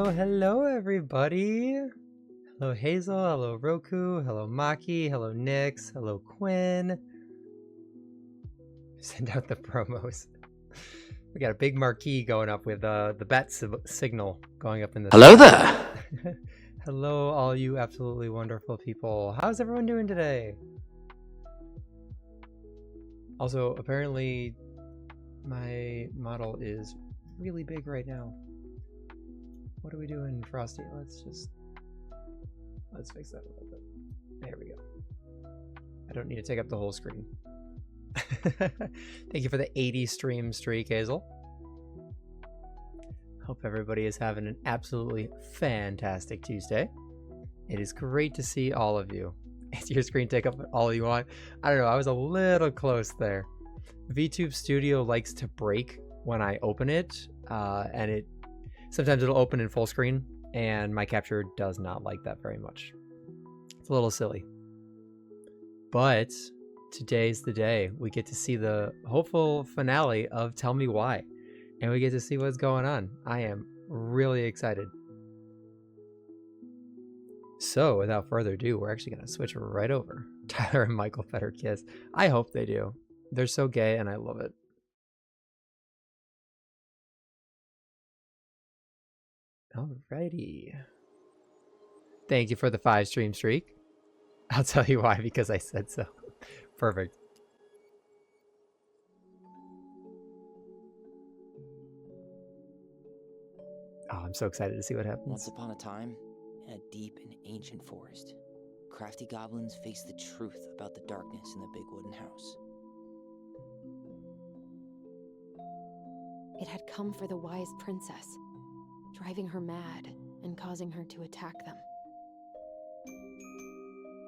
Hello, everybody. Hello, Hazel. Hello, Roku. Hello, Maki. Hello, Nyx. Hello, Quinn. Send out the promos. We got a big marquee going up with the bat signal going up in the Hello sky. there. Hello, all you absolutely wonderful people. How's everyone doing today? Also, apparently, my model is really big right now. What are we doing, Frosty? Let's fix that a little bit. There we go. I don't need to take up the whole screen. Thank you for the 80 stream streak, Hazel. Hope everybody is having an absolutely fantastic Tuesday. It is great to see all of you. Is your screen take up all you want? I don't know. I was a little close there. VTube Studio likes to break when I open it, and sometimes it'll open in full screen, and my capture does not like that very much. It's a little silly. But today's the day. We get to see the hopeful finale of Tell Me Why, and we get to see what's going on. I am really excited. So without further ado, we're actually going to switch right over. Tyler and Michael better kiss. I hope they do. They're so gay, and I love it. Alrighty. Thank you for the 5 stream streak. I'll tell you why, because I said so. Perfect. Oh, I'm so excited to see what happens. Once upon a time, in a deep and ancient forest, crafty goblins faced the truth about the darkness in the big wooden house. It had come for the wise princess, driving her mad and causing her to attack them.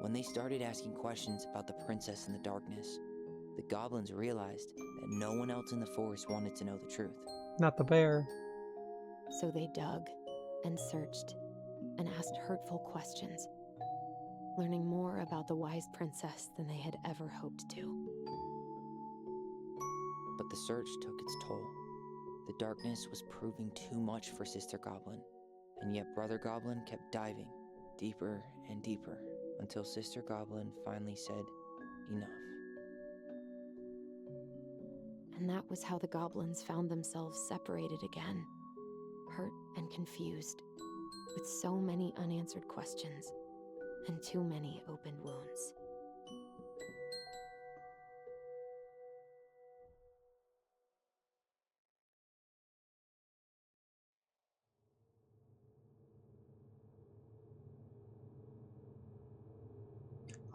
When they started asking questions about the princess in the darkness, the goblins realized that no one else in the forest wanted to know the truth. Not the bear. So they dug and searched and asked hurtful questions, learning more about the wise princess than they had ever hoped to. But the search took its toll. The darkness was proving too much for Sister Goblin, and yet Brother Goblin kept diving deeper and deeper until Sister Goblin finally said, enough. And that was how the goblins found themselves separated again, hurt and confused, with so many unanswered questions and too many open wounds.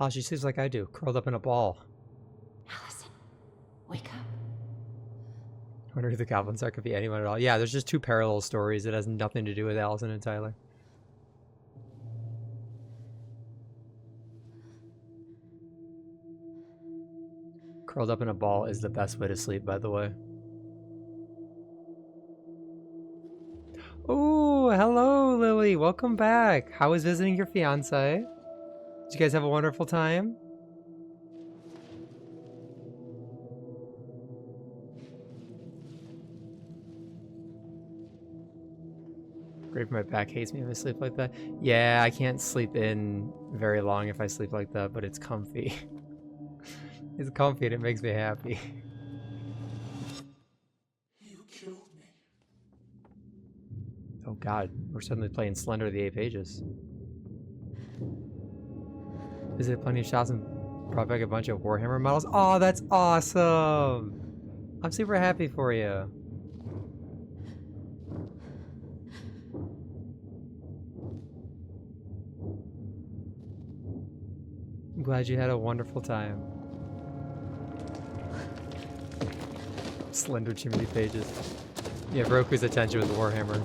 Oh, she sleeps like I do, curled up in a ball. Allison, wake up. I wonder who the goblins are. Could be anyone at all. Yeah, there's just 2 parallel stories. It has nothing to do with Allison and Tyler. Curled up in a ball is the best way to sleep, by the way. Oh, hello, Lily. Welcome back. How was visiting your fiance? Did you guys have a wonderful time? Great, my back hates me if I sleep like that. Yeah, I can't sleep in very long if I sleep like that, but it's comfy. It's comfy and it makes me happy. You killed me. Oh god, we're suddenly playing Slender the 8 Pages. Visited plenty of shops and brought back a bunch of Warhammer models. Oh, that's awesome! I'm super happy for you. I'm glad you had a wonderful time. Slender Chimney Pages. Yeah, Roku's attention with Warhammer.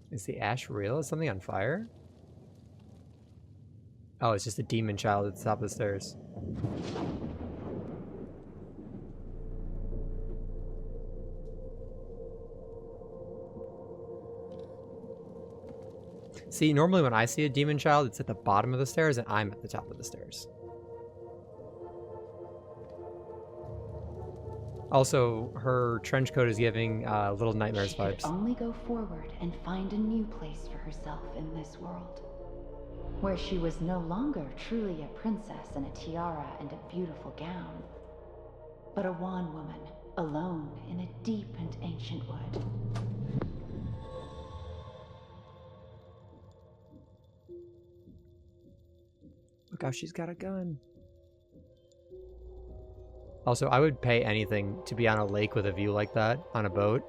Is the ash real? Is something on fire? Oh, it's just a demon child at the top of the stairs. See, normally when I see a demon child, it's at the bottom of the stairs and I'm at the top of the stairs. Also, her trench coat is giving Little Nightmares She could vibes. only go forward and find a new place for herself in this world, where she was no longer truly a princess in a tiara and a beautiful gown, but a wan woman, alone in a deep and ancient wood. Look how she's got a gun. Also, I would pay anything to be on a lake with a view like that on a boat.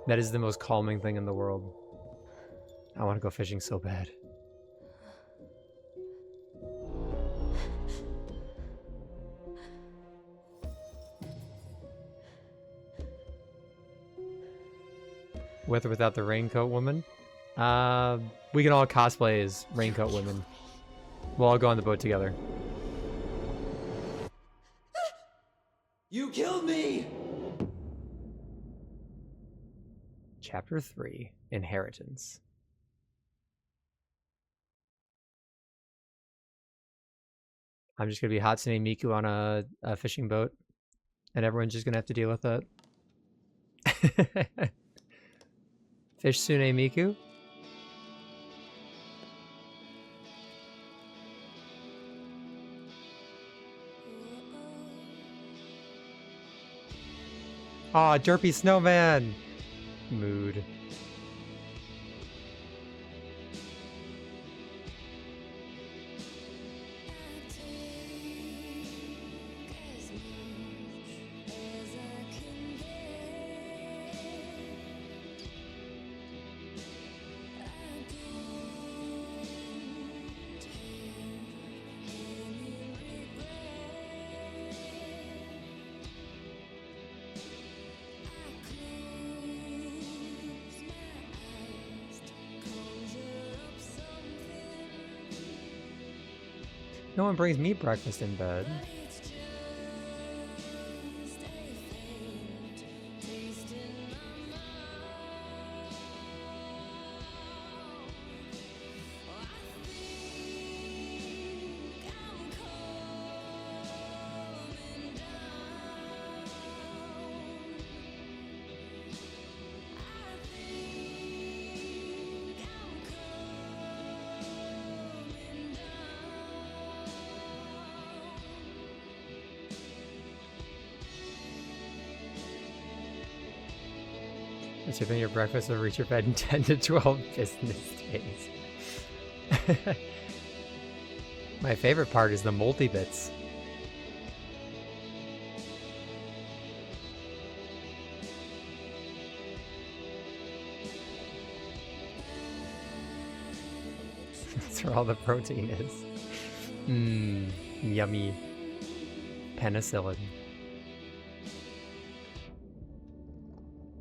That is the most calming thing in the world. I want to go fishing so bad. With or without the raincoat woman? We can all cosplay as raincoat women. We'll all go on the boat together. You killed me! Chapter 3, Inheritance. I'm just going to be Hatsune Miku on a fishing boat, and everyone's just going to have to deal with it. Fish Sune Miku? Aw, derpy snowman! Mood. No one brings me breakfast in bed. Achieving your breakfast will reach your bed in 10 to 12 business days. My favorite part is the multi-bits. That's where all the protein is. Mmm, yummy. Penicillin.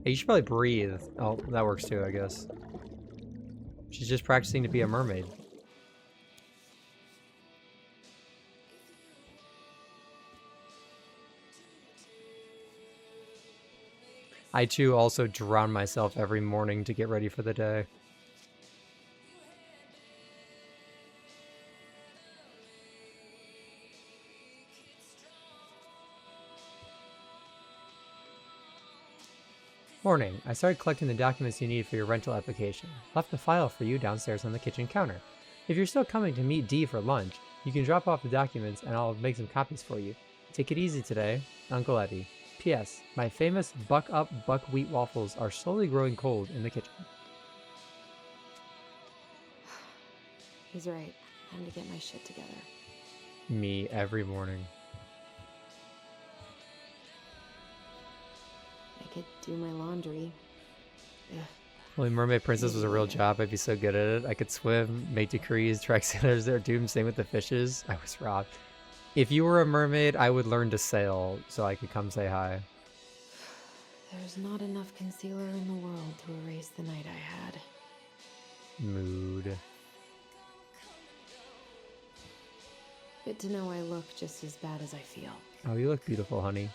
You should probably breathe. Oh, that works too, I guess. She's just practicing to be a mermaid. I too also drown myself every morning to get ready for the day. Morning. I started collecting the documents you need for your rental application. Left the file for you downstairs on the kitchen counter. If you're still coming to meet Dee for lunch, you can drop off the documents and I'll make some copies for you. Take it easy today, Uncle Eddie. P.S. My famous Buck Up buckwheat waffles are slowly growing cold in the kitchen. He's right. Time to get my shit together. Me every morning. I could do my laundry. Ugh. Well, Mermaid Princess was a real job. I'd be so good at it. I could swim, make decrees, track sailors their doom. Same with the fishes. I was robbed. If you were a mermaid, I would learn to sail so I could come say hi. There's not enough concealer in the world to erase the night I had. Mood. Good to know I look just as bad as I feel. Oh, you look beautiful, honey.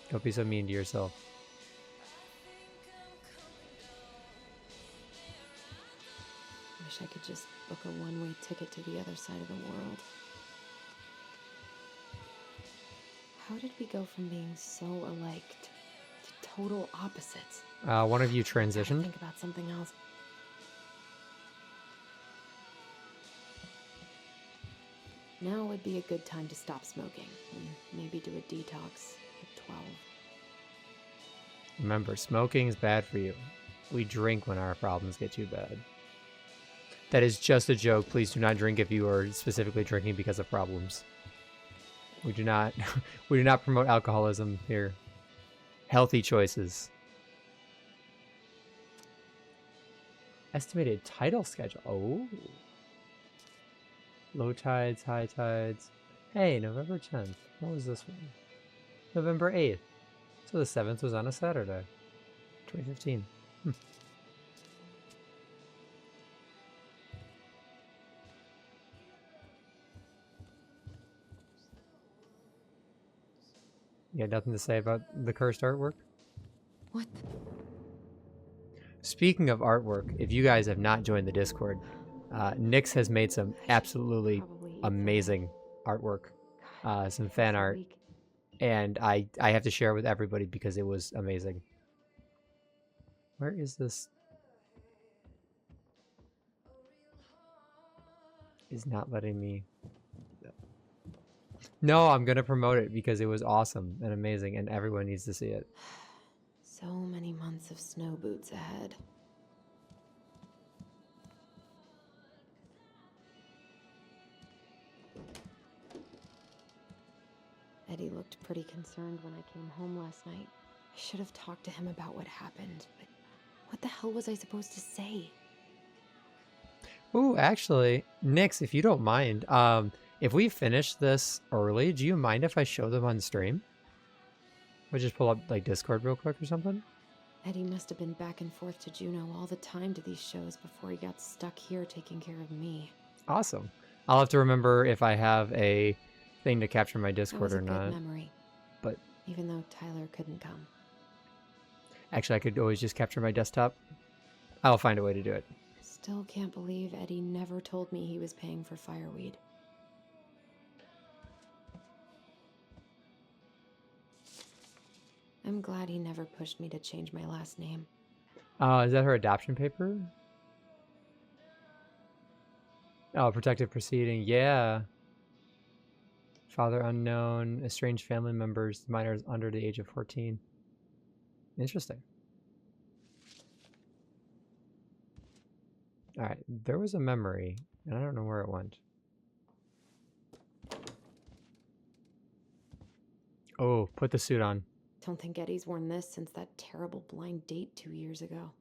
Don't be so mean to yourself. Wish I could just book a one-way ticket to the other side of the world. How did we go from being so alike to total opposites? One of you Gotta transitioned. think about something else. Now would be a good time to stop smoking and maybe do a detox at 12. Remember, smoking is bad for you. We drink when our problems get too bad. That is just a joke. Please do not drink if you are specifically drinking because of problems. We do not promote alcoholism here. Healthy choices. Estimated tidal schedule. Oh. Low tides, high tides. Hey, November 10th. What was this one? November 8th. So the 7th was on a Saturday. 2015. You had nothing to say about the cursed artwork? What? Speaking of artwork, if you guys have not joined the Discord, Nyx has made some absolutely Probably eat amazing artwork, something. some It's fan a art, week. and I have to share it with everybody because it was amazing. Where is this? Is not letting me. No, I'm gonna promote it because it was awesome and amazing, and everyone needs to see it. So many months of snow boots ahead. Eddie looked pretty concerned when I came home last night. I should have talked to him about what happened, but what the hell was I supposed to say? Ooh, actually, Nyx, if you don't mind, if we finish this early, do you mind if I show them on stream? Or just pull up like Discord real quick or something? Eddie must have been back and forth to Juneau all the time to these shows before he got stuck here taking care of me. Awesome. I'll have to remember if I have a thing to capture my That Discord was a or good not. memory. But Even though Tyler couldn't come. actually, I could always just capture my desktop. I'll find a way to do it. Still can't believe Eddie never told me he was paying for fireweed. I'm glad he never pushed me to change my last name. Is that her adoption paper? Oh, protective proceeding. Yeah. Father unknown, estranged family members, minors under the age of 14. Interesting. All right, there was a memory, and I don't know where it went. Oh, put the suit on. Don't think Eddie's worn this since that terrible blind date 2 years ago.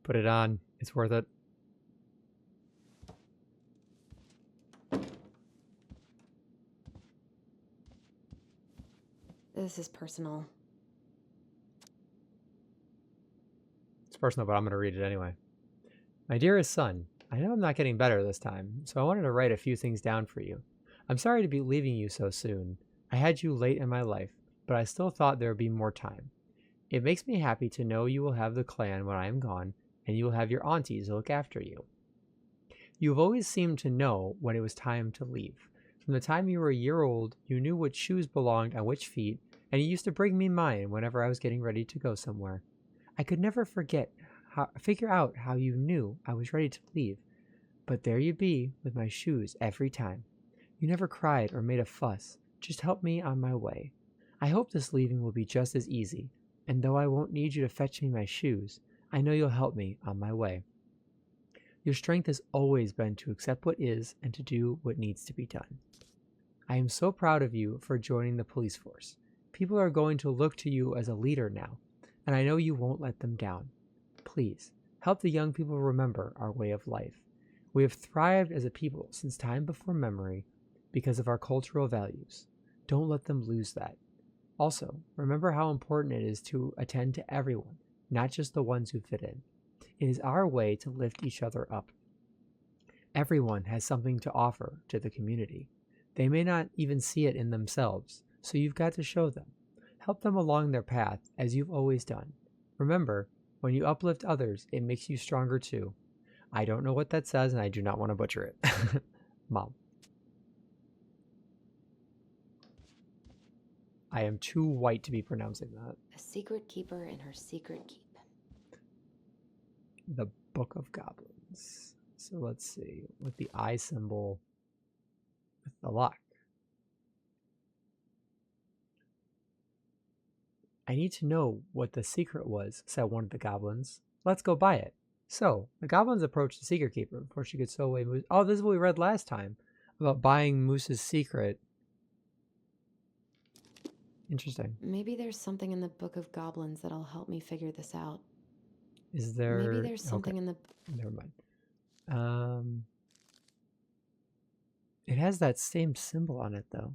Put it on. It's worth it. This is personal. It's personal, but I'm going to read it anyway. My dearest son, I know I'm not getting better this time, so I wanted to write a few things down for you. I'm sorry to be leaving you so soon. I had you late in my life, but I still thought there would be more time. It makes me happy to know you will have the clan when I am gone, and you will have your aunties to look after you. You have always seemed to know when it was time to leave. From the time you were a year old, you knew which shoes belonged on which feet, and you used to bring me mine whenever I was getting ready to go somewhere. I could never figure out how you knew I was ready to leave, but there you be with my shoes every time. You never cried or made a fuss, just helped me on my way. I hope this leaving will be just as easy, and though I won't need you to fetch me my shoes, I know you'll help me on my way. Your strength has always been to accept what is and to do what needs to be done. I am so proud of you for joining the police force. People are going to look to you as a leader now, and I know you won't let them down. Please, help the young people remember our way of life. We have thrived as a people since time before memory because of our cultural values. Don't let them lose that. Also, remember how important it is to attend to everyone, not just the ones who fit in. It is our way to lift each other up. Everyone has something to offer to the community. They may not even see it in themselves, so you've got to show them. Help them along their path as you've always done. Remember, When you uplift others, it makes you stronger too. I don't know what that says, and I do not want to butcher it. Mom. I am too white to be pronouncing that. A secret keeper in her secret keep. The Book of Goblins. So let's see. With the eye symbol. With the lock. I need to know what the secret was, said one of the goblins. Let's go buy it. So, the goblins approached the secret keeper before she could stow away Moose. Oh, this is what we read last time. About buying Moose's secret. Interesting. Maybe there's something in the Book of Goblins that'll help me figure this out. Is there... Maybe there's something in the... Never mind. It has that same symbol on it, though.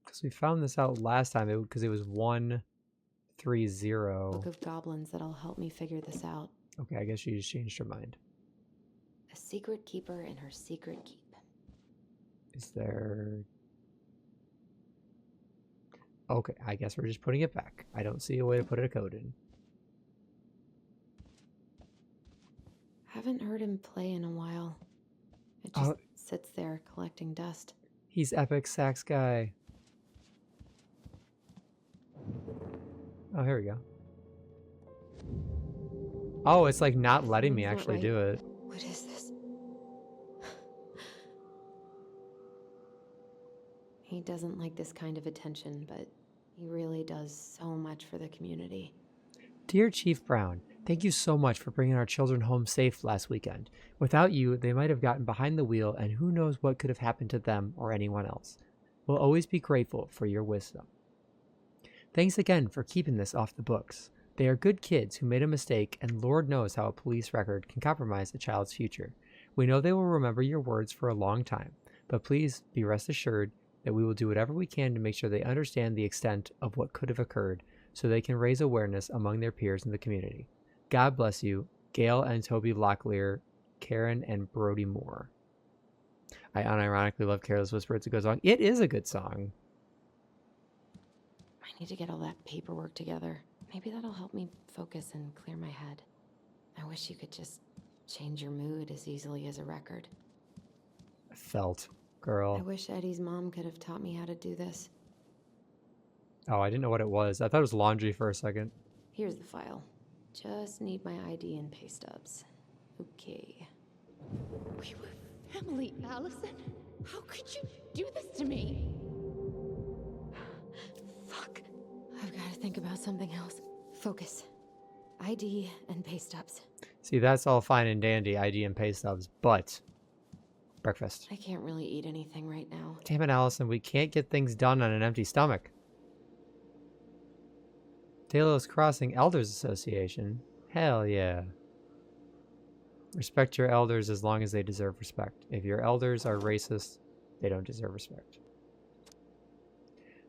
Because we found this out last time, because it was 130. Book of Goblins that'll help me figure this out. Okay, I guess she just changed her mind. A secret keeper in her secret keep. Is there... Okay, I guess we're just putting it back. I don't see a way to put a code in. Haven't heard him play in a while. It just sits there collecting dust. He's epic sax guy. Oh, here we go. Oh, it's like not letting me actually do it. What is this? He doesn't like this kind of attention, but he really does so much for the community. Dear Chief Brown, thank you so much for bringing our children home safe last weekend. Without you, they might have gotten behind the wheel, and who knows what could have happened to them or anyone else. We'll always be grateful for your wisdom. Thanks again for keeping this off the books. They are good kids who made a mistake, and Lord knows how a police record can compromise a child's future. We know they will remember your words for a long time, but please be rest assured that we will do whatever we can to make sure they understand the extent of what could have occurred, so they can raise awareness among their peers in the community. God bless you, Gail and Toby Locklear, Karen and Brody Moore. I unironically love Careless Whisper. It's a good song. It is a good song. I need to get all that paperwork together. Maybe that'll help me focus and clear my head. I wish you could just change your mood as easily as a record. Felt, girl. I wish Eddie's mom could have taught me how to do this. Oh, I didn't know what it was. I thought it was laundry for a second. Here's the file. Just need my ID and pay stubs. Okay. We were family, Allison. How could you do this to me? Fuck. I've got to think about something else. Focus. ID and pay stubs. See, that's all fine and dandy, ID and pay stubs, but breakfast. I can't really eat anything right now. Damn it, Allison. We can't get things done on an empty stomach. Talos Crossing Elders Association. Hell yeah. Respect your elders as long as they deserve respect. If your elders are racist, they don't deserve respect.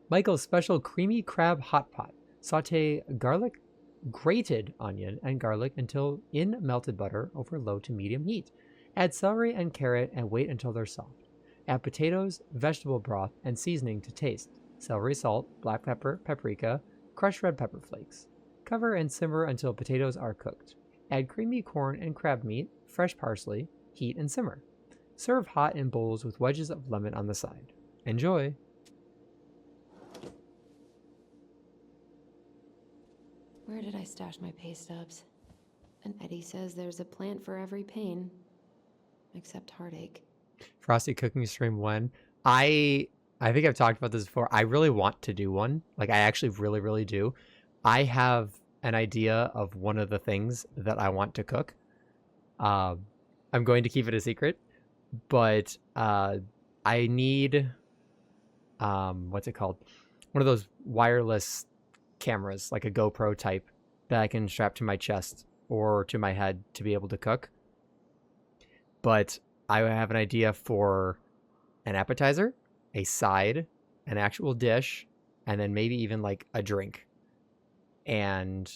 Michael's Special Creamy Crab Hot Pot. Saute garlic, grated onion, and garlic until in melted butter over low to medium heat. Add celery and carrot and wait until they're soft. Add potatoes, vegetable broth, and seasoning to taste. Celery salt, black pepper, paprika, crushed red pepper flakes. Cover and simmer until potatoes are cooked. Add creamy corn and crab meat, fresh parsley, heat and simmer. Serve hot in bowls with wedges of lemon on the side. Enjoy! Where did I stash my pay stubs? And Eddie says there's a plant for every pain. Except heartache. Frosty cooking stream when? I think I've talked about this before. I really want to do one. Like, I actually really do. I have an idea of one of the things that I want to cook. I'm going to keep it a secret, but I need what's it called? One of those wireless cameras, like a GoPro type, that I can strap to my chest or to my head to be able to cook. But I have an idea for an appetizer, a side, an actual dish, and then maybe even like a drink. And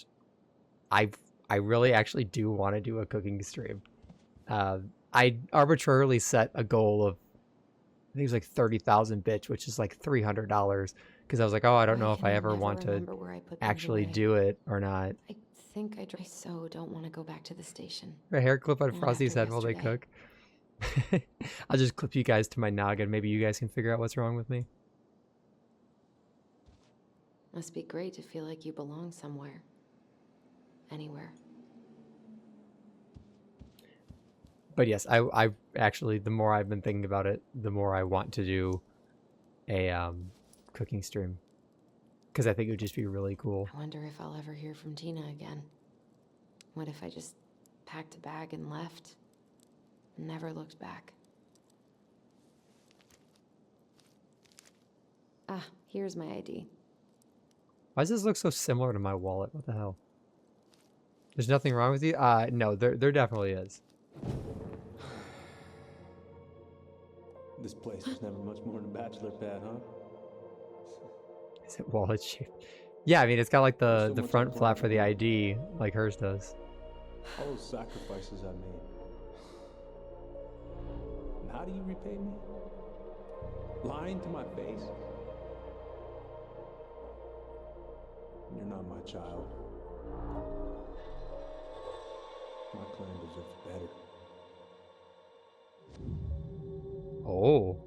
I really actually do want to do a cooking stream. I arbitrarily set a goal of, I think it was like 30,000 bits, which is like $300, because I was like, oh, I don't know if can I ever never want to remember where I put things actually away. do it or not. I think I so don't want to go back to the station. A hair clip on Not Frosty's after head while they yesterday. cook. I'll just clip you guys to my noggin. Maybe you guys can figure out what's wrong with me. Must be great to feel like you belong somewhere. Anywhere. But yes, I actually, the more I've been thinking about it, the more I want to do a cooking stream, because I think it would just be really cool. I wonder if I'll ever hear from Tina again. What if I just packed a bag and left? And never looked back. Ah, here's my ID. Why does this look so similar to my wallet? What the hell? There's nothing wrong with you? No, there definitely is. This place was never much more than a bachelor pad, huh? Is it wallet shaped? Yeah, I mean, it's got like There's the so much front I'm flap for the planning. ID, like hers does. All those sacrifices I made. And how do you repay me? Lying to my face? You're not my child. My clan deserves better. Oh,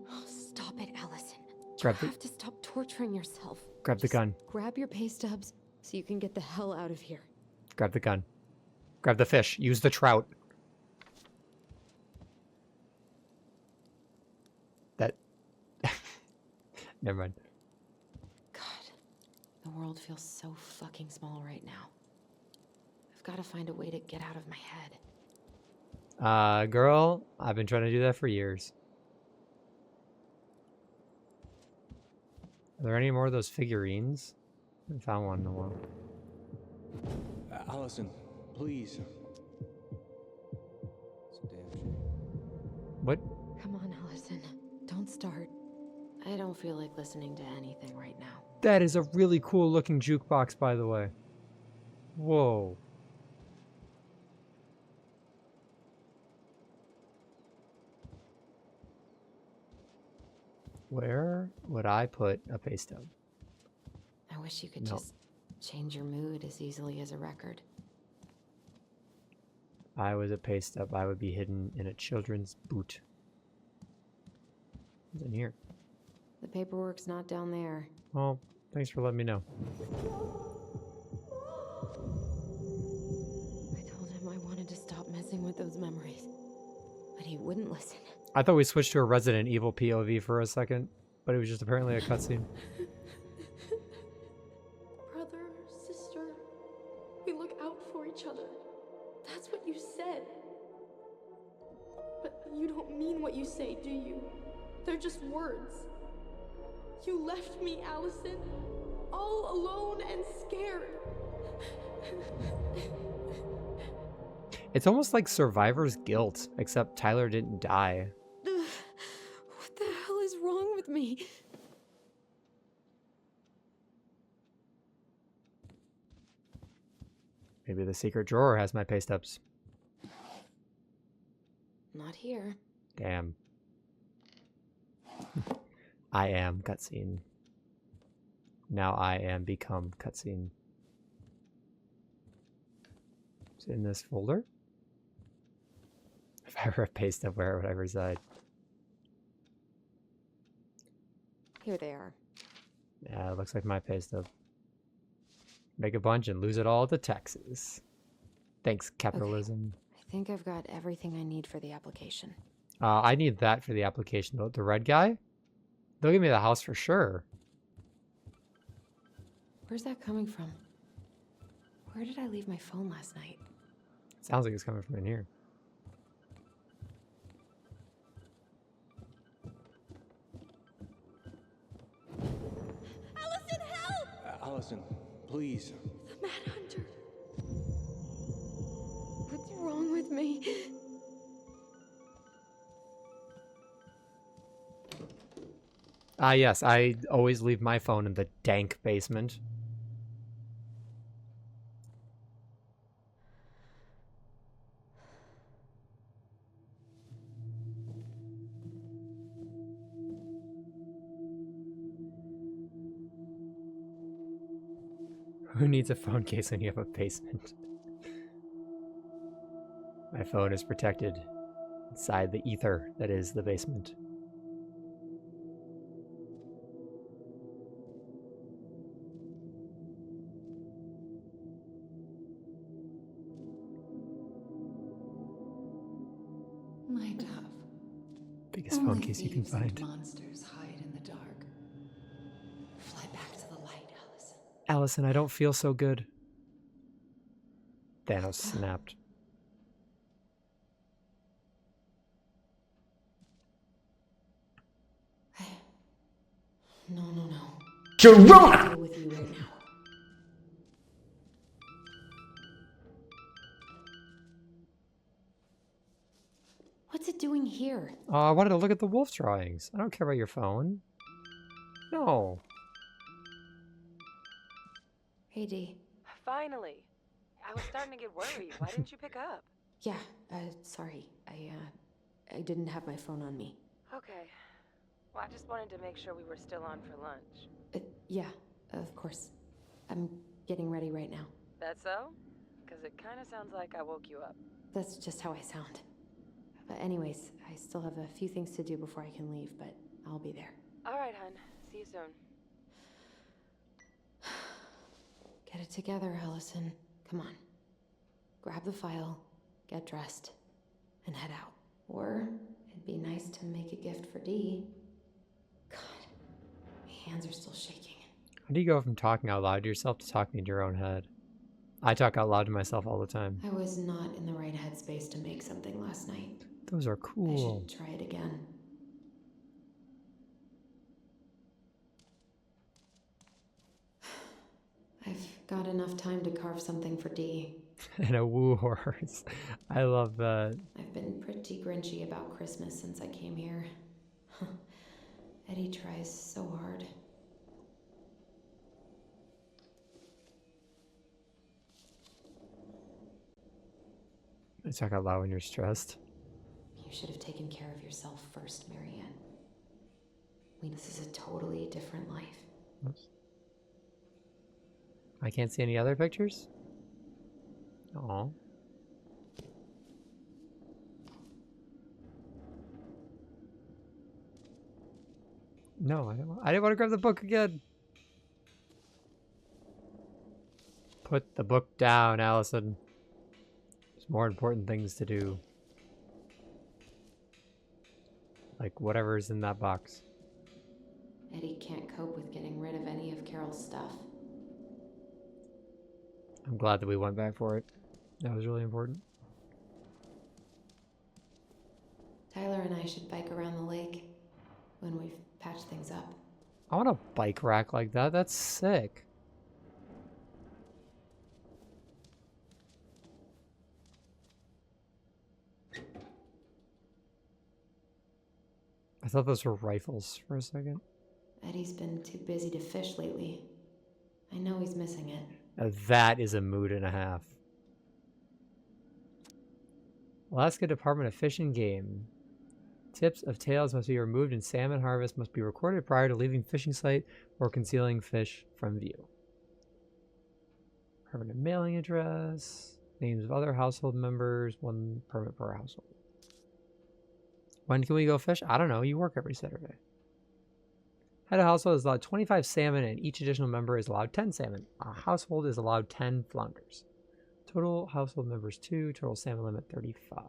Oh, stop it, Allison. Grab You the- have to stop torturing yourself. grab the Just gun. Grab your pay stubs so you can get the hell out of here. Grab the gun. Grab the fish. Use the trout. That. Never mind. God, the world feels so fucking small right now. I've got to find a way to get out of my head. Girl, I've been trying to do that for years. Are there any more of those figurines? I haven't found one in a while. Allison, please. It's a damn shame. What? Come on, Allison. Don't start. I don't feel like listening to anything right now. That is a really cool looking jukebox, by the way. Whoa. Where would I put a pay stub? I wish you could No. just change your mood as easily as a record. If I was a pay stub, I would be hidden in a children's boot. What's in here? The paperwork's not down there. Well, thanks for letting me know. I told him I wanted to stop messing with those memories, but he wouldn't listen. I thought we switched to a Resident Evil POV for a second, but it was just apparently a cutscene. Brother, sister, we look out for each other. That's what you said. But you don't mean what you say, do you? They're just words. You left me, Allison, all alone and scared. It's almost like survivor's guilt, except Tyler didn't die. What the hell is wrong with me? Maybe the secret drawer has my pay stubs. Not here. Damn. I am cutscene. Now I am become cutscene. Is it in this folder? If I were a pay stub, where would I reside? Here they are. Yeah, it looks like my pay stub. Make a bunch and lose it all to taxes. Thanks, capitalism. I think I've got everything I need for the application. I need that for the application. The red guy? They'll give me the house for sure. Where's that coming from? Where did I leave my phone last night? Sounds like it's coming from in here. Allison, help! Allison, please. The Mad Hunter. What's wrong with me? Yes, I always leave my phone in the dank basement. Who needs a phone case when you have a basement? My phone is protected inside the ether that is the basement. My dove. Biggest phone case you can thieves and find. monsters hide in the dark. Fly back to the light, Allison. Allison, I don't feel so good. Thanos snapped. No. Sharona! I'll deal with you right now. What's it doing here? Oh, I wanted to look at the wolf drawings. I don't care about your phone. No. Hey, Dee. Finally. I was starting to get worried. Why didn't you pick up? Yeah, sorry. I didn't have my phone on me. Okay. Well, I just wanted to make sure we were still on for lunch. Yeah, of course. I'm getting ready right now. That so? Because it kind of sounds like I woke you up. That's just how I sound. But anyways, I still have a few things to do before I can leave, but I'll be there. All right, hun. See you soon. Get it together, Allison. Come on. Grab the file, get dressed, and head out. Or it'd be nice to make a gift for Dee. God, my hands are still shaking. How do you go from talking out loud to yourself to talking to your own head? I talk out loud to myself all the time. I was not in the right headspace to make something last night. Those are I cool. should try it again. I've got enough time to carve something for Dee. And a woo horse. I love that. I've been pretty grinchy about Christmas since I came here. Eddie tries so hard. I talk out loud when you're stressed. You should have taken care of yourself first, Marianne. This is a totally different life. Oops. I can't see any other pictures? Oh. No, I didn't want to grab the book again. Put the book down, Allison. There's more important things to do. Like whatever's in that box. Eddie can't cope with getting rid of any of Carol's stuff. I'm glad that we went back for it. That was really important. Tyler and I should bike around the lake when we've patched things up. I want a bike rack like that. That's sick. I thought those were rifles for a second. Eddie's been too busy to fish lately. I know he's missing it. Now that is a mood and a half. Alaska Department of Fish and Game. Tips of tails must be removed and salmon harvest must be recorded prior to leaving fishing site or concealing fish from view. Permanent mailing address. Names of other household members. 1 permit per household. When can we go fish? I don't know. You work every Saturday. Head of household is allowed 25 salmon and each additional member is allowed 10 salmon. A household is allowed 10 flounders. Total household members 2. Total salmon limit 35.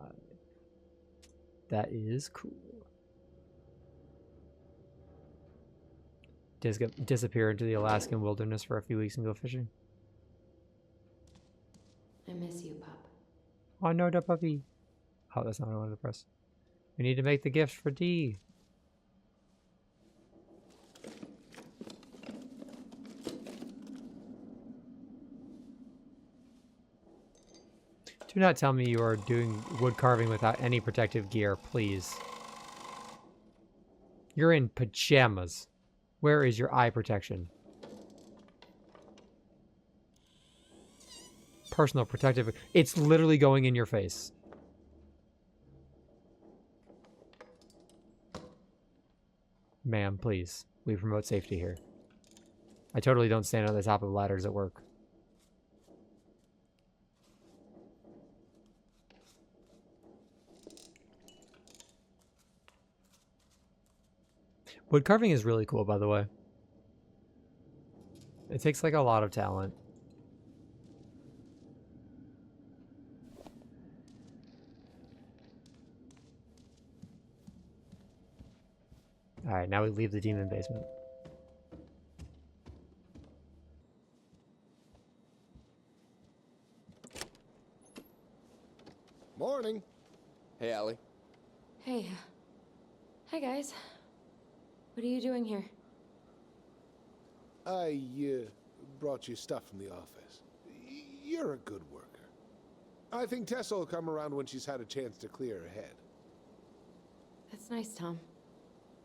That is cool. Disappear into the Alaskan wilderness for a few weeks and go fishing. I miss you, pup. Oh no, the puppy. Oh, that's not what I wanted to press. We need to make the gift for Dee. Do not tell me you are doing wood carving without any protective gear, please. You're in pajamas. Where is your eye protection? Personal protective. It's literally going in your face. Ma'am, please. We promote safety here. I totally don't stand on the top of ladders at work. Wood carving is really cool, by the way. It takes like a lot of talent. Alright, now we leave the demon basement. Morning. Hey, Allie. Hey. Hi, guys. What are you doing here? I brought you stuff from the office. You're a good worker. I think Tessa will come around when she's had a chance to clear her head. That's nice, Tom.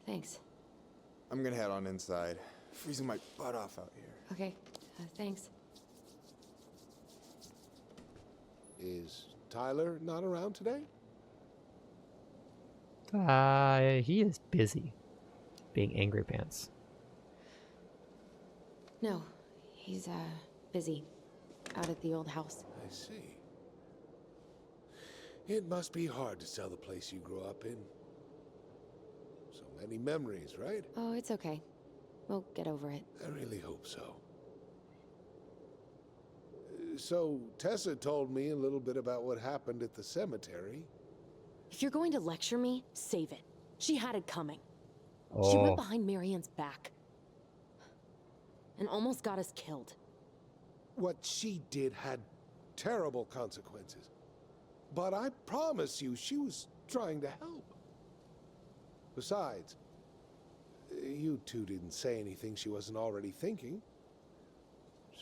Thanks. I'm gonna head on inside. Freezing my butt off out here. Okay, thanks. Is Tyler not around today? He is busy being Angry Pants. No, he's, busy. Out at the old house. I see. It must be hard to sell the place you grew up in. So many memories, right? Oh, it's okay. We'll get over it. I really hope so. So, Tessa told me a little bit about what happened at the cemetery. If you're going to lecture me, save it. She had it coming. Oh. She went behind Marianne's back. And almost got us killed. What she did had terrible consequences. But I promise you, she was trying to help. Besides, you two didn't say anything she wasn't already thinking.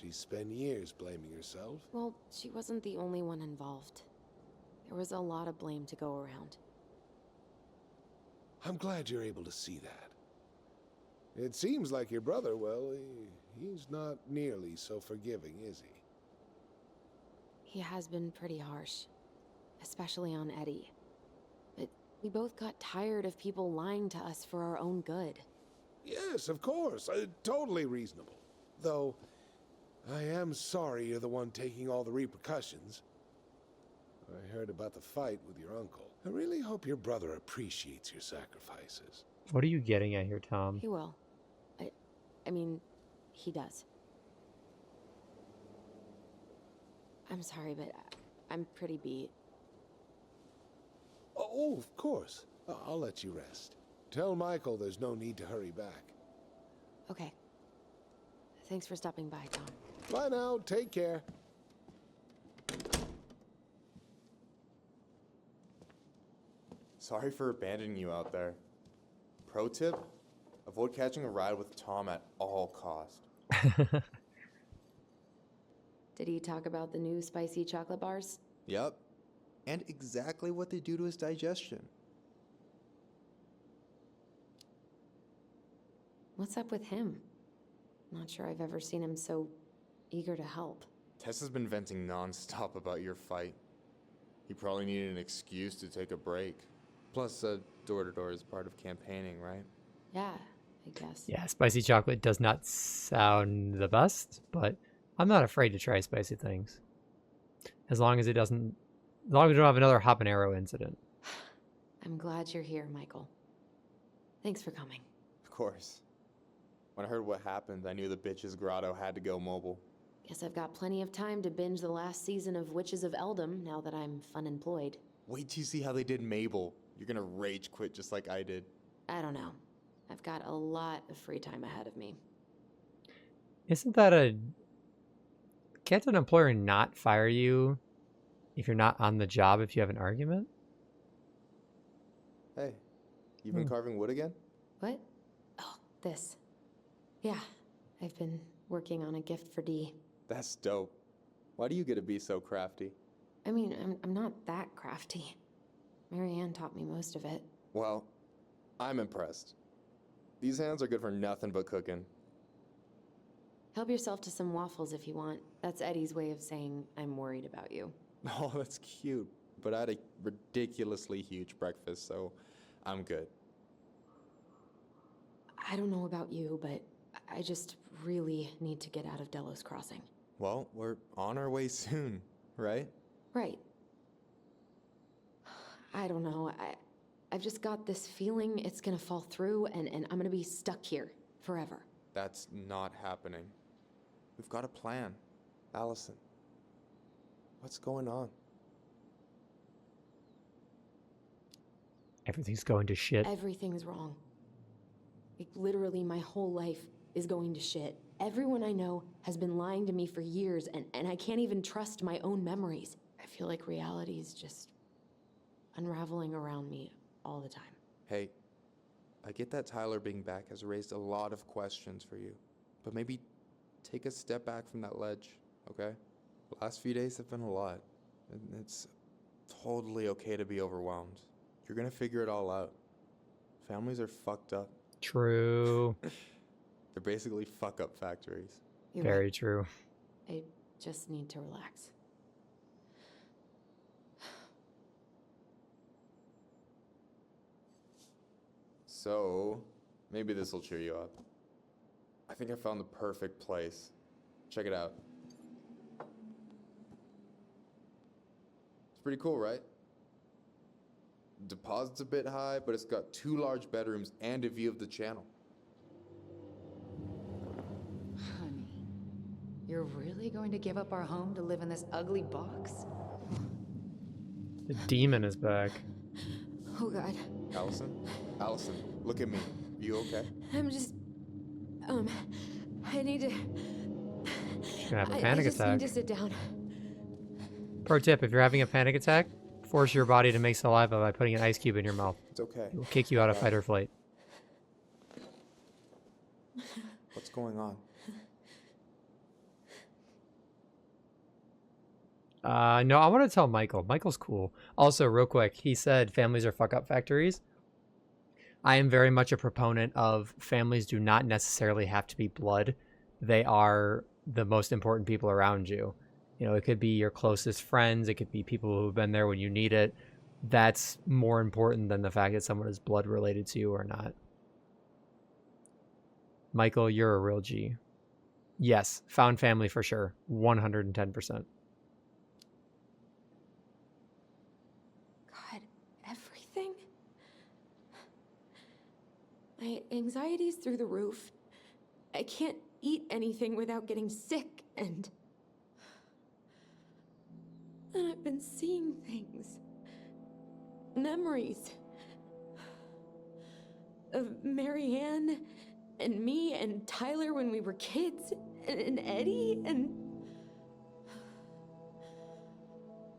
She spent years blaming herself. Well, she wasn't the only one involved. There was a lot of blame to go around. I'm glad you're able to see that. It seems like your brother, well, he's not nearly so forgiving, is he? He has been pretty harsh. Especially on Eddie. But we both got tired of people lying to us for our own good. Yes, of course. Totally reasonable. Though, I am sorry you're the one taking all the repercussions. I heard about the fight with your uncle. I really hope your brother appreciates your sacrifices. What are you getting at here, Tom? He will. I mean, he does. I'm sorry, but I'm pretty beat. Oh, of course. I'll let you rest. Tell Michael there's no need to hurry back. Okay. Thanks for stopping by, Tom. Bye now. Take care. Sorry for abandoning you out there. Pro tip, avoid catching a ride with Tom at all cost. Did he talk about the new spicy chocolate bars? Yep. And exactly what they do to his digestion. What's up with him? Not sure I've ever seen him so eager to help. Tessa's been venting non-stop about your fight. He probably needed an excuse to take a break. Plus, door-to-door is part of campaigning, right? Yeah, I guess. Yeah, spicy chocolate does not sound the best, but I'm not afraid to try spicy things. As long as we don't have another habanero incident. I'm glad you're here, Michael. Thanks for coming. Of course. When I heard what happened, I knew the bitch's grotto had to go mobile. Guess I've got plenty of time to binge the last season of Witches of Eldom now that I'm fun-employed. Wait till you see how they did Mabel. You're gonna rage quit just like I did. I don't know. I've got a lot of free time ahead of me. Isn't that a... Can't an employer not fire you if you're not on the job if you have an argument? Hey, you been carving wood again? What? Oh, this. Yeah, I've been working on a gift for Dee. That's dope. Why do you get to be so crafty? I mean, I'm not that crafty. Marianne taught me most of it. Well, I'm impressed. These hands are good for nothing but cooking. Help yourself to some waffles if you want. That's Eddie's way of saying I'm worried about you. Oh, that's cute. But I had a ridiculously huge breakfast, so I'm good. I don't know about you, but I just really need to get out of Delos Crossing. Well, we're on our way soon, right? Right. I don't know. I've just got this feeling it's gonna fall through and I'm gonna be stuck here forever. That's not happening. We've got a plan. Allison, what's going on? Everything's going to shit. Everything's wrong. Like, literally, my whole life is going to shit. Everyone I know has been lying to me for years, and I can't even trust my own memories. I feel like reality's just unraveling around me all the time. Hey, I get that Tyler being back has raised a lot of questions for you, but maybe take a step back from that ledge, okay? The last few days have been a lot, and it's totally okay to be overwhelmed. You're gonna figure it all out. Families are fucked up. True. They're basically fuck-up factories. You're Very right. true. I just need to relax. So, maybe this will cheer you up. I think I found the perfect place. Check it out. It's pretty cool, right? Deposit's a bit high, but it's got 2 large bedrooms and a view of the channel. Honey, you're really going to give up our home to live in this ugly box? The demon is back. Oh god. Allison? Allison, look at me. You okay? I'm just... I need to... She's gonna have a I panic just attack. need to sit down. Pro tip, if you're having a panic attack, force your body to make saliva by putting an ice cube in your mouth. It's okay. It will kick you out of fight or flight. What's going on? No, I want to tell Michael. Michael's cool. Also, real quick, he said families are fuck-up factories. I am very much a proponent of families do not necessarily have to be blood. They are the most important people around you. You know, it could be your closest friends. It could be people who've been there when you need it. That's more important than the fact that someone is blood related to you or not. Michael, you're a real G. Yes, found family for sure. 110%. God, everything? My anxiety's through the roof. I can't eat anything without getting sick, and I've been seeing things. Memories. Of Marianne, and me, and Tyler when we were kids, and Eddie, and...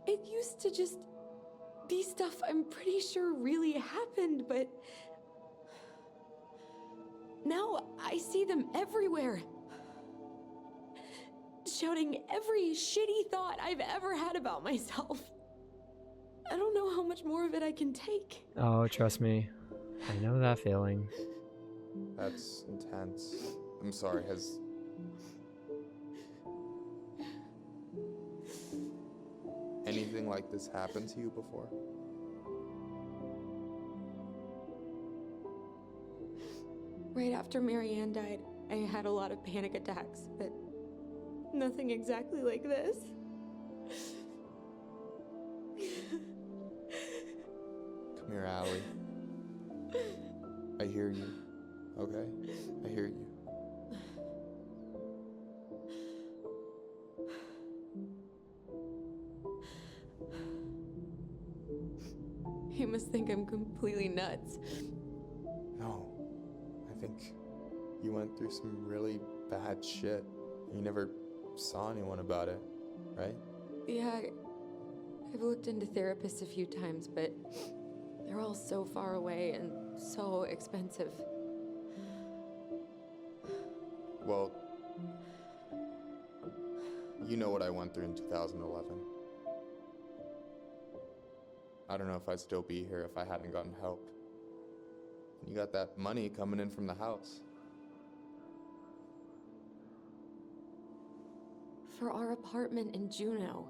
It used to just be stuff I'm pretty sure really happened, but... Now I see them everywhere. Shouting every shitty thought I've ever had about myself. I don't know how much more of it I can take. Oh, trust me. I know that feeling. That's intense. I'm sorry, has... anything like this happened to you before? Right after Marianne died, I had a lot of panic attacks, but nothing exactly like this. Come here, Allie. I hear you. Okay? I hear you. You must think I'm completely nuts. No. I think you went through some really bad shit. You never saw anyone about it, right? Yeah, I've looked into therapists a few times, but they're all so far away and so expensive. Well, you know what I went through in 2011. I don't know if I'd still be here if I hadn't gotten help. You got that money coming in from the house. For our apartment in Juneau.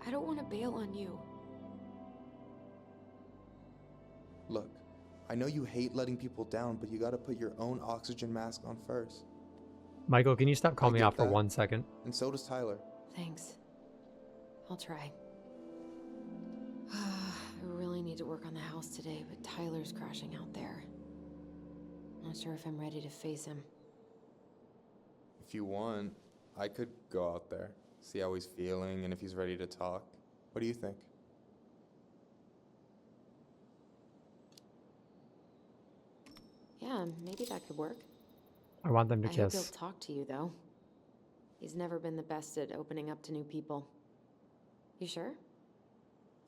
I don't want to bail on you. Look, I know you hate letting people down, but you gotta put your own oxygen mask on first. Michael, can you stop calling me get out for that. 1 second? And so does Tyler. Thanks. I'll try. I really need need to work on the house today, but Tyler's crashing out there. Not sure if I'm ready to face him. If you want, I could go out there, see how he's feeling, and if he's ready to talk. What do you think? Yeah, maybe that could work. I want them to I hope he'll kiss. talk to you, though. He's never been the best at opening up to new people. You sure?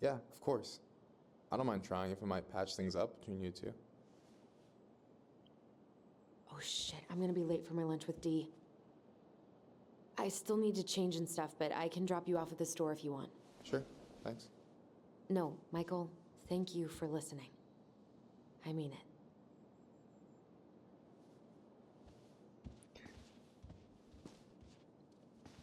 Yeah, of course. I don't mind trying if it might patch things up between you two. Oh shit, I'm gonna be late for my lunch with Dee. I still need to change and stuff, but I can drop you off at the store if you want. Sure, thanks. No, Michael, thank you for listening. I mean it.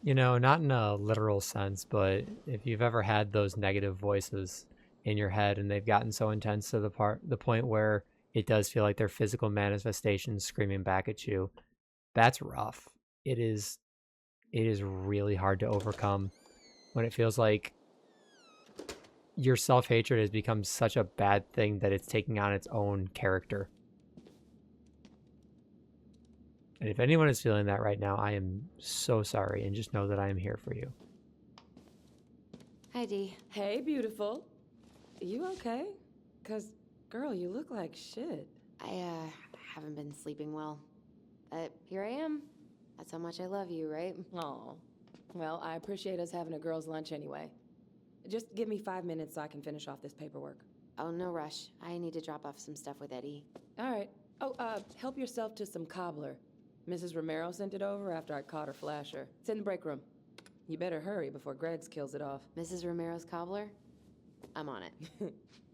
You know, not in a literal sense, but if you've ever had those negative voices in your head and they've gotten so intense to the point where it does feel like they're physical manifestations screaming back at you, that's rough. It is really hard to overcome when it feels like your self-hatred has become such a bad thing that it's taking on its own character. And if anyone is feeling that right now, I am so sorry, and just know that I am here for you. Hi, Dee. Hey, beautiful. You okay? 'Cause, girl, you look like shit. I haven't been sleeping well. But here I am. That's how much I love you, right? Aw. Well, I appreciate us having a girls' lunch anyway. Just give me 5 minutes so I can finish off this paperwork. Oh, no rush. I need to drop off some stuff with Eddie. All right. Oh, help yourself to some cobbler. Mrs. Romero sent it over after I caught her flasher. It's in the break room. You better hurry before Greggs kills it off. Mrs. Romero's cobbler? I'm on it.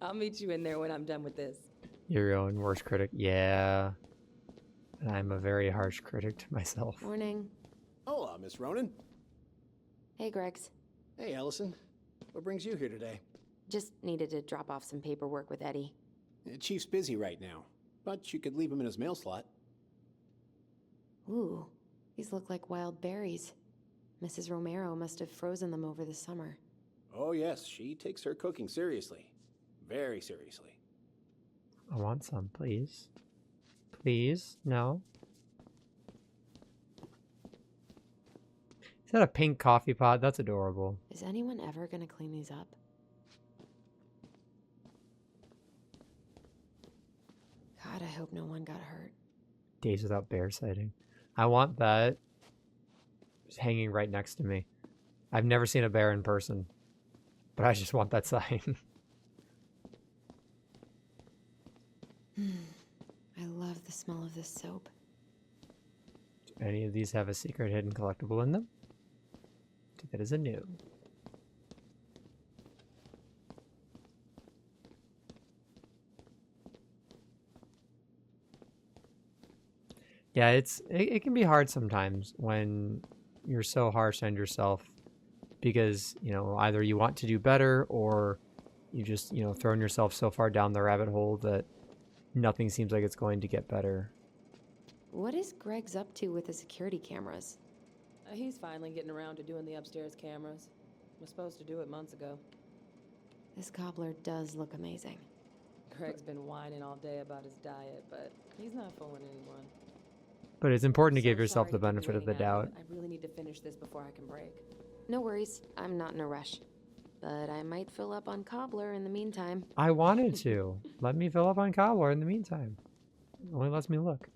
I'll meet you in there when I'm done with this. Your own worst critic. Yeah. And I'm a very harsh critic to myself. Morning. Hola, Miss Ronan. Hey, Greggs. Hey, Allison. What brings you here today? Just needed to drop off some paperwork with Eddie. Chief's busy right now, but you could leave him in his mail slot. Ooh, these look like wild berries. Mrs. Romero must have frozen them over the summer. Oh yes, she takes her cooking seriously. Very seriously. I want some, please. Please? No? Is that a pink coffee pot? That's adorable. Is anyone ever gonna clean these up? God, I hope no one got hurt. Days without bear sighting. I want that just hanging right next to me. I've never seen a bear in person, but I just want that sign. I love the smell of this soap. Do any of these have a secret hidden collectible in them? Take that as a no. Yeah, it can be hard sometimes when you're so harsh on yourself because, you know, either you want to do better or you just, you know, thrown yourself so far down the rabbit hole that nothing seems like it's going to get better. What is Greggs up to with the security cameras? He's finally getting around to doing the upstairs cameras. Was supposed to do it months ago. This cobbler does look amazing. Greg's been whining all day about his diet, but he's not fooling anyone. But it's important to So give yourself sorry the to keep you benefit of the waiting, Al, doubt. but I really need to finish this before I can break. No worries, I'm not in a rush. But I might fill up on cobbler in the meantime. I wanted to. Let me fill up on cobbler in the meantime. It only lets me look.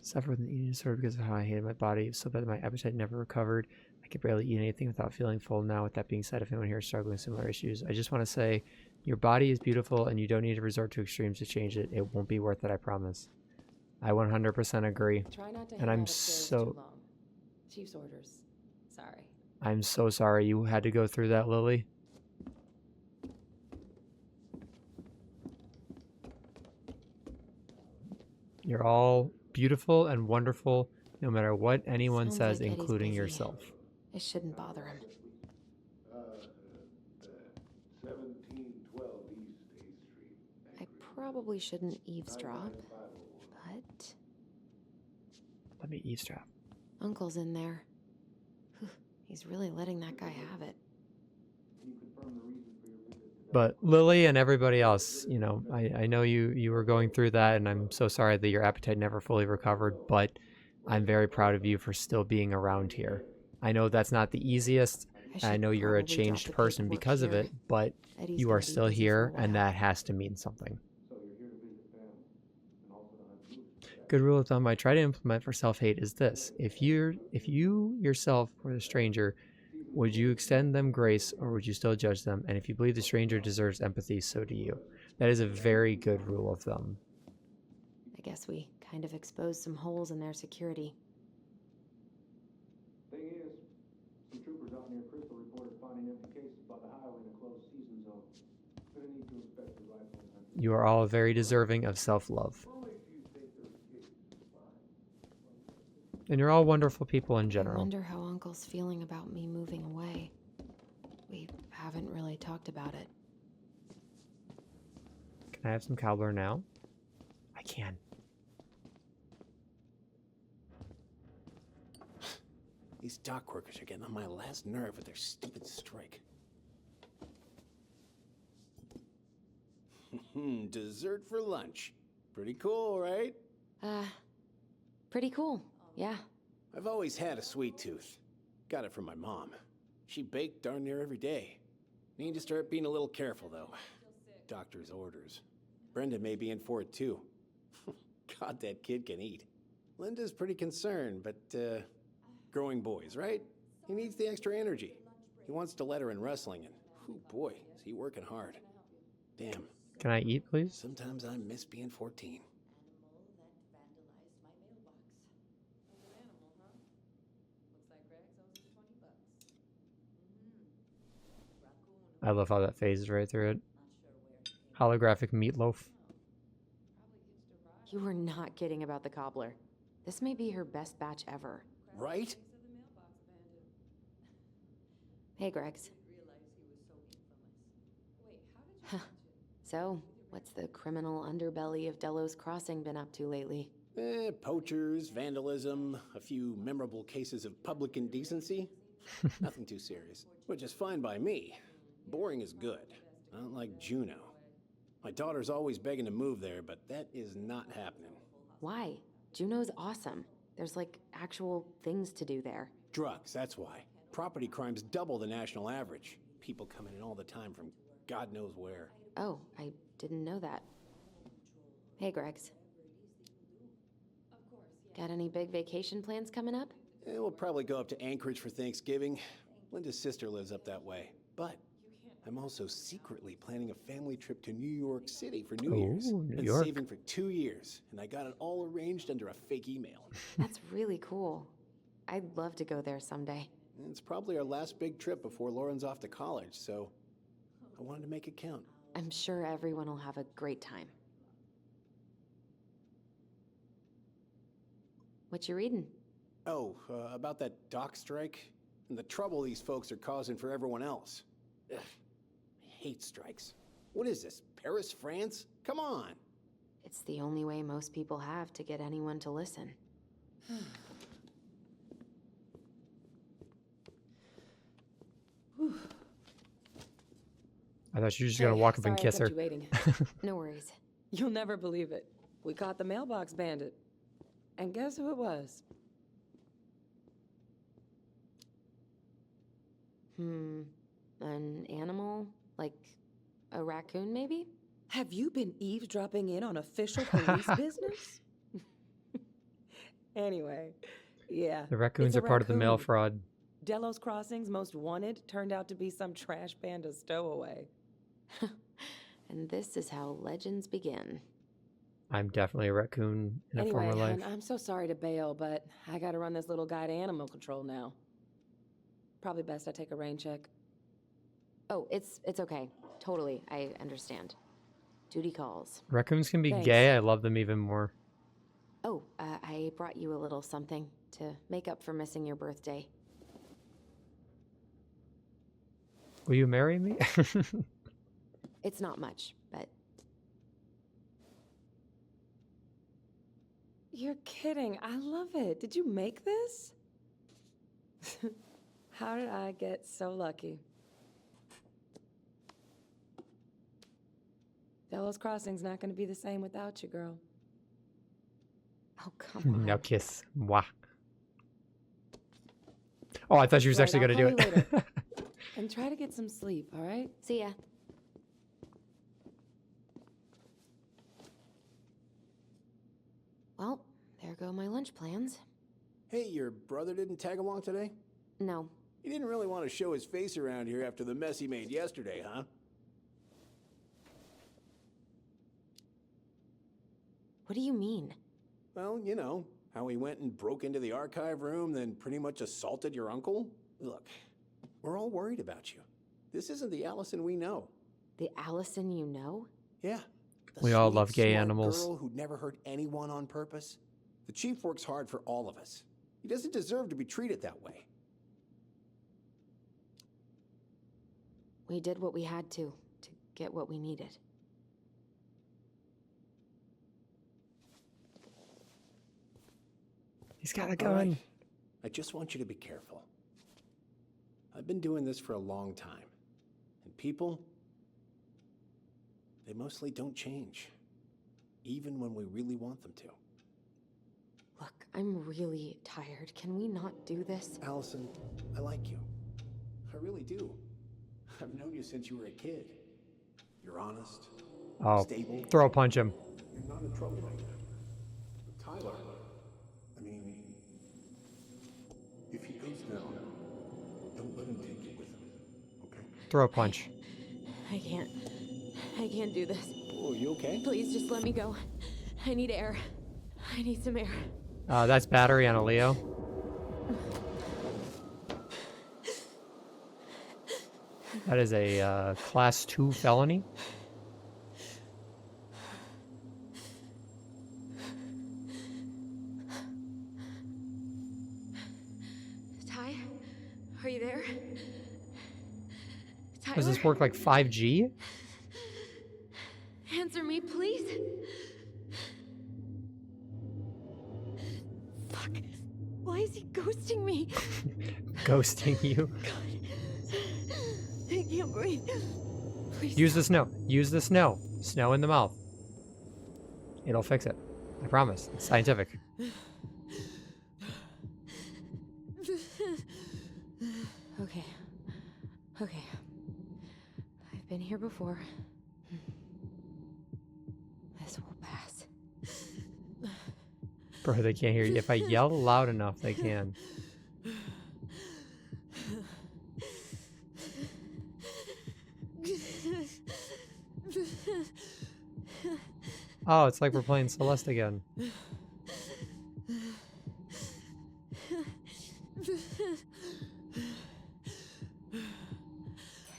Suffered with an eating disorder because of how I hated my body so bad that my appetite never recovered. I could barely eat anything without feeling full now. With that being said, if anyone here is struggling with similar issues, I just want to say your body is beautiful and you don't need to resort to extremes to change it. It won't be worth it, I promise. I 100% agree. Try not to And hang I'm out upstairs so too long. Chief's orders. Sorry. I'm so sorry you had to go through that, Lily. You're all beautiful and wonderful, no matter what anyone Sounds says, like Eddie's including busy. yourself. It shouldn't bother him. 1712 East State Street. I probably shouldn't eavesdrop, but Let me eavesdrop. Uncle's in there. Whew, he's really letting that guy have it. Can you confirm the reason for your visit But Lily and everybody else, you know, I know you were going through that, and I'm so sorry that your appetite never fully recovered, but I'm very proud of you for still being around here. I know that's not the easiest. I know you're a changed person because of it, but you are still here, and that has to mean something. Good rule of thumb I try to implement for self-hate is this: if you yourself were the stranger, would you extend them grace, or would you still judge them? And if you believe the stranger deserves empathy, so do you. That is a very good rule of thumb. I guess we kind of exposed some holes in their security. Thing is, some troopers out near Crystal reported finding empty cases by the highway in a closed season zone. Gonna need to inspect the rifles. You are all very deserving of self-love. And you're all wonderful people in I general. wonder how Uncle's feeling about me moving away. We haven't really talked about it. Can I have some cobbler now? I can. These dock workers are getting on my last nerve with their stupid strike. Dessert for lunch. Pretty cool, right? Pretty cool, yeah. I've always had a sweet tooth. Got it from my mom. She baked darn near every day. Need to start being a little careful, though. Doctor's orders. Brenda may be in for it, too. God, that kid can eat. Linda's pretty concerned, but, growing boys, right? He needs the extra energy. He wants to let her in wrestling, and, oh boy, is he working hard. Damn. Can I eat, please? Sometimes I miss being 14. I love how that phases right through it. Holographic meatloaf. You were not kidding about the cobbler. This may be her best batch ever. Right? Hey, Gregs. So, what's the criminal underbelly of Delos Crossing been up to lately? Poachers, vandalism, a few memorable cases of public indecency. Nothing too serious, which is fine by me. Boring is good. I don't like Juneau. My daughter's always begging to move there, but that is not happening. Why? Juneau's awesome. There's like actual things to do there. Drugs, that's why. Property crime's double the national average. People coming in all the time from God knows where. Oh, I didn't know that. Hey, Gregs. Got any big vacation plans coming up? We'll probably go up to Anchorage for Thanksgiving. Linda's sister lives up that way. But I'm also secretly planning a family trip to New York City for New Year's. Been saving for 2 years, and I got it all arranged under a fake email. That's really cool. I'd love to go there someday. It's probably our last big trip before Lauren's off to college, so I wanted to make it count. I'm sure everyone will have a great time. What you reading? Oh, about that dock strike and the trouble these folks are causing for everyone else. Ugh, I hate strikes. What is this, Paris, France? Come on! It's the only way most people have to get anyone to listen. I thought you were just gonna walk up and kiss her. No worries. You'll never believe it. We caught the mailbox bandit. And guess who it was? An animal? Like a raccoon, maybe? Have you been eavesdropping in on official police business? Anyway, yeah. The raccoons are part of the mail fraud. Delos Crossing's most wanted turned out to be some trash panda stowaway. And this is how legends begin. I'm definitely a raccoon in a former life. Anyway, I'm so sorry to bail, but I gotta run this little guy to animal control now. Probably best I take a rain check. Oh, it's okay. Totally, I understand. Duty calls. Raccoons can be Thanks. gay. I love them even more. Oh, I brought you a little something to make up for missing your birthday. Will you marry me? It's not much, but... You're kidding. I love it. Did you make this? How did I get so lucky? Delos Crossing's not gonna be the same without you, girl. Oh, come on. No kiss. Mwah. Oh, I thought she was Right, actually I'll going to do call you it. later. And try to get some sleep, all right? See ya. Well, there go my lunch plans. Hey, your brother didn't tag along today? No. He didn't really want to show his face around here after the mess he made yesterday, huh? What do you mean? Well, you know, how he went and broke into the archive room, then pretty much assaulted your uncle? Look, we're all worried about you. This isn't the Allison we know. The Allison you know? Yeah. the We all sweet, love gay smart animals. Girl who'd never hurt anyone on purpose. The chief works hard for all of us. He doesn't deserve to be treated that way. We did what we had to get what we needed. He's got a All gun. right. I just want you to be careful. I've been doing this for a long time. And people, they mostly don't change. Even when we really want them to. Look, I'm really tired. Can we not do this? Allison, I like you. I really do. I've known you since you were a kid. You're honest, Oh, stable. throw punch him. You're not a troublemaker. Tyler, I mean, if he goes down, don't let him take you with him, okay? Throw punch. I can't do this. Oh, you okay? Please just let me go. I need air. I need some air. That's battery on a Leo. That is a class 2 felony. Ty, are you there? Tyler? Does this work like 5G? Answer me, please. Fuck. Why is he ghosting me? Ghosting you. I can't breathe. Please. Use the snow. Use the snow. Snow in the mouth. It'll fix it. I promise. It's scientific. Okay. Okay. I've been here before. This will pass. Bro, they can't hear you. If I yell loud enough, they can. Oh, it's like we're playing Celeste again.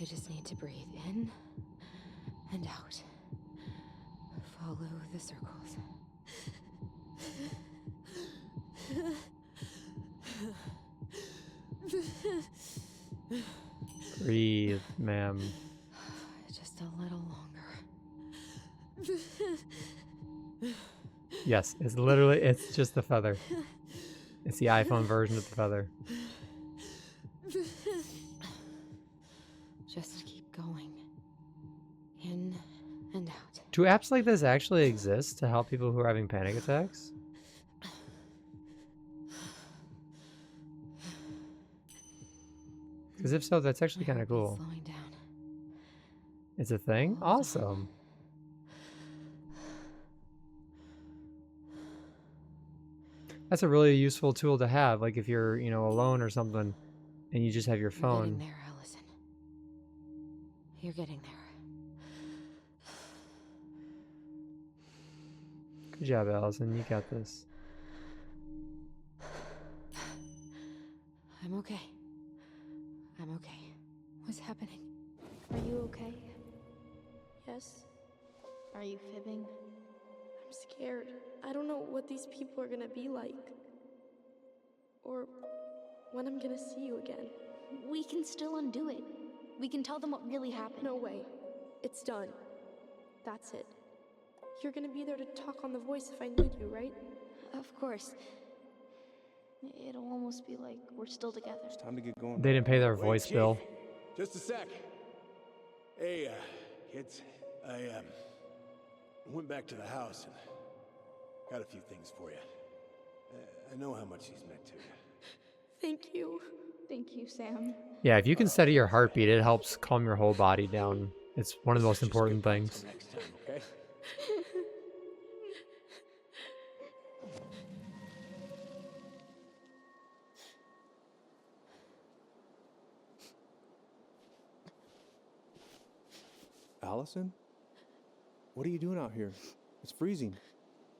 I just need to breathe in and out. Follow the circles. Breathe, ma'am. Just a little longer. Yes, it's literally, it's just the feather. It's the iPhone version of the feather. Just keep going. In and out. Do apps like this actually exist to help people who are having panic attacks? Because if so, that's actually kind of cool. Slowing down. It's a thing? Awesome. That's a really useful tool to have, like if you're, you know, alone or something, and you just have your You're phone. getting there, Allison. You're getting there. Good job, Allison. You got this. I'm okay. I'm okay. What's happening? Are you okay? Yes? Are you fibbing? I'm scared. I don't know what these people are gonna be like. Or when I'm gonna see you again. We can still undo it. We can tell them what really happened. No way. It's done. That's it. You're gonna be there to talk on the voice if I need you, right? Of course. It'll almost be like we're still together. It's time to get going. They didn't pay their voice Chief, bill. Just a sec. Hey, kids, I went back to the house and got a few things for you. I know how much he's meant to you. Thank you. Thank you, Sam. Yeah, if you can steady your heartbeat, it helps calm your whole body down. It's one of the most important things. Next time, okay? Allison? What are you doing out here? It's freezing.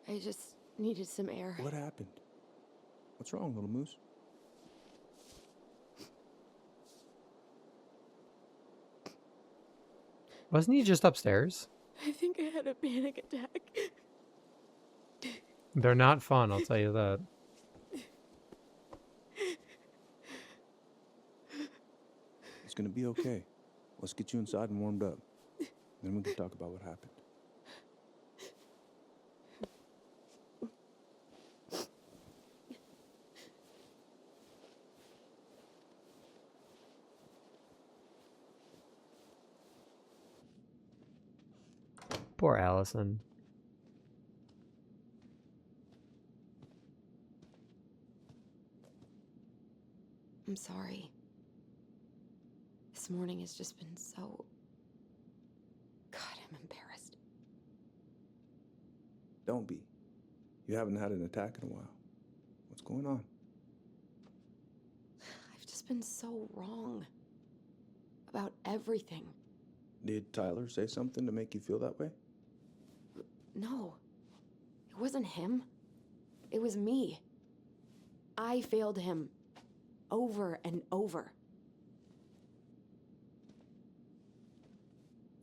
I just needed some air. What happened? What's wrong, little moose? Wasn't he just upstairs? I think I had a panic attack. They're not fun, I'll tell you that. It's gonna be okay. Let's get you inside and warmed up. Then we can talk about what happened. Poor Allison. I'm sorry. This morning has just been so... God, I'm embarrassed. Don't be. You haven't had an attack in a while. What's going on? I've just been so wrong. About everything. Did Tyler say something to make you feel that way? No. It wasn't him. It was me. I failed him. Over and over.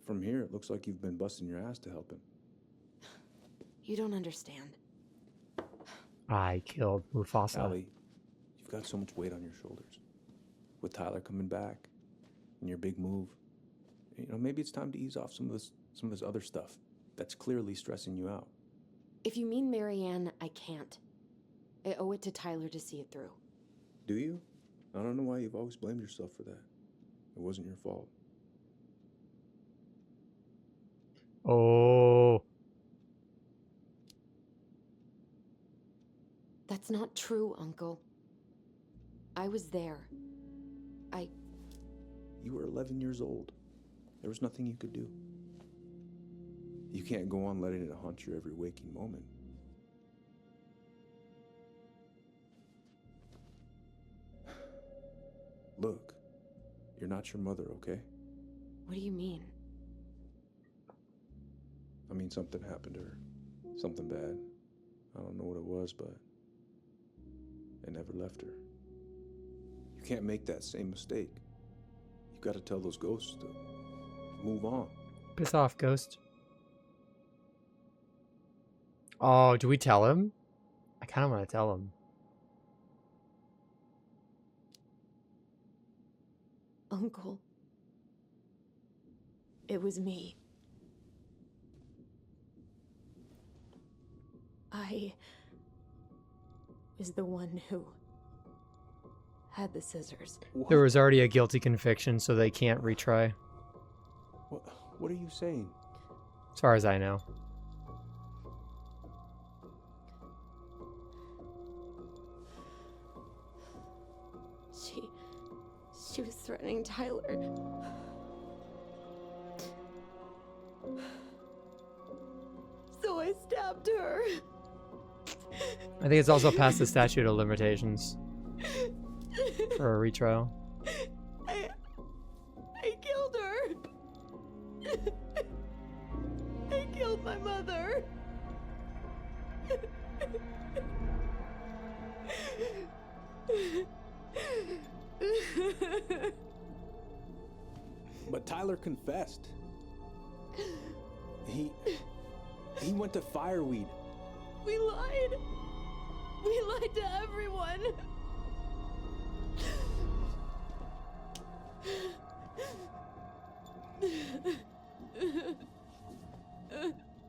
From here, it looks like you've been busting your ass to help him. You don't understand. I killed Mufasa. Allie, you've got so much weight on your shoulders. With Tyler coming back, and your big move, you know, maybe it's time to ease off some of this other stuff that's clearly stressing you out. If you mean Marianne, I can't. I owe it to Tyler to see it through. Do you? I don't know why you've always blamed yourself for that. It wasn't your fault. Oh. That's not true, Uncle. I was there. You were 11 years old. There was nothing you could do. You can't go on letting it haunt your every waking moment. Look, you're not your mother, okay? What do you mean? I mean, something happened to her. Something bad. I don't know what it was, but it never left her. You can't make that same mistake. You gotta tell those ghosts to move on. Piss off, ghost. Oh, do we tell him? I kind of want to tell him. Uncle. It was me. I was the one who had the scissors. There was already a guilty conviction, so they can't retry. What are you saying? As far as I know. She was threatening Tyler. So I stabbed her. I think it's also past the statute of limitations for a retrial. I killed her. I killed my mother. But Tyler confessed. He went to Fireweed. We lied. We lied to everyone.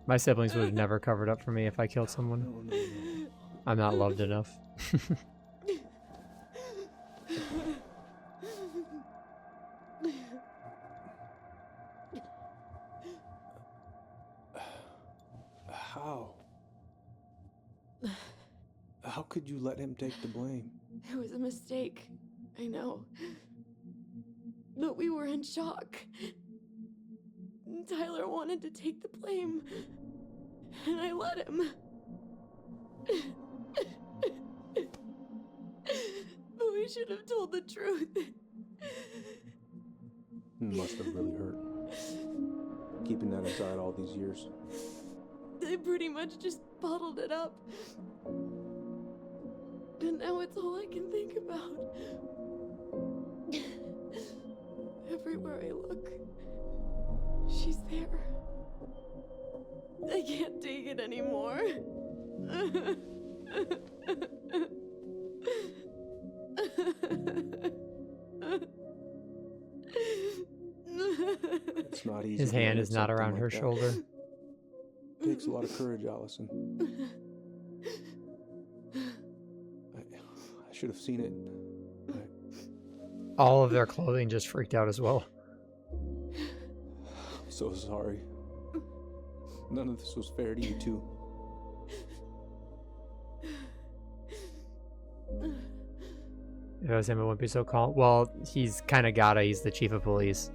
My siblings would have never covered up for me if I killed someone. No. I'm not loved enough. How? How could you let him take the blame? It was a mistake. I know. But we were in shock. Tyler wanted to take the blame. And I let him. But we should have told the truth. Must have really hurt. Keeping that inside all these years. They pretty much just bottled it up. And now it's all I can think about. Everywhere I look, she's there. I can't take it anymore. It's not easy. His hand is not around her shoulder. It takes a lot of courage, Allison. I should have seen it. All of their clothing just freaked out as well. I'm so sorry. None of this was fair to you two. If it was him, it wouldn't be so calm. Well, he's kind of gotta. He's the chief of police.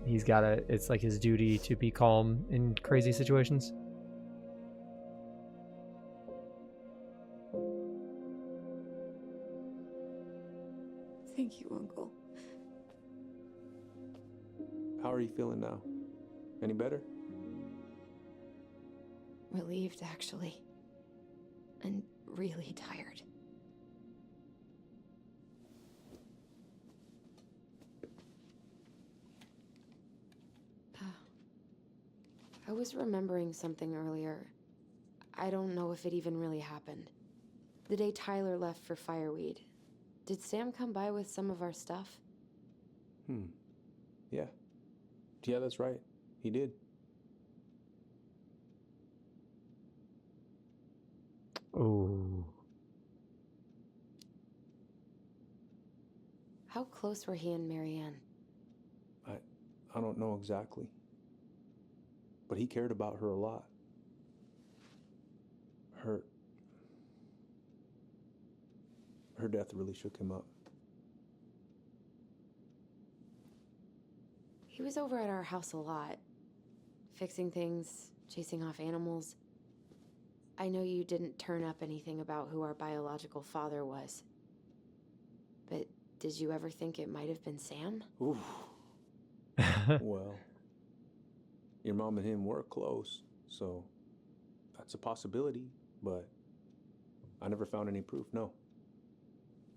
He's gotta. It's like his duty to be calm in crazy situations. Thank you, Uncle. How are you feeling now? Any better? Relieved, actually. And really tired. I was remembering something earlier. I don't know if it even really happened. The day Tyler left for Fireweed, did Sam come by with some of our stuff? Yeah. Yeah, that's right. He did. Ooh. How close were he and Marianne? I don't know exactly. But he cared about her a lot. Her death really shook him up. He was over at our house a lot. Fixing things, chasing off animals. I know you didn't turn up anything about who our biological father was. But did you ever think it might have been Sam? Ooh. Well, your mom and him were close, so that's a possibility, but I never found any proof, no.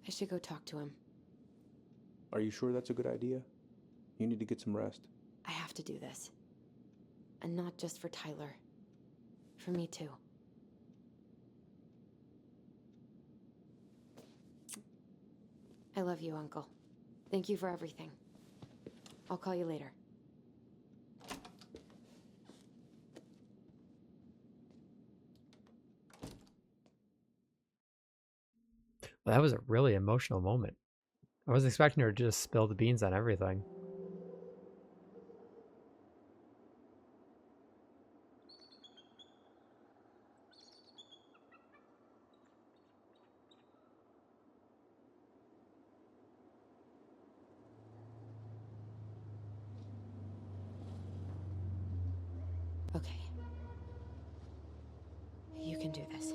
I should go talk to him. Are you sure that's a good idea? You need to get some rest. I have to do this. And not just for Tyler. For me too. I love you, Uncle. Thank you for everything. I'll call you later. Well, that was a really emotional moment. I was expecting her to just spill the beans on everything. Okay. You can do this.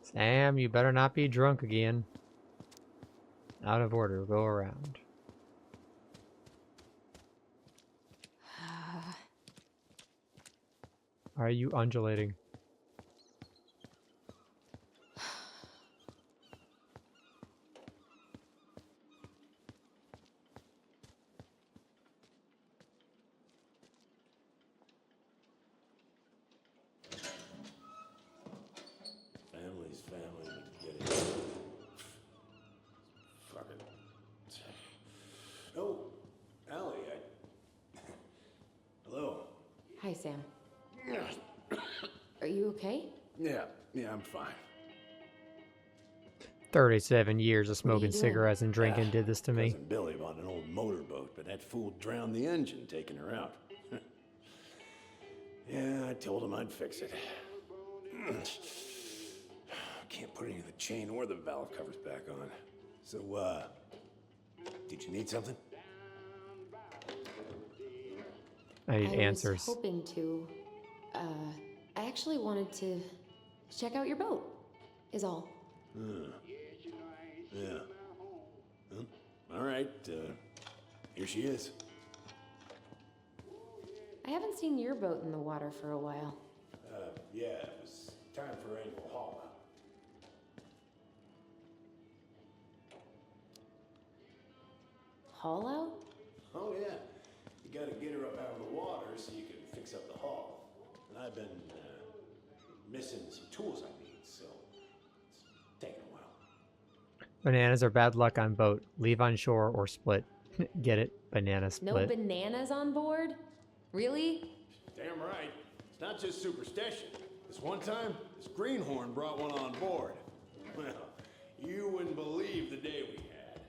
Sam, you better not be drunk again. Out of order, go around. Are you undulating? Family's family, but get it. Fucking. Oh, Allie, hello. Hi, Sam. Are you okay? Yeah, I'm fine. 37 years of What are you smoking doing? cigarettes and drinking did this to me. Cousin Billy bought an old motorboat, but that fool drowned the engine taking her out. Yeah, I told him I'd fix it. Can't put any of the chain or the valve covers back on. So, did you need something? I need I answers. was hoping to. I actually wanted to check out your boat, is all. Yeah. Well, all right, here she is. I haven't seen your boat in the water for a while. Yeah, it was time for annual haul out. Haul out? Oh, yeah. You gotta get her up out of the water so you can fix up the hull. And I've been missing some tools I need, so it's taking a while. Bananas are bad luck on boat. Leave on shore or split. Get it? Banana No split. bananas on board? Really? Damn right. It's not just superstition. This one time, this greenhorn brought one on board. Well, you wouldn't believe the day we had.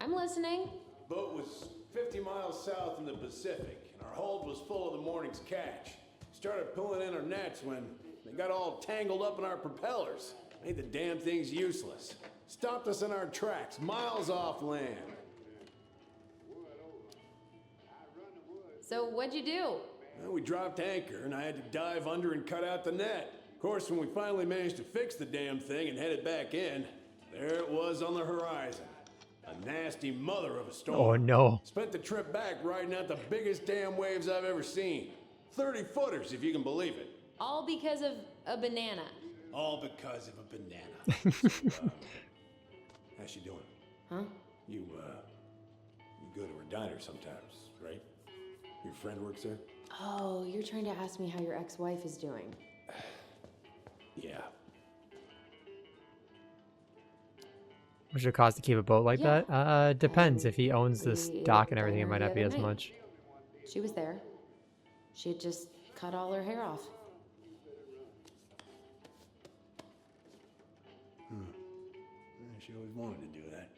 I'm listening. Boat was 50 miles south in the Pacific, and our hold was full of the morning's catch. Started pulling in our nets when they got all tangled up in our propellers. Made the damn things useless. Stopped us in our tracks, miles off land. So what'd you do? Well, we dropped anchor, and I had to dive under and cut out the net. Of course, when we finally managed to fix the damn thing and head it back in, there it was on the horizon. A nasty mother of a storm. Oh no. Spent the trip back riding out the biggest damn waves I've ever seen. 30-footers, if you can believe it. All because of a banana. All because of a banana. So, how's she doing? Huh? You go to her diner sometimes, right? Your friend works there? Oh, you're trying to ask me how your ex-wife is doing. Yeah. What's it cost to keep a boat like Yeah. that? Depends. If he owns this We dock and ate everything, it dinner might the not be other as night. much. She was there. She had just cut all her hair off. She always wanted to do that.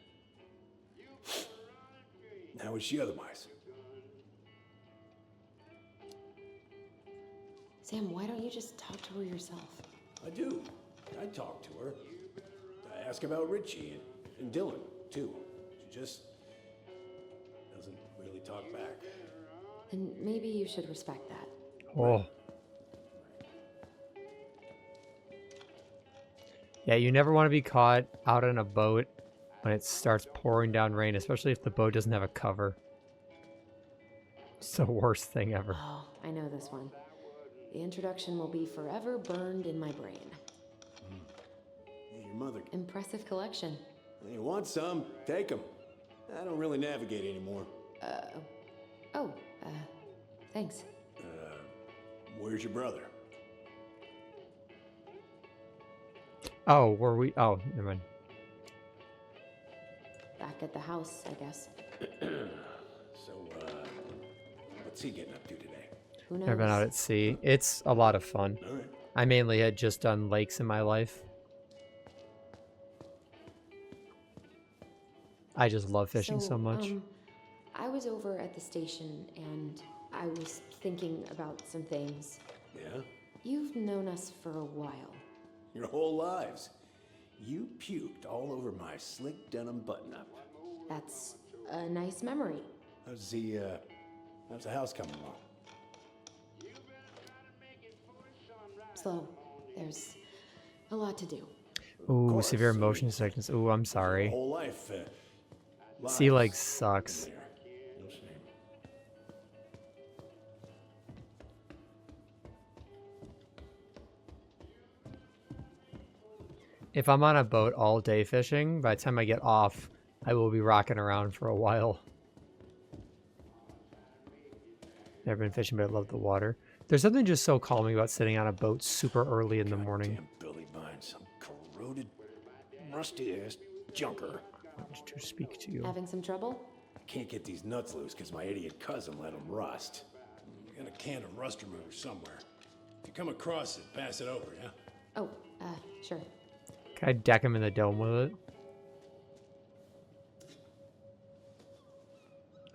How was she otherwise? Sam, why don't you just talk to her yourself? I do. I talk to her. I ask about Richie and Dylan, too. She just doesn't really talk back. Then maybe you should respect that. Oh. Yeah, you never want to be caught out on a boat when it starts pouring down rain, especially if the boat doesn't have a cover. It's the worst thing ever. Oh, I know this one. The introduction will be forever burned in my brain. Hey, your mother. Impressive collection. You want some? Take them. I don't really navigate anymore. Thanks. Where's your brother? Oh, were we? Oh, never mind. Back at the house, I guess. So, what's he getting up to today? Who knows? I've been out at sea. It's a lot of fun. All right. I mainly had just done lakes in my life. I just love fishing so much. I was over at the station and I was thinking about some things. Yeah? You've known us for a while. Your whole lives. You puked all over my slick denim button-up. That's a nice memory. How's the house coming along? Slow. There's a lot to do. Ooh, course. severe motion sickness. Ooh, I'm sorry. Whole life. Sea legs sucks. There. No shame. If I'm on a boat all day fishing, by the time I get off, I will be rocking around for a while. Never been fishing, but I love the water. There's something just so calming about sitting on a boat super early in the morning. Damn Billy buying some corroded, rusty-ass junker. I want to speak to you. Having some trouble? I can't get these nuts loose because my idiot cousin let them rust. I got a can of rust remover somewhere. If you come across it, pass it over, yeah? Oh, sure. Can I deck him in the dome with it?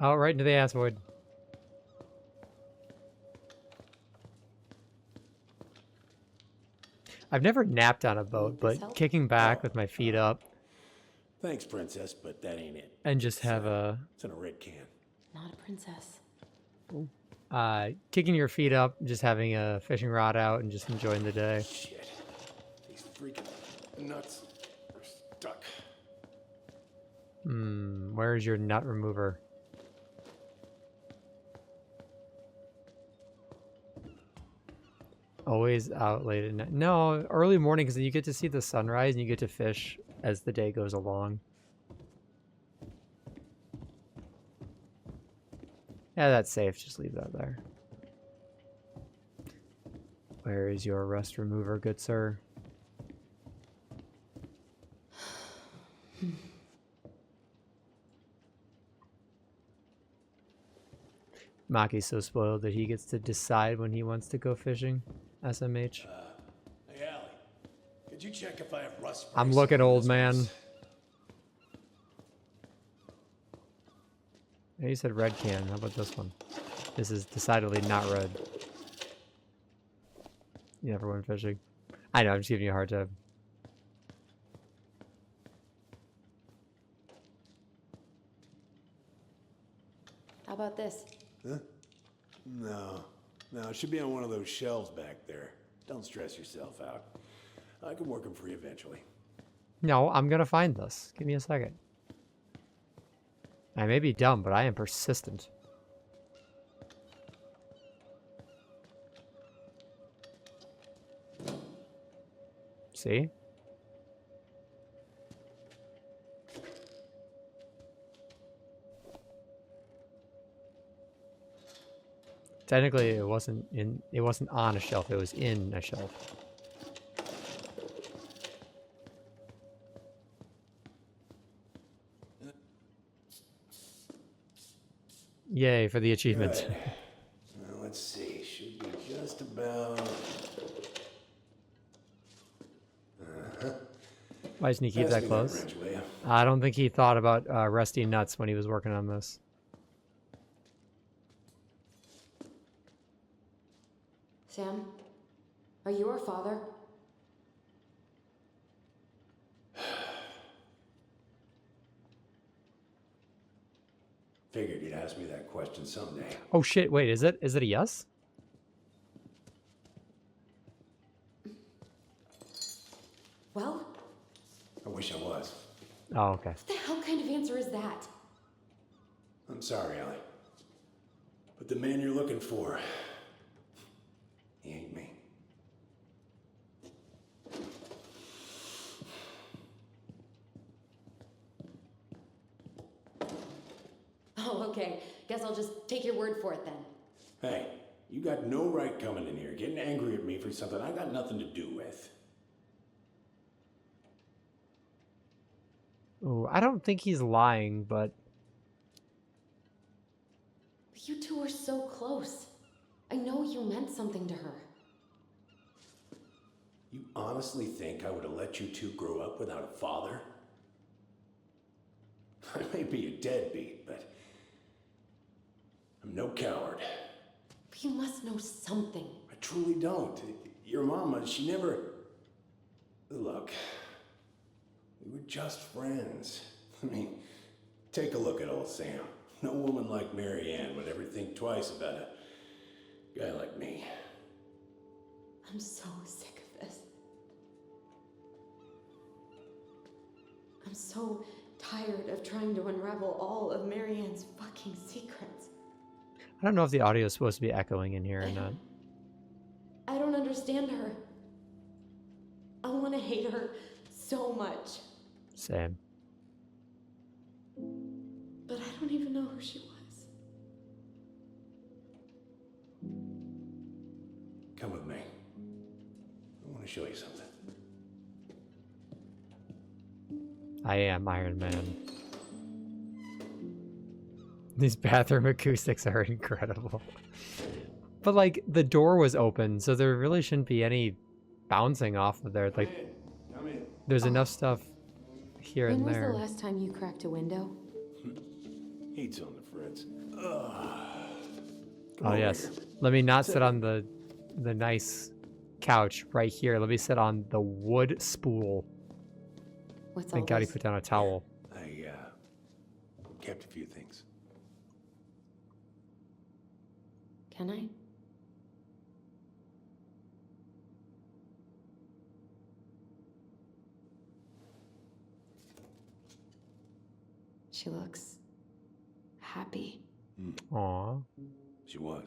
Oh, right into the asteroid. I've never napped on a boat, but kicking back with my feet up. Thanks, Princess, but that ain't it. And just have a... It's in a red can. Not a princess. Kicking your feet up, just having a fishing rod out, and just enjoying the day. Shit. These freaking nuts are stuck. Where's your nut remover? Always out late at night. No, early morning, because you get to see the sunrise and you get to fish as the day goes along. Yeah, that's safe. Just leave that there. Where is your rust remover, good sir? Maki's so spoiled that he gets to decide when he wants to go fishing. SMH. Hey, Allie. Could you check if I have rust? I'm looking, old man. Yeah, you said red can. How about this one? This is decidedly not red. You never went fishing. I know, I'm just giving you a hard time. How about this? Huh? No. No, it should be on one of those shelves back there. Don't stress yourself out. I can work them for you eventually. No, I'm gonna find this. Give me a second. I may be dumb, but I am persistent. See? Technically, it wasn't on a shelf, it was in a shelf. Yay for the achievement. Right. Well, let's see. Should be just about... Why doesn't he keep that close? I don't think he thought about rusty nuts when he was working on this. Sam, are you our father? Figured you'd ask me that question someday. Oh shit, wait, is it a yes? Well? I wish I was. Oh, okay. What the hell kind of answer is that? I'm sorry, Allie. But the man you're looking for, he ain't me. Oh, okay. Guess I'll just take your word for it then. Hey, you got no right coming in here getting angry at me for something I got nothing to do with. Ooh, I don't think he's lying, but... You two are so close. I know you meant something to her. You honestly think I would have let you two grow up without a father? I may be a deadbeat, but I'm no coward. But you must know something. I truly don't. Your mama, she never... Look, we were just friends. I mean, take a look at old Sam. No woman like Mary Ann would ever think twice about a guy like me. I'm so sick of this. I'm so tired of trying to unravel all of Mary Ann's fucking secrets. I don't know if the audio is supposed to be echoing in here or not. I don't understand her. I want to hate her so much. Same. But I don't even know who she was. Come with me. I want to show you something. I am Iron Man. These bathroom acoustics are incredible. But like, the door was open, so there really shouldn't be any bouncing off of there. Like, Come in. there's enough stuff here When and was there. the last time you cracked a window? Heat's on the fritz. Oh yes. Let me not sit on the nice couch right here. Let me sit on the wood spool. What's all Thank God he this? put down a towel. I kept a few things. Can I? She looks happy. Aw. She was.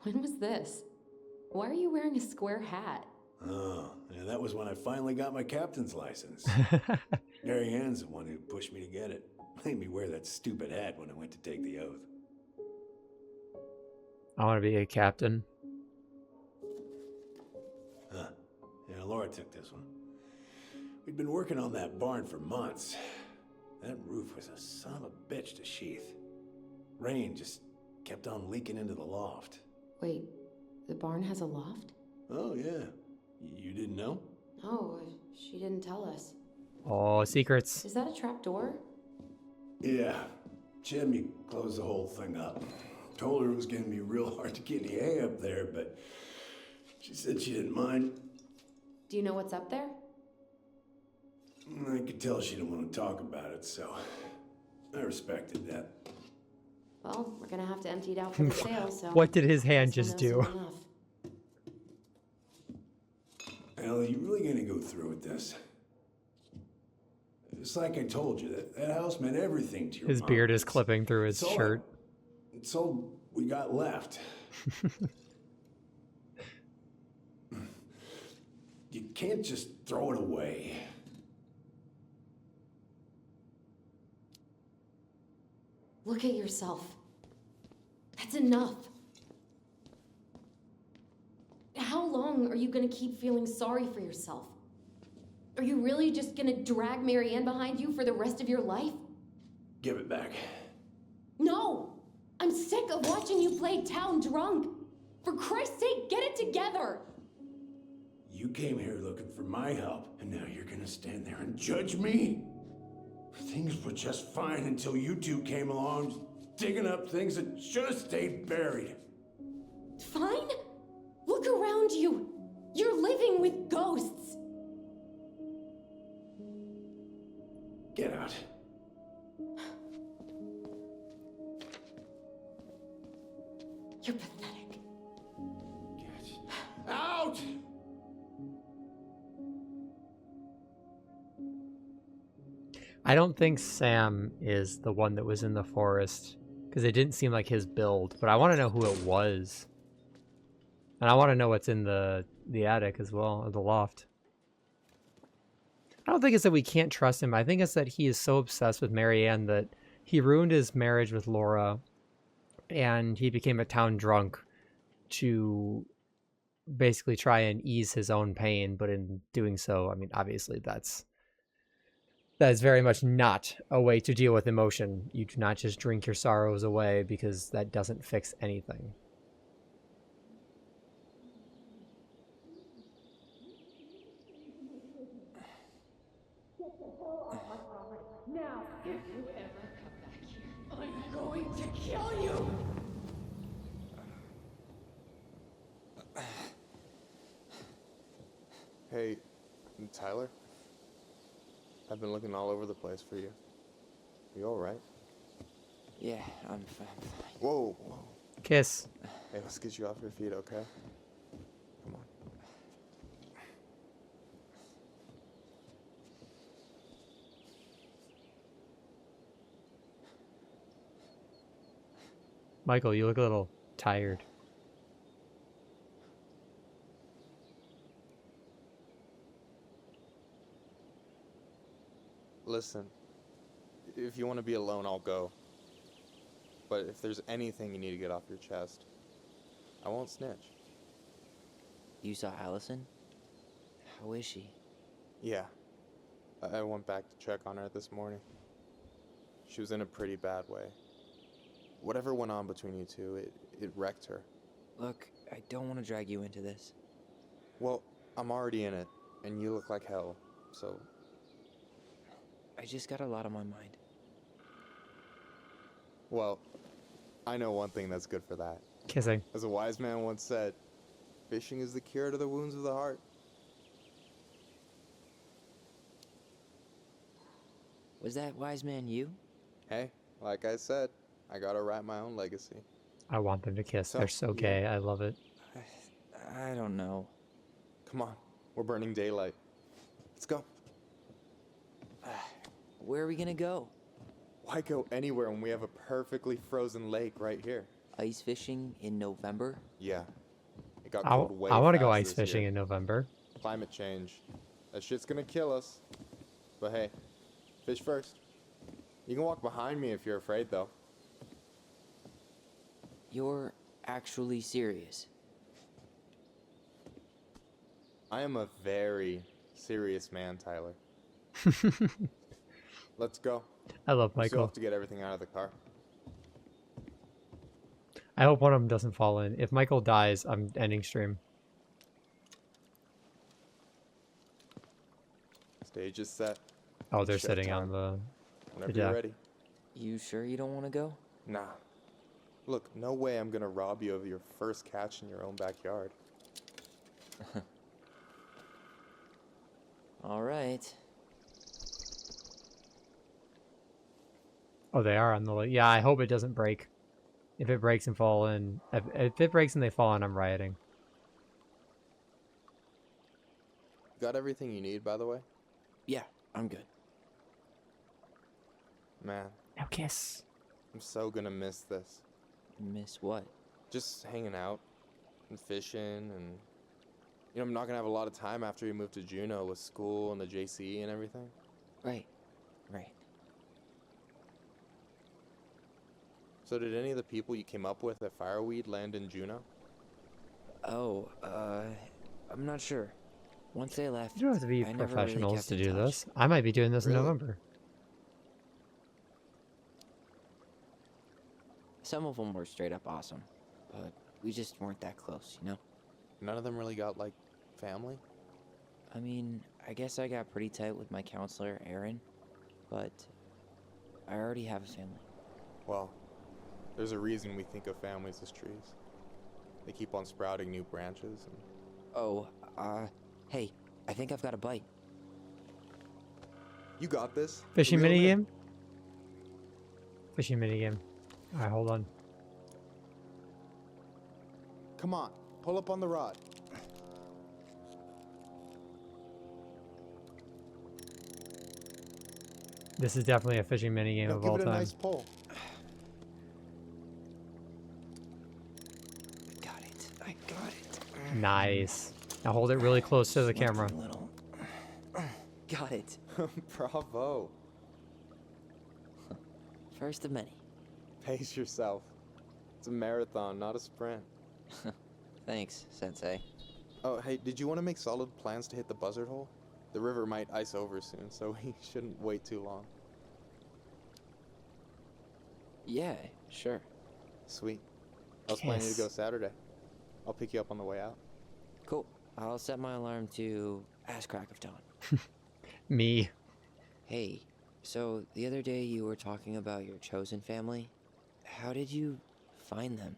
When was this? Why are you wearing a square hat? Oh, yeah, that was when I finally got my captain's license. Mary Ann's the one who pushed me to get it. Made me wear that stupid hat when I went to take the oath. I want to be a captain. Huh. Yeah, Laura took this one. We'd been working on that barn for months. That roof was a son of a bitch to sheath. Rain just kept on leaking into the loft. Wait, the barn has a loft? Oh, yeah. You didn't know? Oh, she didn't tell us. Oh, secrets. Is that a trap door? Yeah. Chimney closed the whole thing up. Told her it was going to be real hard to get any hay up there, but she said she didn't mind. Do you know what's up there? I could tell she didn't want to talk about it, so I respected that. Well, we're gonna have to empty it out for the sale, so... What did his hand guess just we'll know do? soon enough. Ellie, you really gonna go through with this? It's like I told you, that house meant everything to your His mom. beard is clipping through his It's all- shirt. It's all we got left. You can't just throw it away. Look at yourself. That's enough. How long are you gonna keep feeling sorry for yourself? Are you really just gonna drag Mary Ann behind you for the rest of your life? Give it back. No! I'm sick of watching you play town drunk. For Christ's sake, get it together! You came here looking for my help, and now you're gonna stand there and judge me? Things were just fine until you two came along, digging up things that should have stayed buried. Fine? Look around you. You're living with ghosts. Get out. You're pathetic. Get out! I don't think Sam is the one that was in the forest because it didn't seem like his build, but I want to know who it was. And I want to know what's in the attic as well, or the loft. I don't think it's that we can't trust him. I think it's that he is so obsessed with Mary Ann that he ruined his marriage with Laura and he became a town drunk to basically try and ease his own pain. But in doing so, I mean, obviously that is very much not a way to deal with emotion. You do not just drink your sorrows away because that doesn't fix anything. Now, if you ever come back here, I'm going to kill you! Hey, Tyler? I've been looking all over the place for you. You alright? Yeah, I'm fine. Whoa, whoa. Kiss. Hey, let's get you off your feet, okay? Come on. Michael, you look a little tired. Listen, if you want to be alone, I'll go. But if there's anything you need to get off your chest, I won't snitch. You saw Allison? How is she? Yeah. I went back to check on her this morning. She was in a pretty bad way. whatever went on between you two, it wrecked her. Look, I don't want to drag you into this. Well, I'm already in it, and you look like hell, so... I just got a lot on my mind. Well, I know one thing that's good for that. Kissing. As a wise man once said, fishing is the cure to the wounds of the heart. Was that wise man you? Hey, like I said, I gotta write my own legacy. I want them to kiss. They're so gay. I love it. I don't know. Come on, we're burning daylight. Let's go. Where are we gonna go? Why go anywhere when we have a perfectly frozen lake right here? Ice fishing in November? Yeah. It got I cold way want to go fast ice this fishing year. in November. Climate change. That shit's gonna kill us. But hey, fish first. You can walk behind me if you're afraid, though. You're actually serious? I am a very serious man, Tyler. Let's go. I love We still Michael. have to get everything out of the car. I hope one of them doesn't fall in. If Michael dies, I'm ending stream. Stage is set. Oh, they're Showtime. sitting on the Whenever deck. you're ready. You sure you don't want to go? Nah. Look, no way I'm gonna rob you of your first catch in your own backyard. All right. Oh, they are on the lake. Yeah, I hope it doesn't break. If it breaks and fall in, if it breaks and they fall in, I'm rioting. Got everything you need, by the way? Yeah, I'm good. Man, No kiss. I'm so gonna miss this. Miss what? Just hanging out and fishing and... You know, I'm not gonna have a lot of time after we move to Juneau with school and the JCE and everything. Right. Right. So did any of the people you came up with at Fireweed land in Juneau? Oh, I'm not sure. Once they left, You don't have to be I never really professionals kept to in do touch. this. I might be doing this Really? in November. Some of them were straight up awesome, but we just weren't that close, you know? None of them really got, like, family? I mean, I guess I got pretty tight with my counselor, Aaron, but I already have a family. Well, there's a reason we think of families as trees. They keep on sprouting new branches and... Oh, hey, I think I've got a bite. You got this. Fishing Reel 'em in. minigame? Fishing minigame. Alright, hold on. Come on, pull up on the rod. This is definitely a fishing minigame Now of give all it a time. nice pull. I got it. Nice. Now hold it really close to the camera. Little. Got it. Bravo. First of many. Pace yourself. It's a marathon, not a sprint. Thanks, Sensei. Oh, hey, did you want to make solid plans to hit the buzzard hole? The river might ice over soon, so we shouldn't wait too long. Yeah, sure. Sweet. I was planning to Kiss. go Saturday. I'll pick you up on the way out. Cool. I'll set my alarm to ass crack of dawn. Me. Hey, so the other day you were talking about your chosen family. How did you find them?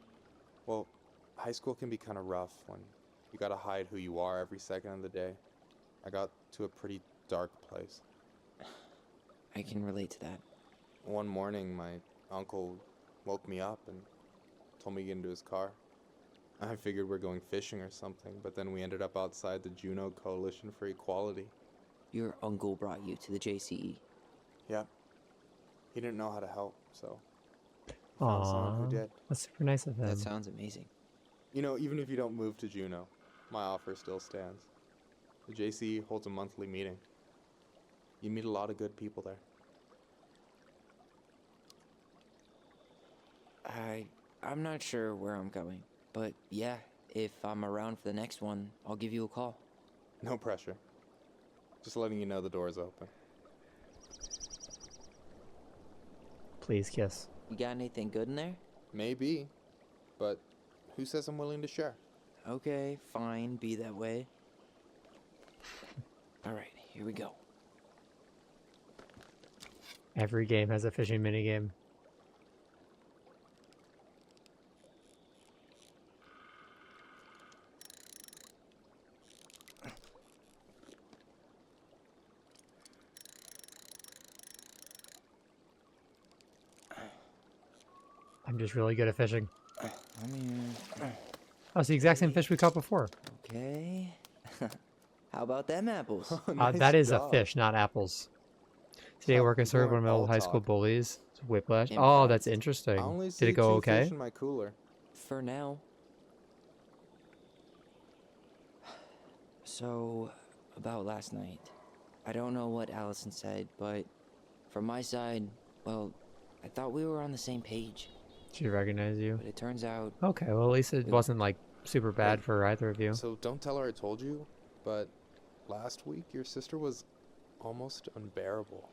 Well, high school can be kind of rough when you gotta hide who you are every second of the day. I got to a pretty dark place. I can relate to that. One morning, my uncle woke me up and told me to get into his car. I figured we're going fishing or something, but then we ended up outside the Juneau Coalition for Equality. Your uncle brought you to the JCE. Yep. He didn't know how to help, so he found someone Aww. who did. That's super nice of him. That sounds amazing. You know, even if you don't move to Juneau, my offer still stands. The JCE holds a monthly meeting. You meet a lot of good people there. I'm not sure where I'm going, but yeah, if I'm around for the next one, I'll give you a call. No pressure. Just letting you know the door is open. Please kiss. You got anything good in there? Maybe, but who says I'm willing to share? Okay, fine, be that way. Alright, here we go. Every game has a fishing minigame. I'm just really good at fishing. I mean... Oh, it's the exact same fish we caught before. Okay. How about them apples? That is a fish, not apples. Today, work I served one of my old high school talk. bullies. Whiplash. Oh, that's Impressed. interesting. I only Did see it go 2 okay? fish in my cooler. For now. So, about last night. I don't know what Allison said, but from my side, well, I thought we were on the same page. She recognized you. But it turns out... Okay, well at least it wasn't like super bad for either of you. So don't tell her I told you, but last week your sister was almost unbearable.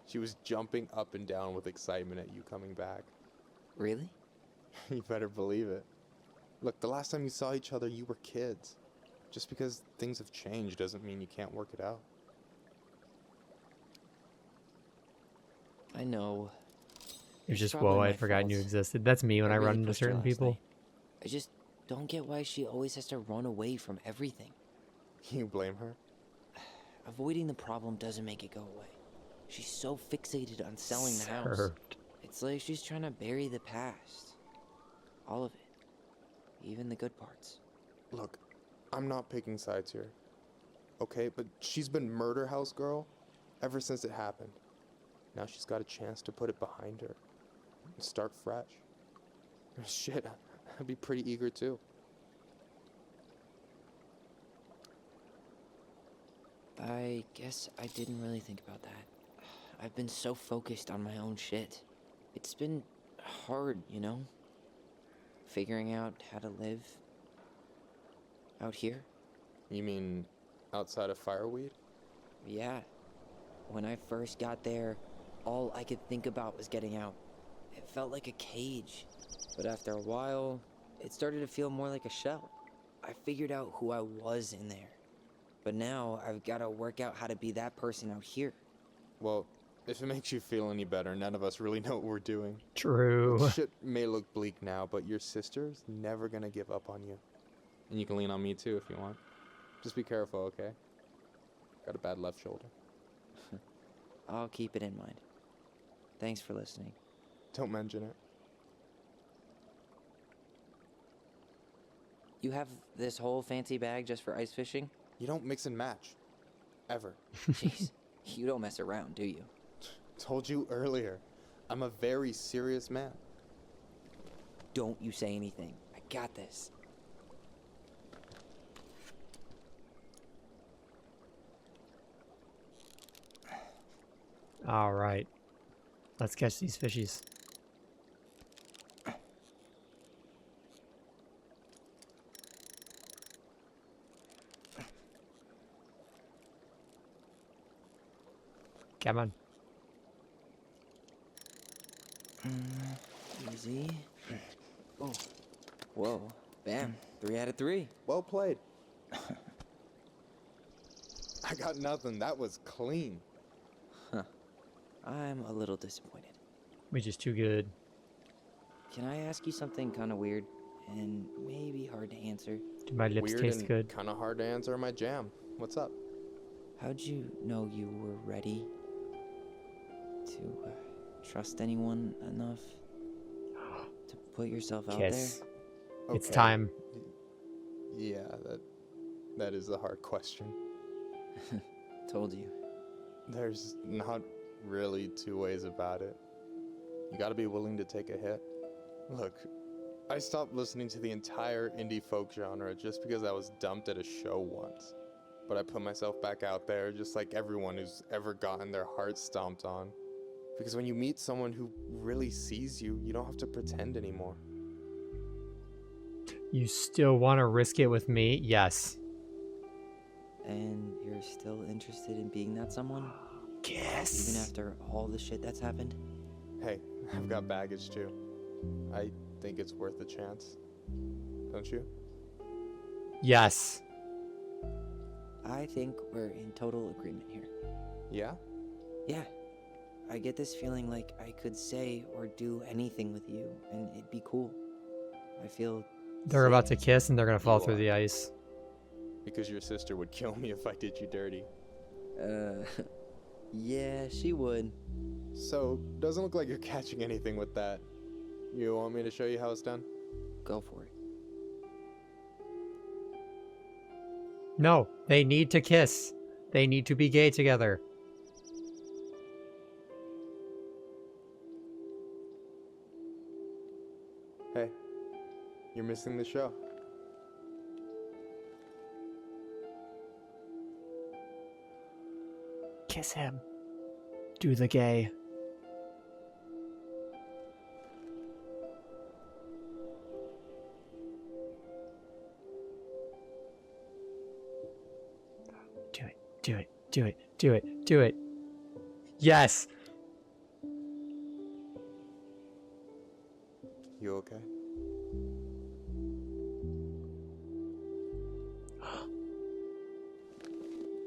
She was jumping up and down with excitement at you coming back. Really? You better believe it. Look, the last time you saw each other, you were kids. Just because things have changed doesn't mean you can't work it out. I know. It was just, probably whoa, my I'd forgotten you fault. existed. That's me when I really run into pushed her certain last people. night. I just don't get why she always has to run away from everything. You blame her? Avoiding the problem doesn't make it go away. She's so fixated on selling the house. Served. It's like she's trying to bury the past. All of it. Even the good parts. Look, I'm not picking sides here. Okay, but she's been murder house girl ever since it happened. Now she's got a chance to put it behind her and start fresh. Shit, I'd be pretty eager too. I guess I didn't really think about that. I've been so focused on my own shit. It's been hard, you know? Figuring out how to live out here. You mean outside of Fireweed? Yeah. When I first got there, all I could think about was getting out. It felt like a cage. But after a while, it started to feel more like a shell. I figured out who I was in there. But now I've got to work out how to be that person out here. Well, if it makes you feel any better, none of us really know what we're doing. True. Shit may look bleak now, but your sister's never gonna give up on you. And you can lean on me too if you want. Just be careful, okay? Got a bad left shoulder. I'll keep it in mind. Thanks for listening. Don't mention it. You have this whole fancy bag just for ice fishing? You don't mix and match. Ever. Jeez, you don't mess around, do you? Told you earlier. I'm a very serious man. Don't you say anything. I got this. All right. Let's catch these fishies. Come on. Easy. Oh. Whoa. Bam. 3 out of 3. Well played. I got nothing. That was clean. Huh. I'm a little disappointed. We're just too good. Can I ask you something kind of weird and maybe hard to answer? Do my lips Weird taste and good? kind of hard to answer my jam. What's up? How'd you know you were ready to trust anyone enough to put yourself out Kiss. there? It's time. Yeah, that is a hard question. Told you. There's not really two ways about it. You gotta be willing to take a hit. Look, I stopped listening to the entire indie folk genre just because I was dumped at a show once. But I put myself back out there just like everyone who's ever gotten their heart stomped on. Because when you meet someone who really sees you, you don't have to pretend anymore. You still want to risk it with me? Yes. And you're still interested in being that someone? Yes. Even after all the shit that's happened? Hey, I've got baggage too. I think it's worth a chance. Don't you? Yes. I think we're in total agreement here. Yeah? Yeah. I get this feeling like I could say or do anything with you, and it'd be cool. I feel... They're about to kiss and they're gonna fall You through are. the ice. Because your sister would kill me if I did you dirty. Yeah, she would. So, doesn't look like you're catching anything with that. You want me to show you how it's done? Go for it. No, they need to kiss. They need to be gay together. Hey, you're missing the show. Kiss him. Do the gay. Do it. Do it. Do it. Do it. Do it. Yes. You okay?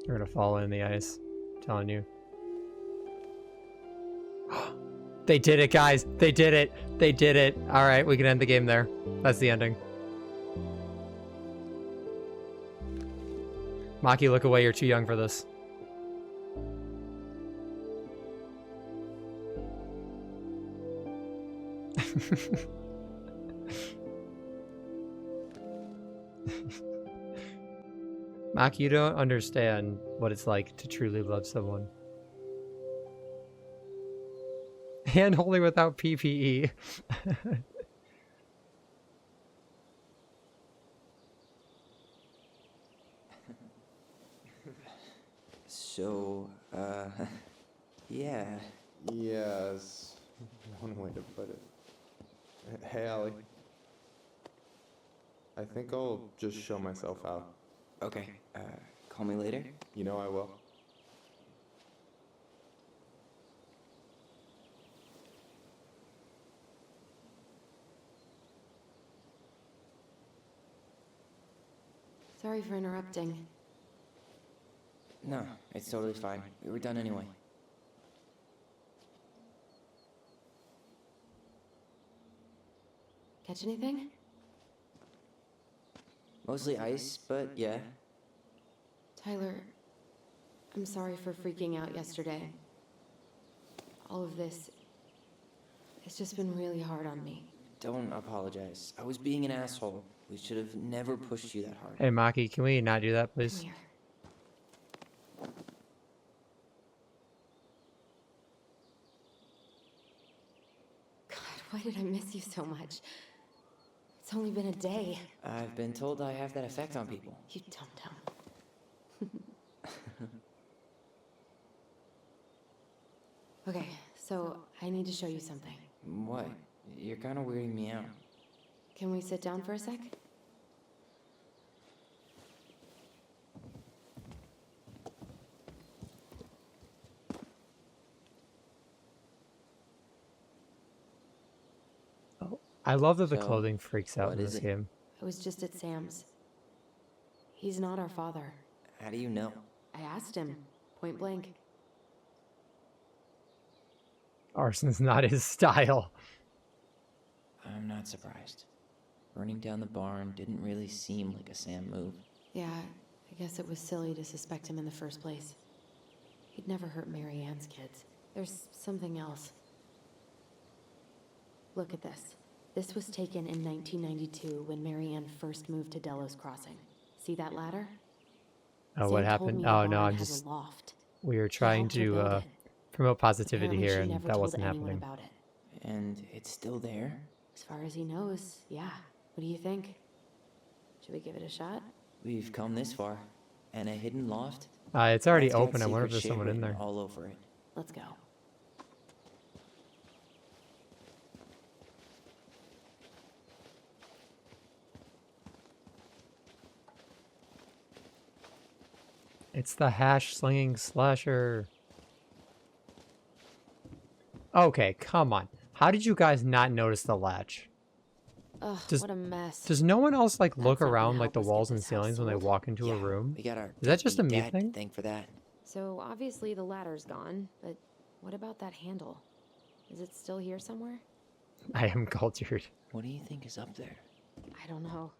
You're gonna fall in the ice. I'm telling you. They did it, guys. They did it. They did it. All right, we can end the game there. That's the ending. Maki, look away. You're too young for this. Maki, you don't understand what it's like to truly love someone. Hand holding without PPE. So, yeah. Yes. One way to put it. Hey, Allie. I think I'll just show myself out. Okay, call me later? You know I will. Sorry for interrupting. No, it's totally fine. We were done anyway. Catch anything? Mostly ice, but yeah. Tyler, I'm sorry for freaking out yesterday. All of this, it's just been really hard on me. Don't apologize. I was being an asshole. We should have never pushed you that hard. Hey, Maki, can we not do that, please? Come here. God, why did I miss you so much? It's only been a day. I've been told I have that effect on people. You dum-dum. Okay, so I need to show you something. What? You're kind of weirding me out. Can we sit down for a sec? Oh, I love that the So, clothing freaks out what in is this it? game. I was just at Sam's. He's not our father. How do you know? I asked him, point blank. Arson's not his style. I'm not surprised. Burning down the barn didn't really seem like a Sam move. Yeah, I guess it was silly to suspect him in the first place. He'd never hurt Mary Ann's kids. There's something else. Look at this. This was taken in 1992 when Mary Ann first moved to Delos Crossing. See that ladder? Oh, Sam what told happened? me the Oh, no, barn I'm has just... a loft. We were trying helped her to build it. promote positivity Apparently here, she and never that told wasn't anyone happening. about it. And it's still there? As far as he knows, yeah. What do you think? Should we give it a shot? We've come this far. And a hidden loft? It's already That's got open. I wonder if secret there's shit someone in written there. all over it. Let's go. It's the hash slinging slasher. Okay, come on. How did you guys not notice the latch? Ugh, Does- what a mess. Does no one else like look That's not gonna around like help the us get walls and this house ceilings when they sold. walk into a room? We got our Is that just a me deadbeat dad to thing? thank for that. So obviously the ladder's gone, but what about that handle? Is it still here somewhere? I am cultured. What do you think is up there? I don't know.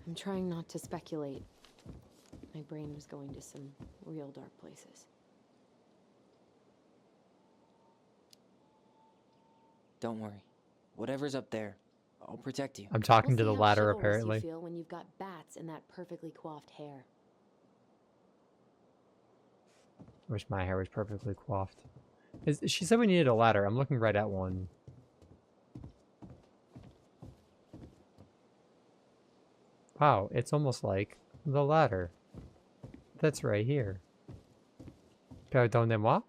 I'm trying not to speculate. My brain was going to some real dark places. Don't worry. Whatever's up there, I'll protect you. I'm talking We'll to see the how ladder chivalrous apparently. You feel when you've got bats in that perfectly coiffed hair. Wish my hair was perfectly coiffed. She said we needed a ladder. I'm looking right at one. Wow, it's almost like the ladder. That's right here. Pardonnez-moi?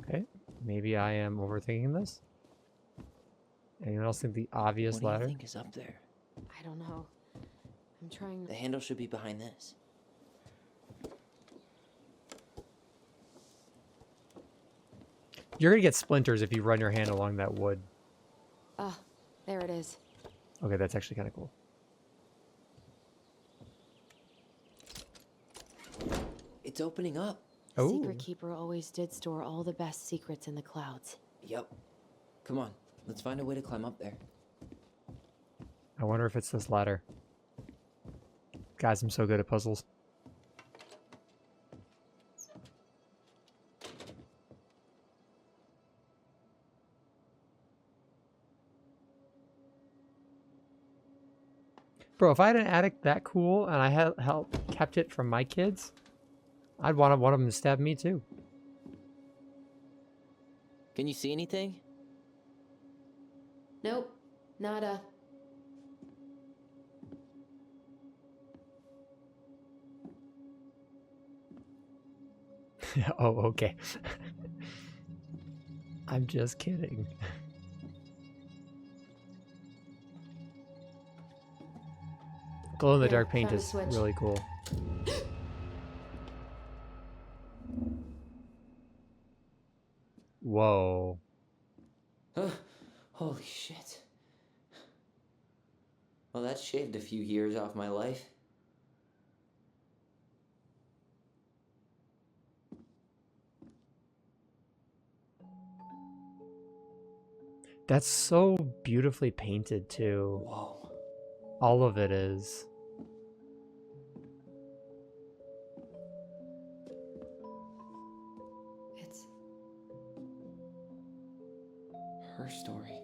Okay, maybe I am overthinking this. Anyone else think the obvious What do ladder? you think is up there? I don't know. I'm trying. The handle should be behind this. You're gonna get splinters if you run your hand along that wood. Ah, there it is. Okay, that's actually kind of cool. It's opening up. Oh. Secret Keeper always did store all the best secrets in the clouds. Yep. Come on, let's find a way to climb up there. I wonder if it's this ladder. Guys, I'm so good at puzzles. Bro, if I had an attic that cool and I had kept it from my kids, I'd want one of them to stab me too. Can you see anything? Nope, nada. Oh, okay. I'm just kidding. Glow in the dark paint found a is switch. really cool. Whoa. Holy shit. Well, that shaved a few years off my life. That's so beautifully painted too. Whoa. All of it is. It's Her story.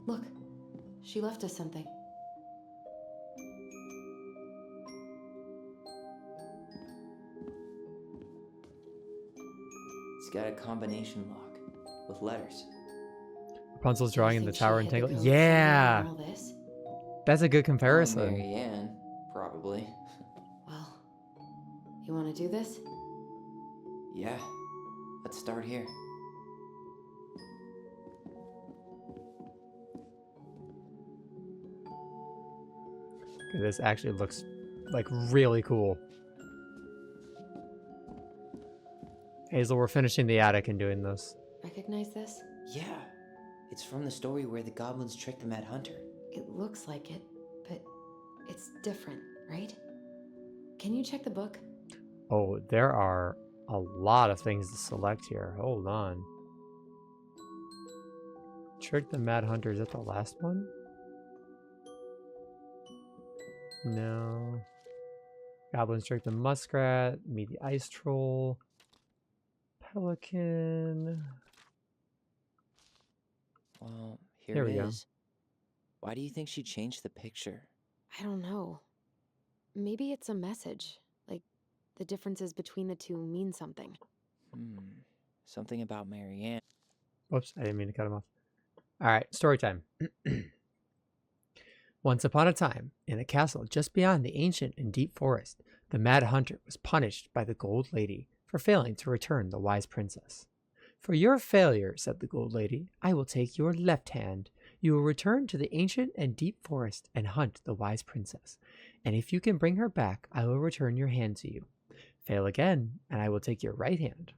look. She left us something. It's got a combination lock with letters. Rapunzel's drawing in the Think she tower hid and the Tangle. code somewhere Yeah, in all this? that's a good Oh, comparison. Marianne, probably. Well, you want to do this? Yeah. Let's start here. This actually looks like really cool. Hazel, we're finishing the attic and doing this. Recognize this? Yeah. It's from the story where the goblins tricked the Mad Hunter. It looks like it, but it's different, right? Can you check the book? Oh, there are a lot of things to select here. Hold on. Trick the Mad Hunter, is that the last one? No. Goblins trick the muskrat, meet the ice troll, pelican. Well, Here here we it go. is. Why do you think she changed the picture? I don't know. Maybe it's a message. Like, the differences between the two mean something. Something about Marianne. Whoops, I didn't mean to cut him off. All right, story time. Once upon a time, in a castle just beyond the ancient and deep forest, the Mad Hunter was punished by the Gold Lady for failing to return the Wise Princess. For your failure, said the Gold Lady, I will take your left hand. You will return to the ancient and deep forest and hunt the Wise Princess. And if you can bring her back, I will return your hand to you. Fail again, and I will take your right hand.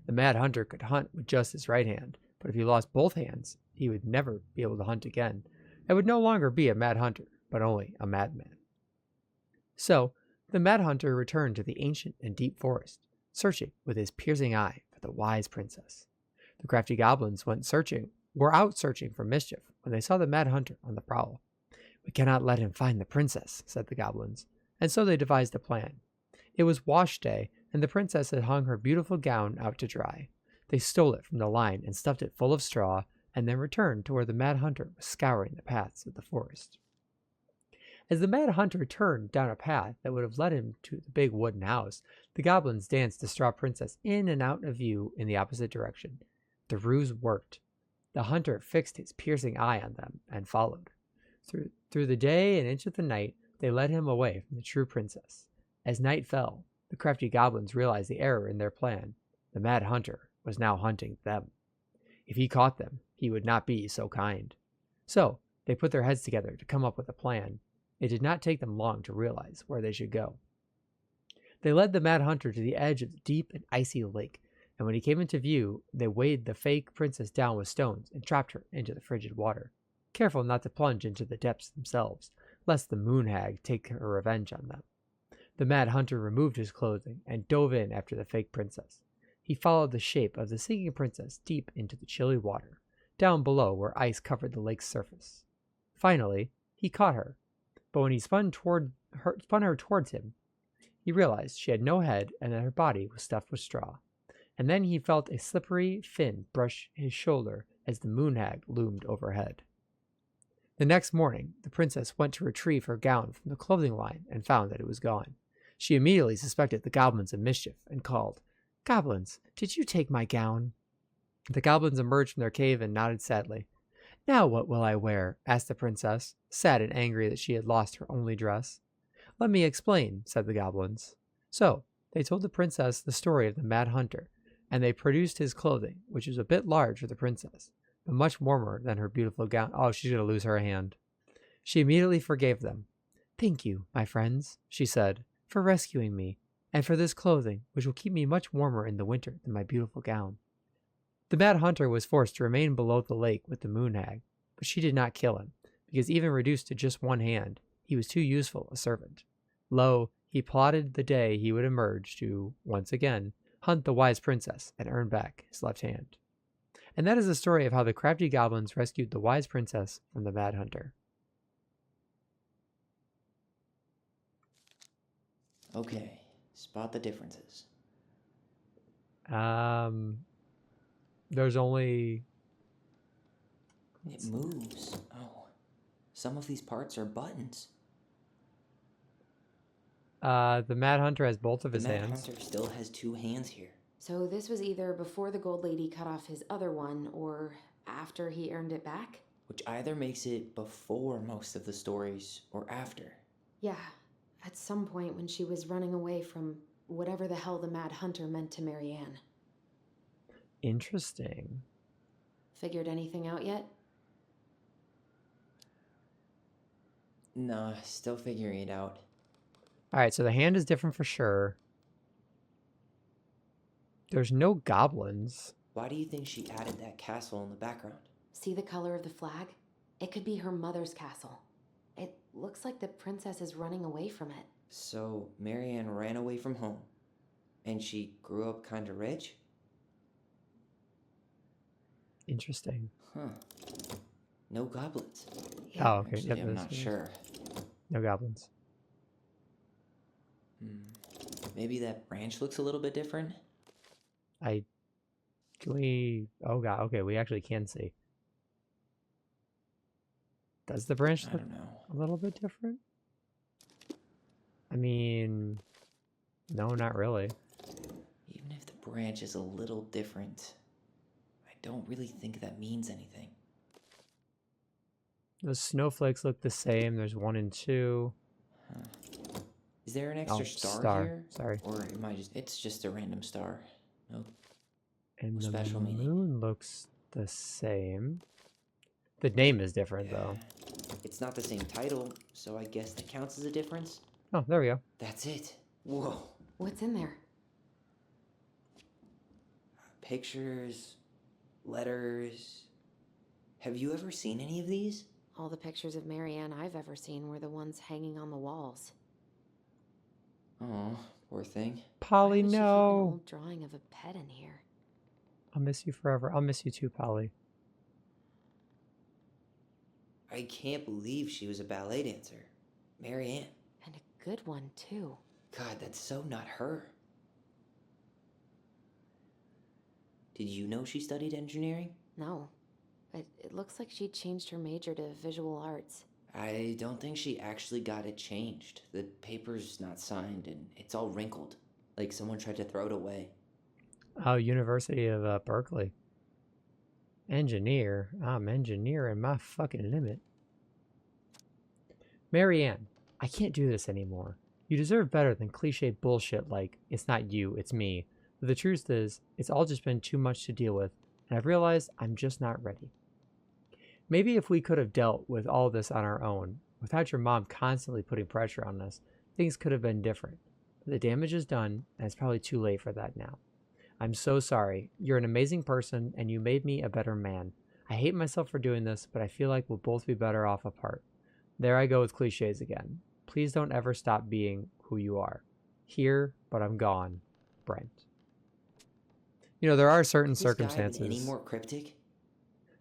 The Mad Hunter could hunt with just his right hand, but if he lost both hands, he would never be able to hunt again, and would no longer be a Mad Hunter, but only a madman. So, the Mad Hunter returned to the ancient and deep forest, searching with his piercing eye for the wise princess. The crafty goblins were out searching for mischief when they saw the Mad Hunter on the prowl. "We cannot let him find the princess," said the goblins, and so they devised a plan. It was wash day, and the princess had hung her beautiful gown out to dry. They stole it from the line and stuffed it full of straw, and then returned to where the Mad Hunter was scouring the paths of the forest. As the Mad Hunter turned down a path that would have led him to the big wooden house, the goblins danced the straw princess in and out of view in the opposite direction. The ruse worked. The hunter fixed his piercing eye on them and followed. Through the day and into the night, they led him away from the true princess. As night fell, the crafty goblins realized the error in their plan. The Mad Hunter was now hunting them. If he caught them, he would not be so kind. So, they put their heads together to come up with a plan. It did not take them long to realize where they should go. They led the Mad Hunter to the edge of the deep and icy lake, and when he came into view, they weighed the fake princess down with stones and trapped her into the frigid water, careful not to plunge into the depths themselves, lest the moon hag take her revenge on them. The Mad Hunter removed his clothing and dove in after the fake princess. He followed the shape of the sinking princess deep into the chilly water, down below where ice covered the lake's surface. Finally, he caught her, but when he spun her towards him, he realized she had no head and that her body was stuffed with straw. And then he felt a slippery fin brush his shoulder as the moon hag loomed overhead. The next morning, the princess went to retrieve her gown from the clothing line and found that it was gone. She immediately suspected the goblins of mischief and called, "Goblins, did you take my gown?" The goblins emerged from their cave and nodded sadly. "Now what will I wear?" asked the princess, sad and angry that she had lost her only dress. "Let me explain," said the goblins. So, they told the princess the story of the Mad Hunter, and they produced his clothing, which was a bit large for the princess, but much warmer than her beautiful gown. Oh, she's going to lose her hand. She immediately forgave them. "Thank you, my friends," she said, "for rescuing me, and for this clothing, which will keep me much warmer in the winter than my beautiful gown." The Mad Hunter was forced to remain below the lake with the moon hag, but she did not kill him, because even reduced to just one hand, he was too useful a servant. Lo, he plotted the day he would emerge to, once again, hunt the wise princess and earn back his left hand. And that is the story of how the crafty goblins rescued the wise princess from the Mad Hunter. Okay, spot the differences. There's only... It moves. Oh, some of these parts are buttons. The Mad Hunter has both of his hands. The Mad Hunter still has two hands here. So this was either before the Gold Lady cut off his other one, or after he earned it back? Which either makes it before most of the stories, or after. Yeah, at some point when she was running away from whatever the hell the Mad Hunter meant to Marianne. Interesting. Figured anything out yet? Nah, still figuring it out. Alright, so the hand is different for sure. There's no goblins. Why do you think she added that castle in the background? See the color of the flag? It could be her mother's castle. It looks like the princess is running away from it. So, Marianne ran away from home. And she grew up kinda rich? Interesting. Huh. No goblins. Oh, okay. Actually, Yep, I'm not sure. No goblins. Maybe that branch looks a little bit different? Oh god, okay, we actually can see. Does the branch look a little bit different? I mean, no, not really. Even if the branch is a little different, I don't really think that means anything. The snowflakes look the same. There's 1 and 2. Huh. Is there an extra star here? Sorry. Or am I it's just a random star? No. And the special meaning. moon looks the same. The name is different, though. It's not the same title, so I guess that counts as a difference. Oh, there we go. That's it. Whoa. What's in there? Pictures, letters. Have you ever seen any of these? All the pictures of Marianne I've ever seen were the ones hanging on the walls. Oh, poor thing. Polly, Why would she keep an no. old drawing of a pet in here? I'll miss you forever. I'll miss you too, Polly. I can't believe she was a ballet dancer. Marianne. And a good one, too. God, that's so not her. Did you know she studied engineering? No. It looks like she changed her major to visual arts. I don't think she actually got it changed. The paper's not signed and it's all wrinkled. Like someone tried to throw it away. Oh, University of Berkeley. Engineer. I'm engineering my fucking limit. Marianne, I can't do this anymore. You deserve better than cliche bullshit like, it's not you, it's me. But the truth is, it's all just been too much to deal with, and I've realized I'm just not ready. Maybe if we could have dealt with all this on our own, without your mom constantly putting pressure on us, things could have been different. But the damage is done, and it's probably too late for that now. I'm so sorry. You're an amazing person, and you made me a better man. I hate myself for doing this, but I feel like we'll both be better off apart. There I go with cliches again. Please don't ever stop being who you are. Here, but I'm gone. Brent. You know, there are certain circumstances. Any more cryptic?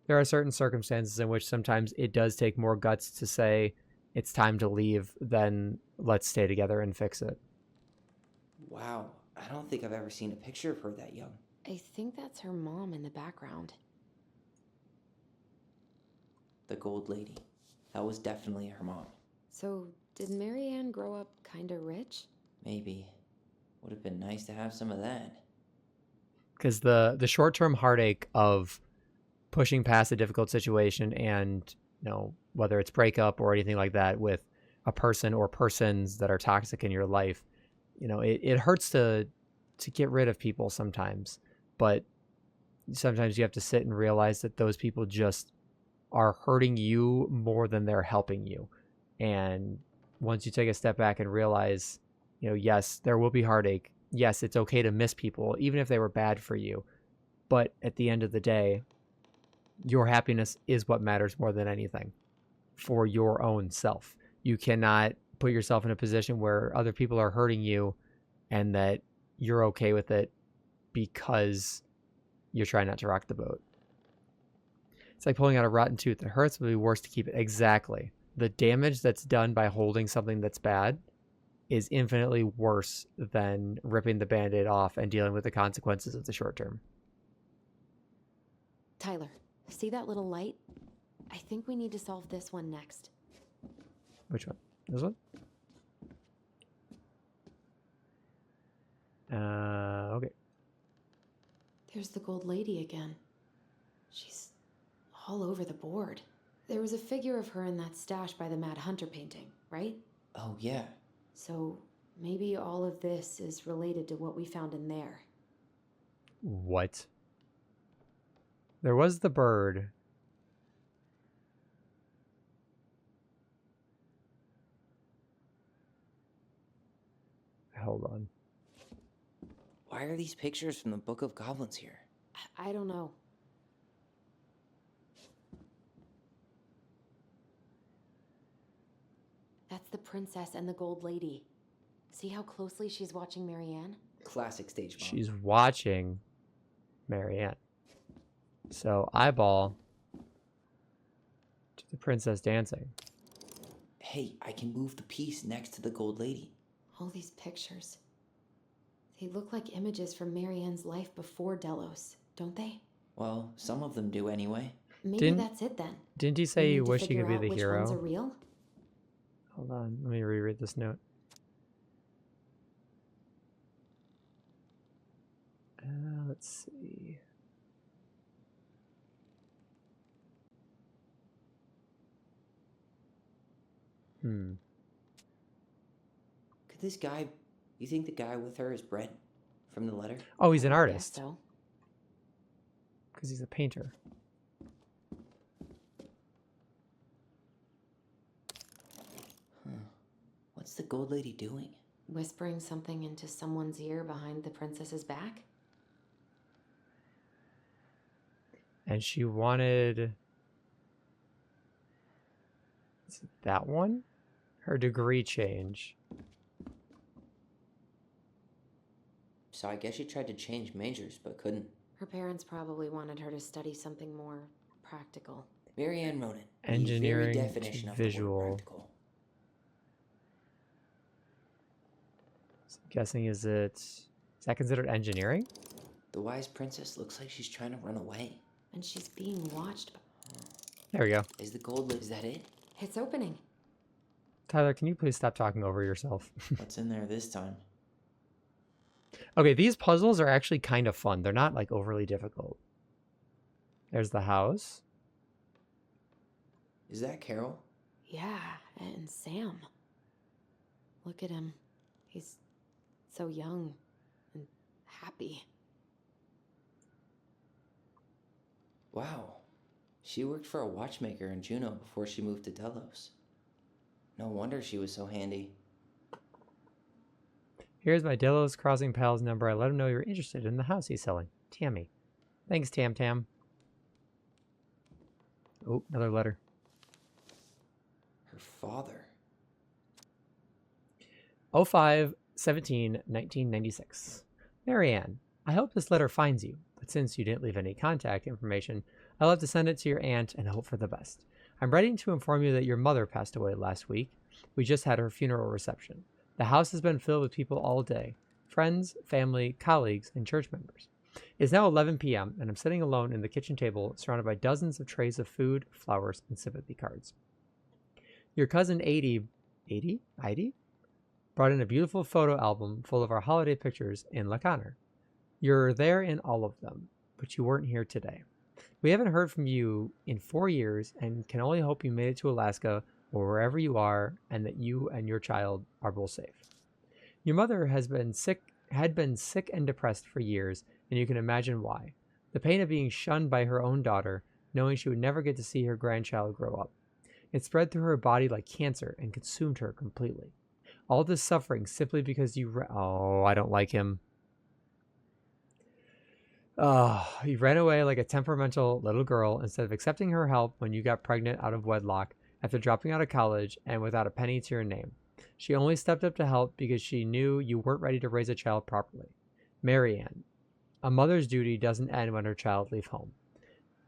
There are certain circumstances in which sometimes it does take more guts to say it's time to leave than let's stay together and fix it. Wow, I don't think I've ever seen a picture of her that young. I think that's her mom in the background. The Gold Lady. That was definitely her mom. So, did Marianne grow up kinda rich? Maybe. Would have been nice to have some of that. Because the short-term heartache of pushing past a difficult situation and, you know, whether it's breakup or anything like that with a person or persons that are toxic in your life, you know, it hurts to get rid of people sometimes. But sometimes you have to sit and realize that those people just are hurting you more than they're helping you. And once you take a step back and realize, you know, yes, there will be heartache. Yes, it's okay to miss people, even if they were bad for you. But at the end of the day, your happiness is what matters more than anything for your own self. You cannot put yourself in a position where other people are hurting you and that you're okay with it because you're trying not to rock the boat. It's like pulling out a rotten tooth. It hurts, but it'd be worse to keep it. Exactly. The damage that's done by holding something that's bad is infinitely worse than ripping the Band-Aid off and dealing with the consequences of the short term. Tyler, see that little light? I think we need to solve this one next. Which one? This one? Okay. There's the Gold Lady again. She's all over the board. There was a figure of her in that stash by the Mad Hunter painting, right? Oh, yeah. So maybe all of this is related to what we found in there. What? There was the bird. Hold on. Why are these pictures from the Book of Goblins here? I don't know. That's the princess and the Gold Lady. See how closely she's watching Marianne? Classic stage mom. She's watching Marianne. So eyeball to the princess dancing. Hey, I can move the piece next to the Gold Lady. All these pictures. They look like images from Marianne's life before Delos, don't they? Well, some of them do anyway. Maybe that's it then. Didn't he say you wish he could be the which hero? ones are real? Hold on, let me reread this note. Let's see. Could this guy... You think the guy with her is Brent from the letter? Oh, he's an artist. So. Because he's a painter. What's the Gold Lady doing? Whispering something into someone's ear behind the princess's back? And she wanted... Is it that one? Her degree change. So I guess she tried to change majors, but couldn't. Her parents probably wanted her to study something more practical. Marianne Ronan. Engineering the very definition to of the word visual. practical. So I'm guessing is that considered engineering? The wise princess looks like she's trying to run away. And she's being watched. There we go. Is the gold is that it? It's opening. Tyler, can you please stop talking over yourself? What's in there this time? Okay, these puzzles are actually kind of fun. They're not like overly difficult. There's the house. Is that Carol? Yeah, and Sam. Look at him. He's so young and happy. Wow. She worked for a watchmaker in Juneau before she moved to Delos. No wonder she was so handy. Here's my Delos Crossing pal's number. I let him know you're interested in the house he's selling. Tammy. Thanks, Tam Tam. Oh, another letter. Her father. 05/17/1996. Marianne, I hope this letter finds you, but since you didn't leave any contact information, I'll have to send it to your aunt and hope for the best. I'm writing to inform you that your mother passed away last week. We just had her funeral reception. The house has been filled with people all day. Friends, family, colleagues, and church members. It's now 11 p.m., and I'm sitting alone in the kitchen table, surrounded by dozens of trays of food, flowers, and sympathy cards. Your cousin Aidy brought in a beautiful photo album full of our holiday pictures in Lacaner. You're there in all of them, but you weren't here today. We haven't heard from you in 4 years and can only hope you made it to Alaska or wherever you are and that you and your child are both safe. Your mother had been sick and depressed for years, and you can imagine why. The pain of being shunned by her own daughter, knowing she would never get to see her grandchild grow up. It spread through her body like cancer and consumed her completely. All this suffering simply because you oh, I don't like him. You ran away like a temperamental little girl instead of accepting her help when you got pregnant out of wedlock after dropping out of college and without a penny to your name. She only stepped up to help because she knew you weren't ready to raise a child properly. Marianne, a mother's duty doesn't end when her child leaves home.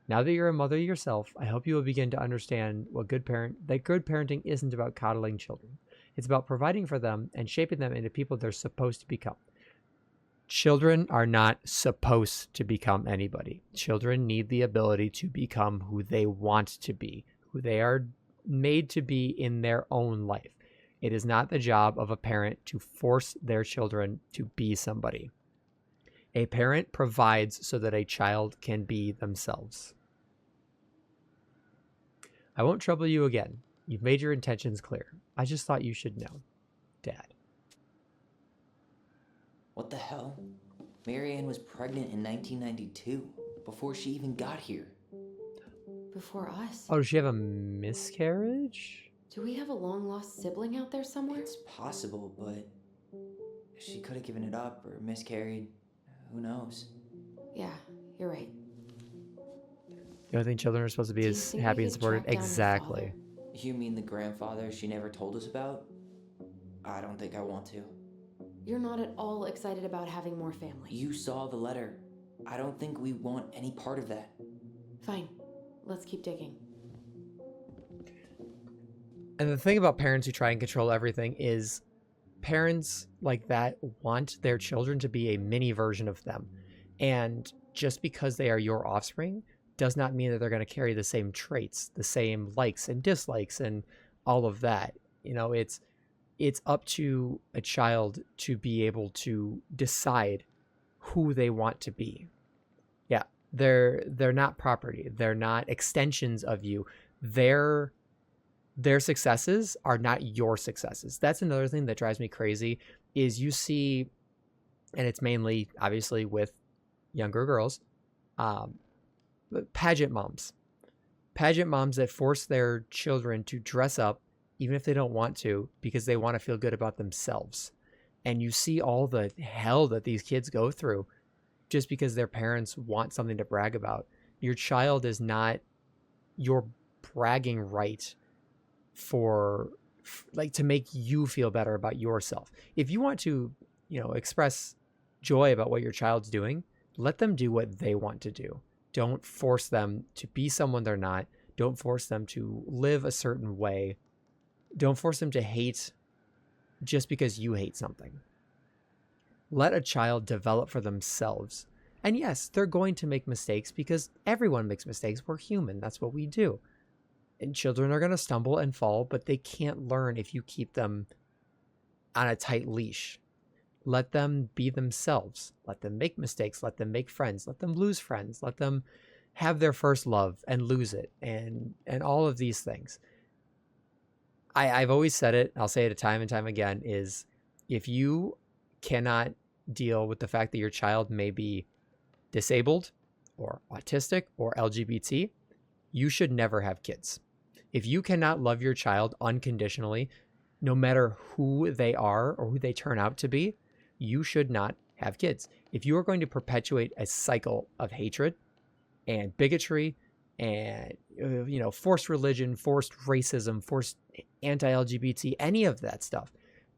Now that you're a mother yourself, I hope you will begin to understand that good parenting isn't about coddling children. It's about providing for them and shaping them into people they're supposed to become. Children are not supposed to become anybody. Children need the ability to become who they want to be, who they are made to be in their own life. It is not the job of a parent to force their children to be somebody. A parent provides so that a child can be themselves. I won't trouble you again. You've made your intentions clear. I just thought you should know. Dad. What the hell? Marianne was pregnant in 1992, before she even got here. Before us? Oh, does she have a miscarriage? Do we have a long-lost sibling out there somewhere? It's possible, but she could have given it up or miscarried. Who knows? Yeah, you're right. You don't think children are supposed to be as happy and supported? Exactly. You mean the grandfather she never told us about? I don't think I want to. You're not at all excited about having more family. You saw the letter. I don't think we want any part of that. Fine. Let's keep digging. And the thing about parents who try and control everything is parents like that want their children to be a mini version of them. And just because they are your offspring does not mean that they're going to carry the same traits, the same likes and dislikes and all of that. You know, it's up to a child to be able to decide who they want to be. Yeah, they're not property. They're not extensions of you. Their successes are not your successes. That's another thing that drives me crazy is you see, and it's mainly obviously with younger girls, pageant moms that force their children to dress up even if they don't want to, because they want to feel good about themselves. And you see all the hell that these kids go through just because their parents want something to brag about. Your child is not your bragging right for like to make you feel better about yourself. If you want to, express joy about what your child's doing, let them do what they want to do. Don't force them to be someone they're not. Don't force them to live a certain way. Don't force them to hate just because you hate something. Let a child develop for themselves. And yes, they're going to make mistakes because everyone makes mistakes. We're human. That's what we do. And children are going to stumble and fall, but they can't learn if you keep them on a tight leash. Let them be themselves. Let them make mistakes. Let them make friends. Let them lose friends. Let them have their first love and lose it, and all of these things. I've always said it, I'll say it time and time again, is if you cannot deal with the fact that your child may be disabled or autistic or LGBT, you should never have kids. If you cannot love your child unconditionally, no matter who they are or who they turn out to be, you should not have kids. If you are going to perpetuate a cycle of hatred and bigotry and forced religion, forced racism, forced anti-LGBT, any of that stuff,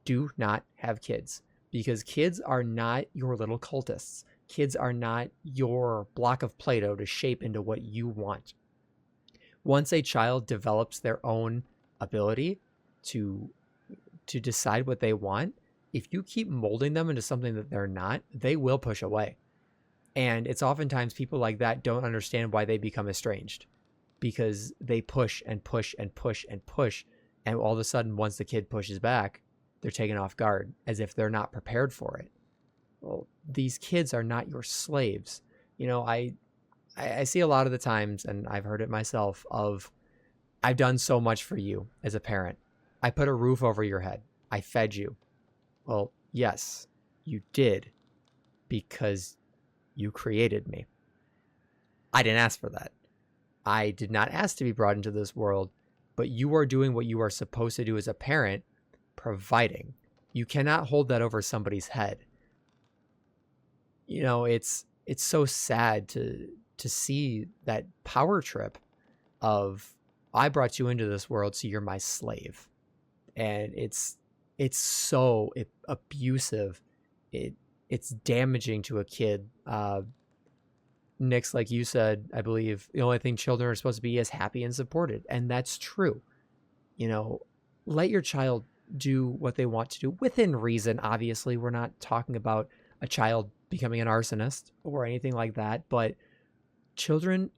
do not have kids, because kids are not your little cultists. Kids are not your block of Play-Doh to shape into what you want. Once a child develops their own ability to decide what they want, if you keep molding them into something that they're not, they will push away. And it's oftentimes people like that don't understand why they become estranged, because they push and push and push and push. And all of a sudden, once the kid pushes back, they're taken off guard as if they're not prepared for it. Well, these kids are not your slaves. I see a lot of the times, and I've heard it myself, of I've done so much for you as a parent. I put a roof over your head. I fed you. Well, yes, you did, because you created me. I didn't ask for that. I did not ask to be brought into this world, but you are doing what you are supposed to do as a parent, providing. You cannot hold that over somebody's head. It's so sad to see that power trip of, I brought you into this world, so you're my slave. And it's so abusive. It's damaging to a kid. Nyx, like you said, I believe the only thing children are supposed to be is happy and supported. And that's true. Let your child do what they want to do within reason. Obviously, we're not talking about a child becoming an arsonist or anything like that, but children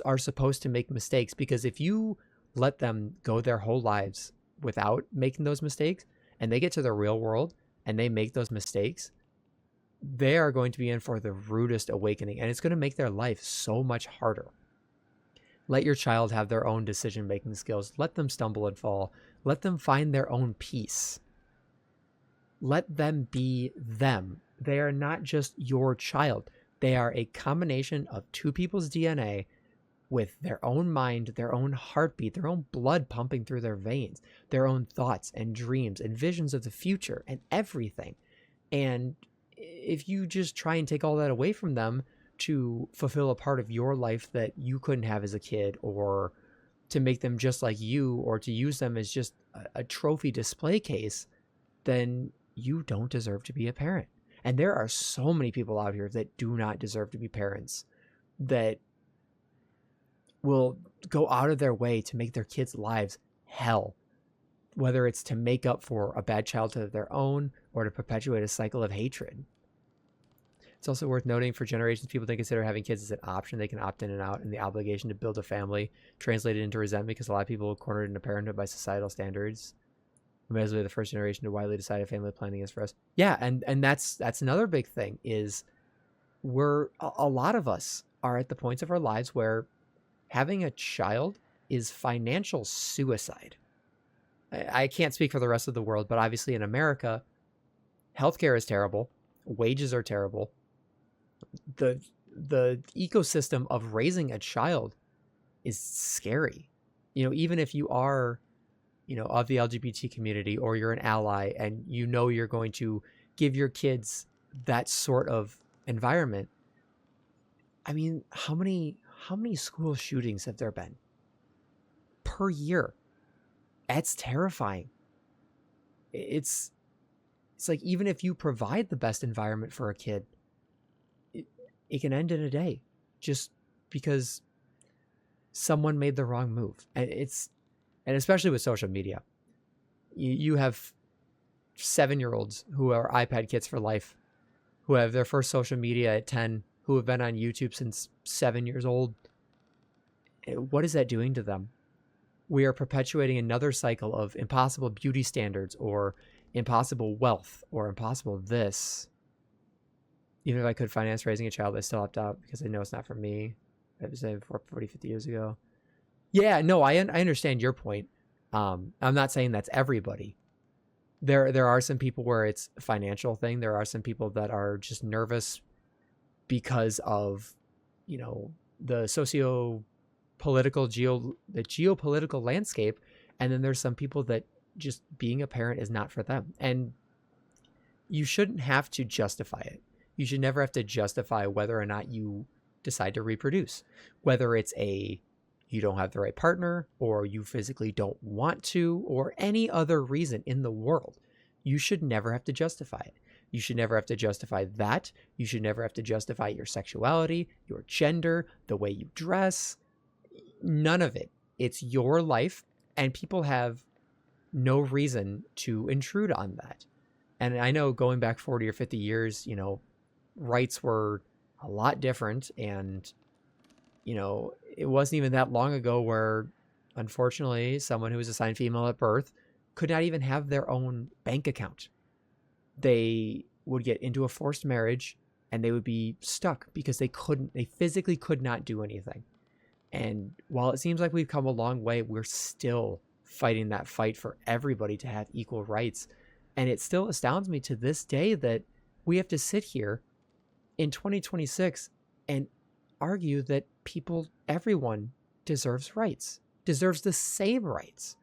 are supposed to make mistakes, because if you let them go their whole lives without making those mistakes, and they get to the real world and they make those mistakes, they are going to be in for the rudest awakening, and it's going to make their life so much harder. Let your child have their own decision-making skills. Let them stumble and fall. Let them find their own peace. Let them be them. They are not just your child. They are a combination of two people's DNA with their own mind, their own heartbeat, their own blood pumping through their veins, their own thoughts and dreams and visions of the future and everything. And if you just try and take all that away from them to fulfill a part of your life that you couldn't have as a kid, or to make them just like you, or to use them as just a trophy display case, then you don't deserve to be a parent. And there are so many people out here that do not deserve to be parents, that will go out of their way to make their kids' lives hell, whether it's to make up for a bad childhood of their own or to perpetuate a cycle of hatred. It's also worth noting, for generations, people didn't consider having kids as an option. They can opt in and out, and the obligation to build a family translated into resentment, because a lot of people were cornered into parenthood by societal standards. We may as well be the first generation to widely decide family planning is for us. Yeah, and that's another big thing, is a lot of us are at the points of our lives where having a child is financial suicide. I can't speak for the rest of the world, but obviously in America, healthcare is terrible. Wages are terrible. The ecosystem of raising a child is scary. Even if you are, of the LGBT community, or you're an ally and you're going to give your kids that sort of environment. I mean, how how many school shootings have there been per year? That's terrifying. It's like, even if you provide the best environment for a kid, it can end in a day just because someone made the wrong move. And especially with social media, you have 7-year-olds who are iPad kids for life, who have their first social media at 10, who have been on YouTube since 7 years old. What is that doing to them? We are perpetuating another cycle of impossible beauty standards, or impossible wealth, or impossible this. Even if I could finance raising a child, I still opt out because I know it's not for me. I was saying 40, 50 years ago. Yeah, no, I understand your point. I'm not saying that's everybody. There are some people where it's a financial thing. There are some people that are just nervous because of, the geopolitical landscape. And then there's some people that just being a parent is not for them. And you shouldn't have to justify it. You should never have to justify whether or not you decide to reproduce, whether it's you don't have the right partner, or you physically don't want to, or any other reason in the world. You should never have to justify it. You should never have to justify that. You should never have to justify your sexuality, your gender, the way you dress. None of it. It's your life, and people have no reason to intrude on that. And I know going back 40 or 50 years, rights were a lot different, and it wasn't even that long ago where, unfortunately, someone who was assigned female at birth could not even have their own bank account. They would get into a forced marriage and they would be stuck because they physically could not do anything. And while it seems like we've come a long way, we're still fighting that fight for everybody to have equal rights. And it still astounds me to this day that we have to sit here in 2026 and argue that everyone deserves rights, deserves the same rights.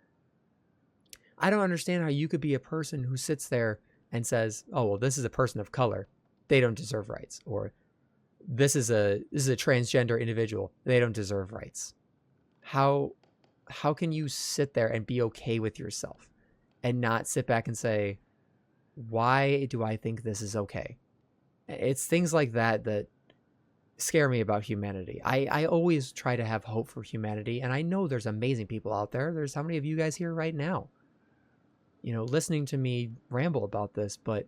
I don't understand how you could be a person who sits there and says, oh, well, this is a person of color, they don't deserve rights. Or this is a transgender individual, they don't deserve rights. How can you sit there and be okay with yourself and not sit back and say, why do I think this is okay? It's things like that that scare me about humanity. I always try to have hope for humanity, and I know there's amazing people out there. There's how many of you guys here right now, listening to me ramble about this, but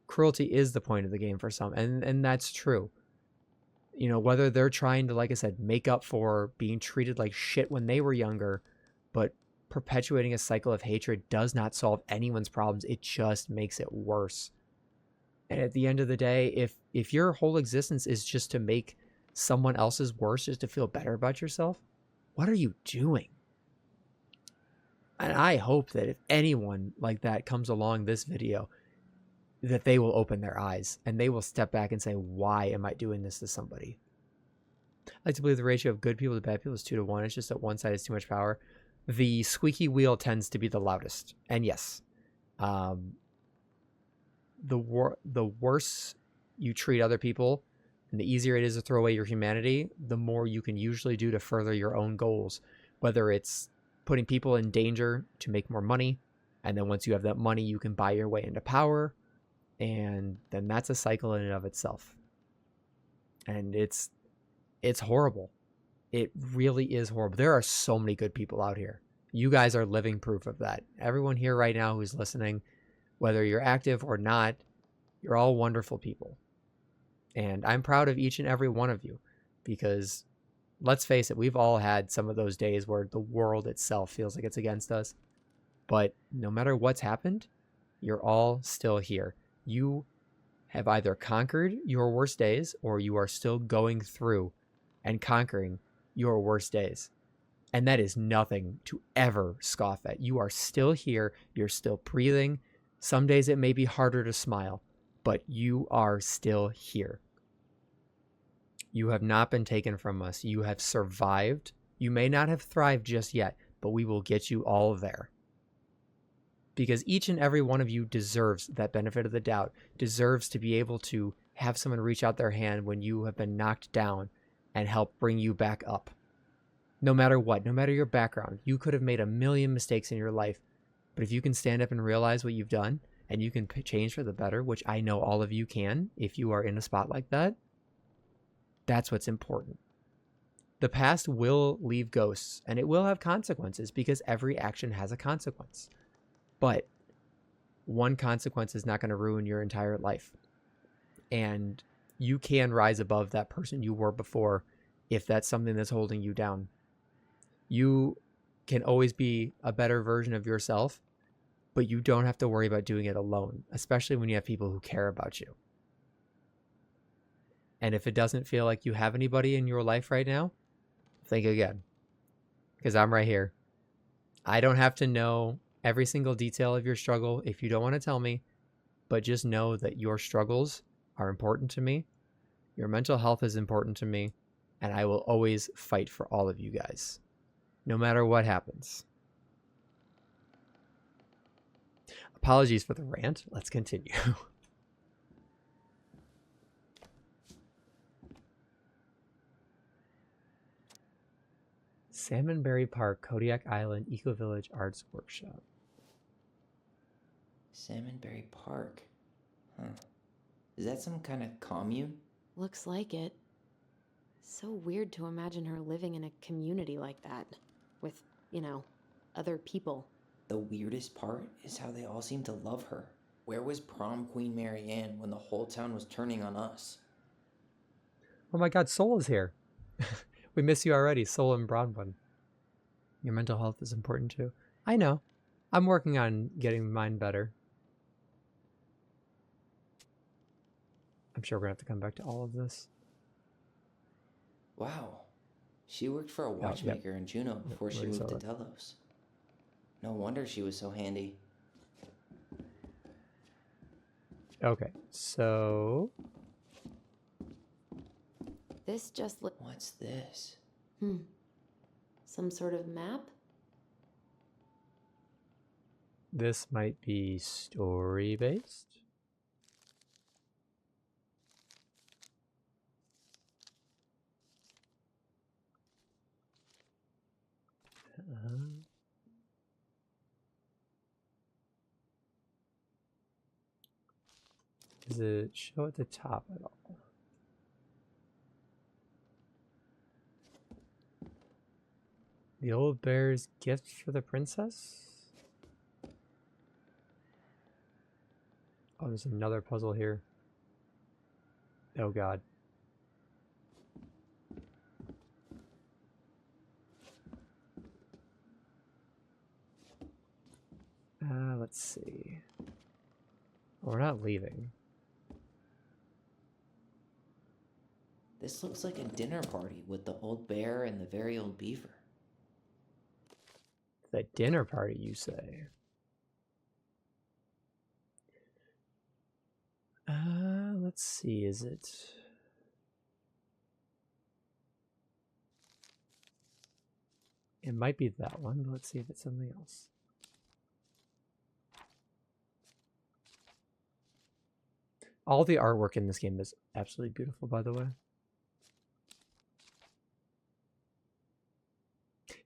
cruelty is the point of the game for some, and that's true. Whether they're trying to, like I said, make up for being treated like shit when they were younger, but perpetuating a cycle of hatred does not solve anyone's problems. It just makes it worse. And at the end of the day, if your whole existence is just to make someone else's worse, just to feel better about yourself, what are you doing? And I hope that if anyone like that comes along this video, that they will open their eyes and they will step back and say, why am I doing this to somebody? I like to believe the ratio of good people to bad people is 2 to 1. It's just that one side has too much power. The squeaky wheel tends to be the loudest. And yes, the worse you treat other people and the easier it is to throw away your humanity, the more you can usually do to further your own goals, whether it's putting people in danger to make more money, and then once you have that money, you can buy your way into power, and then that's a cycle in and of itself. And it's horrible. It really is horrible. There are so many good people out here. You guys are living proof of that. Everyone here right now who's listening, whether you're active or not, you're all wonderful people. And I'm proud of each and every one of you, because let's face it, we've all had some of those days where the world itself feels like it's against us. But no matter what's happened, you're all still here. You have either conquered your worst days, or you are still going through and conquering your worst days. And that is nothing to ever scoff at. You are still here. You're still breathing. Some days it may be harder to smile, but you are still here. You have not been taken from us. You have survived. You may not have thrived just yet, but we will get you all there. Because each and every one of you deserves that benefit of the doubt, deserves to be able to have someone reach out their hand when you have been knocked down and help bring you back up. No matter what, no matter your background, you could have made a million mistakes in your life, but if you can stand up and realize what you've done and you can change for the better, which I know all of you can if you are in a spot like that, that's what's important. The past will leave ghosts and it will have consequences because every action has a consequence. But one consequence is not going to ruin your entire life. And you can rise above that person you were before if that's something that's holding you down. You can always be a better version of yourself, but you don't have to worry about doing it alone, especially when you have people who care about you. And if it doesn't feel like you have anybody in your life right now, think again, because I'm right here. I don't have to know every single detail of your struggle if you don't want to tell me, but just know that your struggles are important to me. Your mental health is important to me, and I will always fight for all of you guys, no matter what happens. Apologies for the rant. Let's continue. Salmonberry Park, Kodiak Island, Eco Village Arts Workshop. Salmonberry Park? Huh. Is that some kind of commune? Looks like it. So weird to imagine her living in a community like that. With, you know, other people. The weirdest part is how they all seem to love her. Where was prom queen Mary Ann when the whole town was turning on us? Oh my god, Soul is here. We miss you already, Soul and Bronwyn. Your mental health is important too. I know. I'm working on getting mine better. I'm sure we're going to have to come back to all of this. Wow. She worked for a watchmaker in Juneau before she moved to Delos. No wonder she was so handy. Okay, so... This just What's this? Some sort of map? This might be story-based. Does it show at the top at all? The old bear's gift for the princess? Oh, there's another puzzle here. Oh god. Let's see. Oh, we're not leaving. This looks like a dinner party with the old bear and the very old beaver. The dinner party, you say? Let's see, is it... It might be that one, but let's see if it's something else. All the artwork in this game is absolutely beautiful, by the way.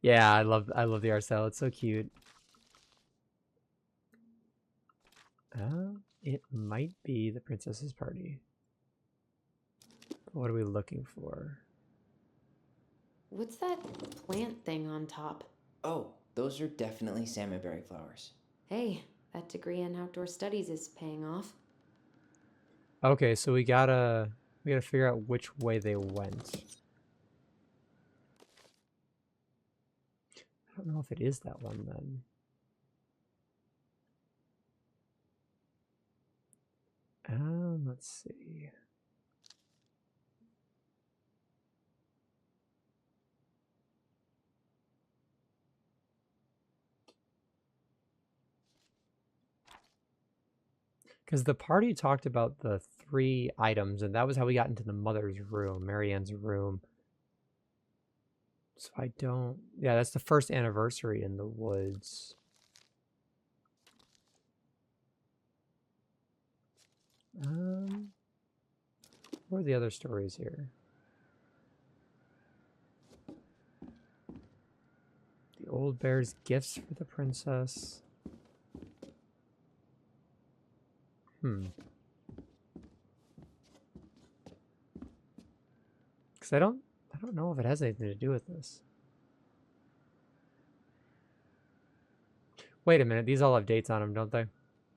Yeah, I love the art style. It's so cute. It might be the princess's party. What are we looking for? What's that plant thing on top? Oh, those are definitely salmonberry flowers. Hey, that degree in outdoor studies is paying off. Okay, so we gotta figure out which way they went. I don't know if it is that one then. Let's see. Because the party talked about the 3 items, and that was how we got into the mother's room, Marianne's room. So I don't... Yeah, that's the first anniversary in the woods. What are the other stories here? The old bear's gifts for the princess. Because I don't know if it has anything to do with this. Wait a minute, these all have dates on them, don't they?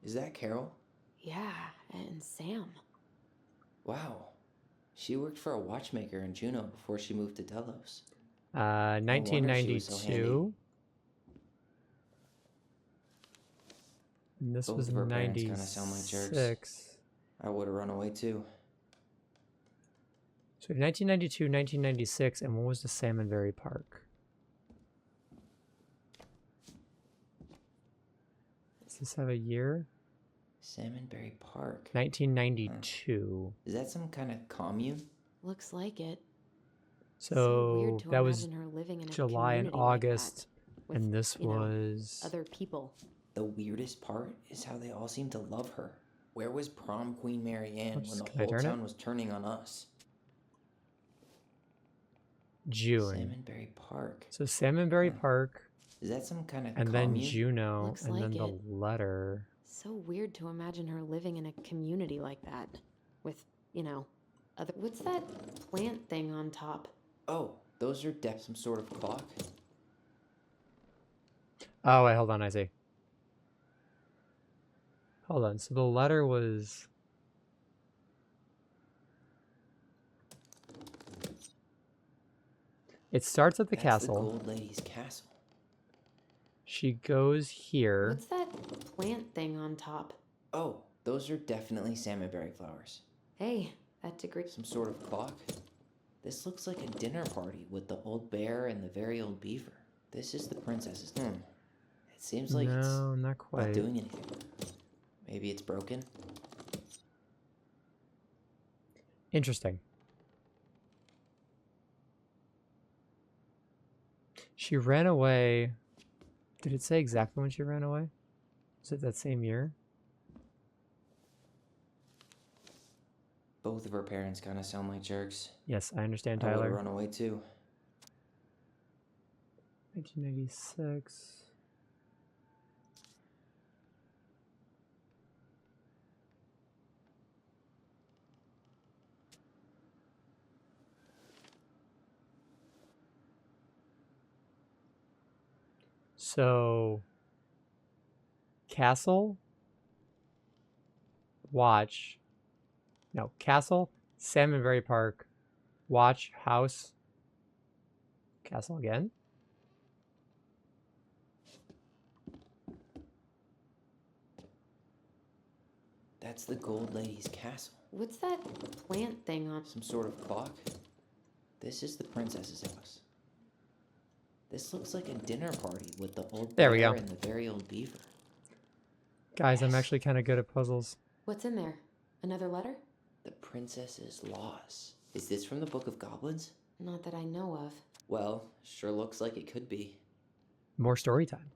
Is that Carol? Yeah, and Sam. Wow. She worked for a watchmaker in Juneau before she moved to Delos. 1992. And this Both was of her parents kinda sound like 96. jerks. I would have run away too. So 1992, 1996, and what was the Salmonberry Park? Does this have a year? Salmonberry Park. 1992. Is that some kind of commune? Looks like it. So weird to that was imagine her living in a July and community like August, that, and with, this you know, was other people. The weirdest part is how they all seem to love her. Where was prom queen Mary Ann Oops, when the can I whole turn it? town was turning on us? June. Salmonberry Park. So Salmonberry Park, Is that some kind of and then commune? Juneau, Looks and then like the it. letter. So weird to imagine her living in a community like that, with, you know, other. What's that plant thing on top? Oh, those are some sort of clock? Oh, wait, hold on, I see. Hold on, so the letter was... It starts at the That's castle. the Gold Lady's castle. She goes here. What's that plant thing on top? Oh, those are definitely salmonberry flowers. Hey, that degree. Some sort of clock? This looks like a dinner party with the old bear and the very old beaver. This is the princess's room. It seems like it's No, not not quite. doing anything. Maybe it's broken? Interesting. She ran away. Did it say exactly when she ran away? Was it that same year? Both of her parents kind of sound like jerks. Yes, I understand, I would have Tyler. run away too. 1996. So, castle, watch, no, castle, Salmonberry Park, watch, house, castle again. That's the Gold Lady's castle. What's that plant thing on? Some sort of clock? This is the princess's house. This looks like a dinner party with the old There we bear go. and the very old beaver. Guys, I'm actually kind of good at puzzles. What's in there? Another letter? The princess's loss. Is this from the Book of Goblins? Not that I know of. Well, sure looks like it could be. More story time.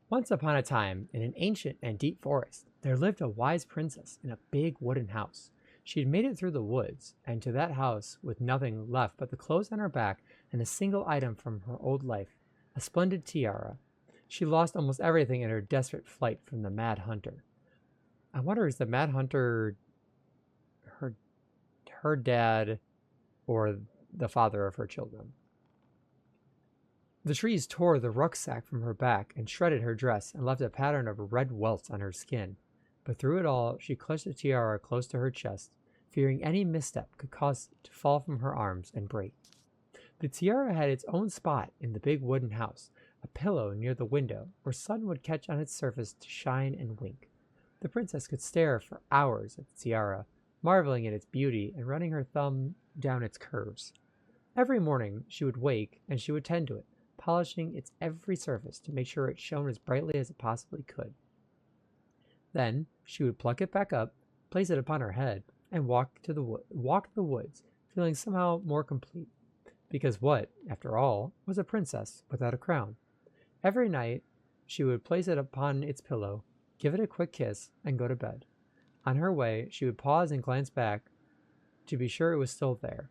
Once upon a time, in an ancient and deep forest, there lived a wise princess in a big wooden house. She had made it through the woods, and to that house with nothing left but the clothes on her back and a single item from her old life, a splendid tiara. She lost almost everything in her desperate flight from the Mad Hunter. I wonder, is the Mad Hunter her dad or the father of her children? The trees tore the rucksack from her back and shredded her dress and left a pattern of red welts on her skin. But through it all, she clutched the tiara close to her chest, fearing any misstep could cause it to fall from her arms and break. The tiara had its own spot in the big wooden house, a pillow near the window where sun would catch on its surface to shine and wink. The princess could stare for hours at the tiara, marveling at its beauty and running her thumb down its curves. Every morning she would wake and she would tend to it, polishing its every surface to make sure it shone as brightly as it possibly could. Then she would pluck it back up, place it upon her head, and walk the woods, feeling somehow more complete. Because what, after all, was a princess without a crown? Every night she would place it upon its pillow, give it a quick kiss, and go to bed. On her way, she would pause and glance back to be sure it was still there.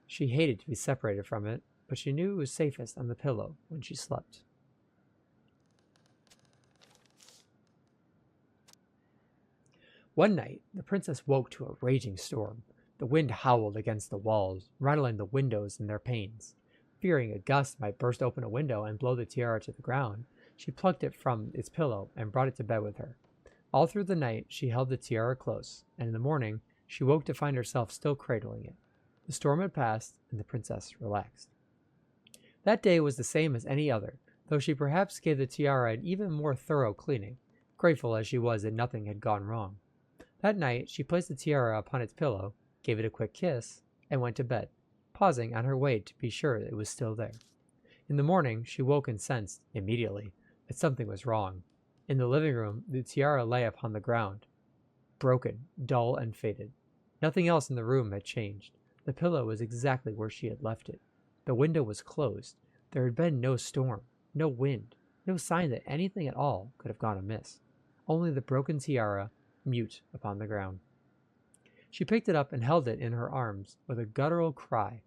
She hated to be separated from it, but she knew it was safest on the pillow when she slept. One night, the princess woke to a raging storm. The wind howled against the walls, rattling the windows in their panes. Fearing a gust might burst open a window and blow the tiara to the ground, she plucked it from its pillow and brought it to bed with her. All through the night, she held the tiara close, and in the morning, she woke to find herself still cradling it. The storm had passed, and the princess relaxed. That day was the same as any other, though she perhaps gave the tiara an even more thorough cleaning, grateful as she was that nothing had gone wrong. That night, she placed the tiara upon its pillow, gave it a quick kiss, and went to bed, pausing on her way to be sure it was still there. In the morning, she woke and sensed, immediately, that something was wrong. In the living room, the tiara lay upon the ground, broken, dull, and faded. Nothing else in the room had changed. The pillow was exactly where she had left it. The window was closed. There had been no storm, no wind, no sign that anything at all could have gone amiss. Only the broken tiara, mute upon the ground. She picked it up and held it in her arms with a guttural cry,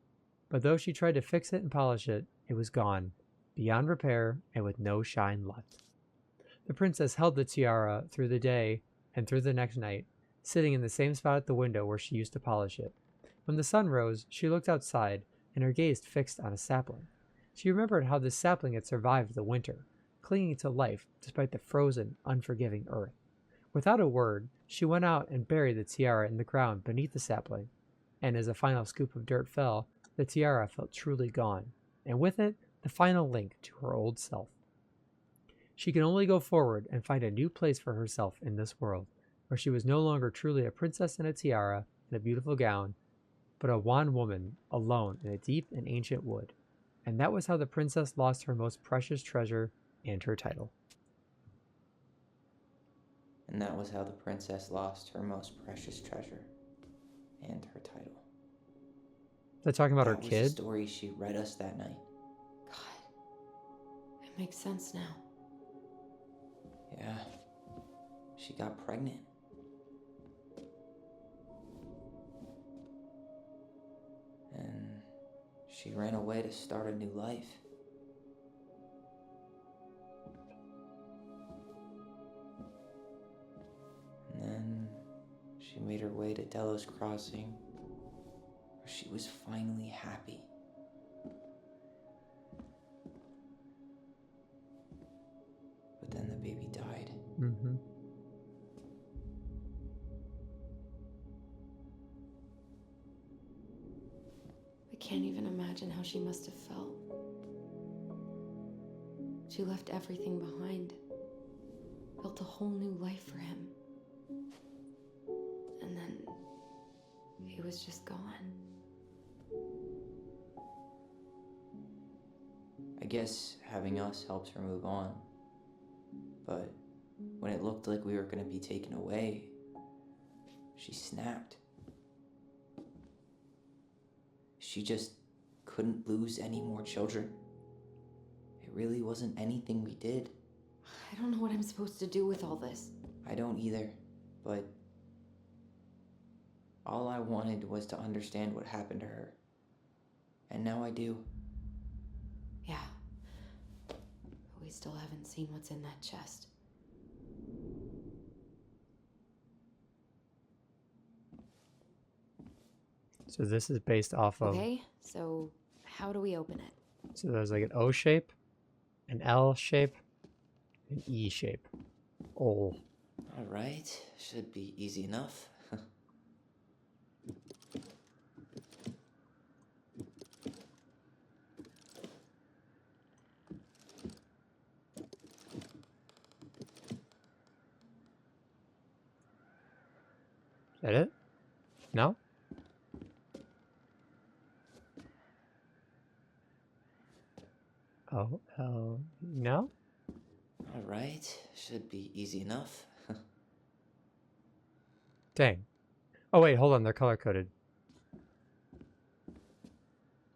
but though she tried to fix it and polish it, it was gone, beyond repair and with no shine left. The princess held the tiara through the day and through the next night, sitting in the same spot at the window where she used to polish it. When the sun rose, she looked outside, and her gaze fixed on a sapling. She remembered how this sapling had survived the winter, clinging to life despite the frozen, unforgiving earth. Without a word, she went out and buried the tiara in the ground beneath the sapling, and as a final scoop of dirt fell, the tiara felt truly gone, and with it, the final link to her old self. She could only go forward and find a new place for herself in this world, where she was no longer truly a princess in a tiara and a beautiful gown, but a wan woman alone in a deep and ancient wood. And that was how the princess lost her most precious treasure and her title. And that was how the princess lost her most precious treasure and her title. They're talking about her That was kid? the story she read us that night. It makes sense now. Yeah. She got pregnant. And she ran away to start a new life. And then she made her way to Delos Crossing, where she was finally happy. But then the baby died. Mm-hmm. I can't even imagine how she must have felt. She left everything behind, built a whole new life for him. And then he was just gone. I guess having us helped her move on. But when it looked like we were going to be taken away, she snapped. She just couldn't lose any more children. It really wasn't anything we did. I don't know what I'm supposed to do with all this. I don't either, but all I wanted was to understand what happened to her. And now I do. Yeah. But we still haven't seen what's in that chest. So this is based off of... Okay, so how do we open it? So there's like an O shape, an L shape, an E shape. O. All right, should be easy enough. Is that it? No? Oh, no? All right, should be easy enough. Dang. Oh wait, hold on, they're color coded.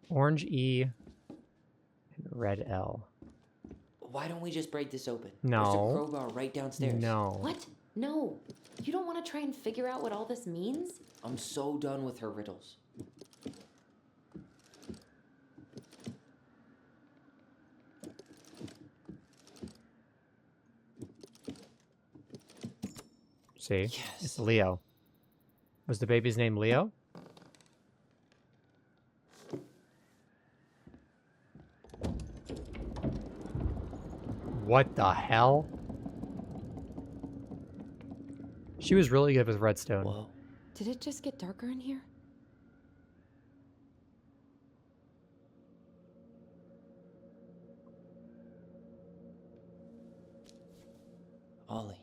Orange E and red L. Why don't we just break this open? No. There's a crowbar right downstairs. No. What? No, you don't want to try and figure out what all this means? I'm so done with her riddles. See? Yes. It's Leo. Was the baby's name Leo? What the hell? She was really good with redstone. Whoa. Did it just get darker in here? Ollie.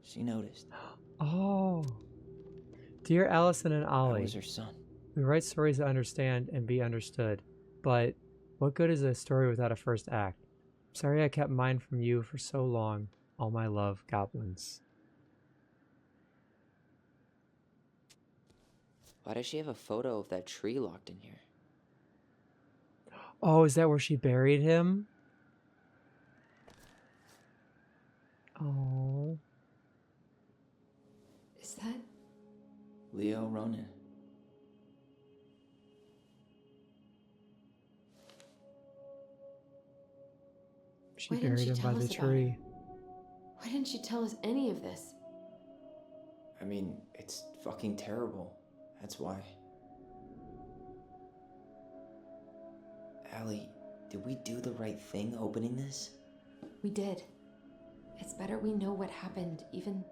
She noticed. Oh. Dear Allison and Ollie. I was her son. We write stories to understand and be understood, but what good is a story without a first act? Sorry I kept mine from you for so long. All my love, Goblins. Why does she have a photo of that tree locked in here? Oh, is that where she buried him? Oh. Is that? Leo Ronan. She Why didn't buried she him tell by the us about tree. it? Why didn't she tell us any of this? I mean, it's fucking terrible. That's why. Allie, did we do the right thing opening this? We did. It's better we know what happened, even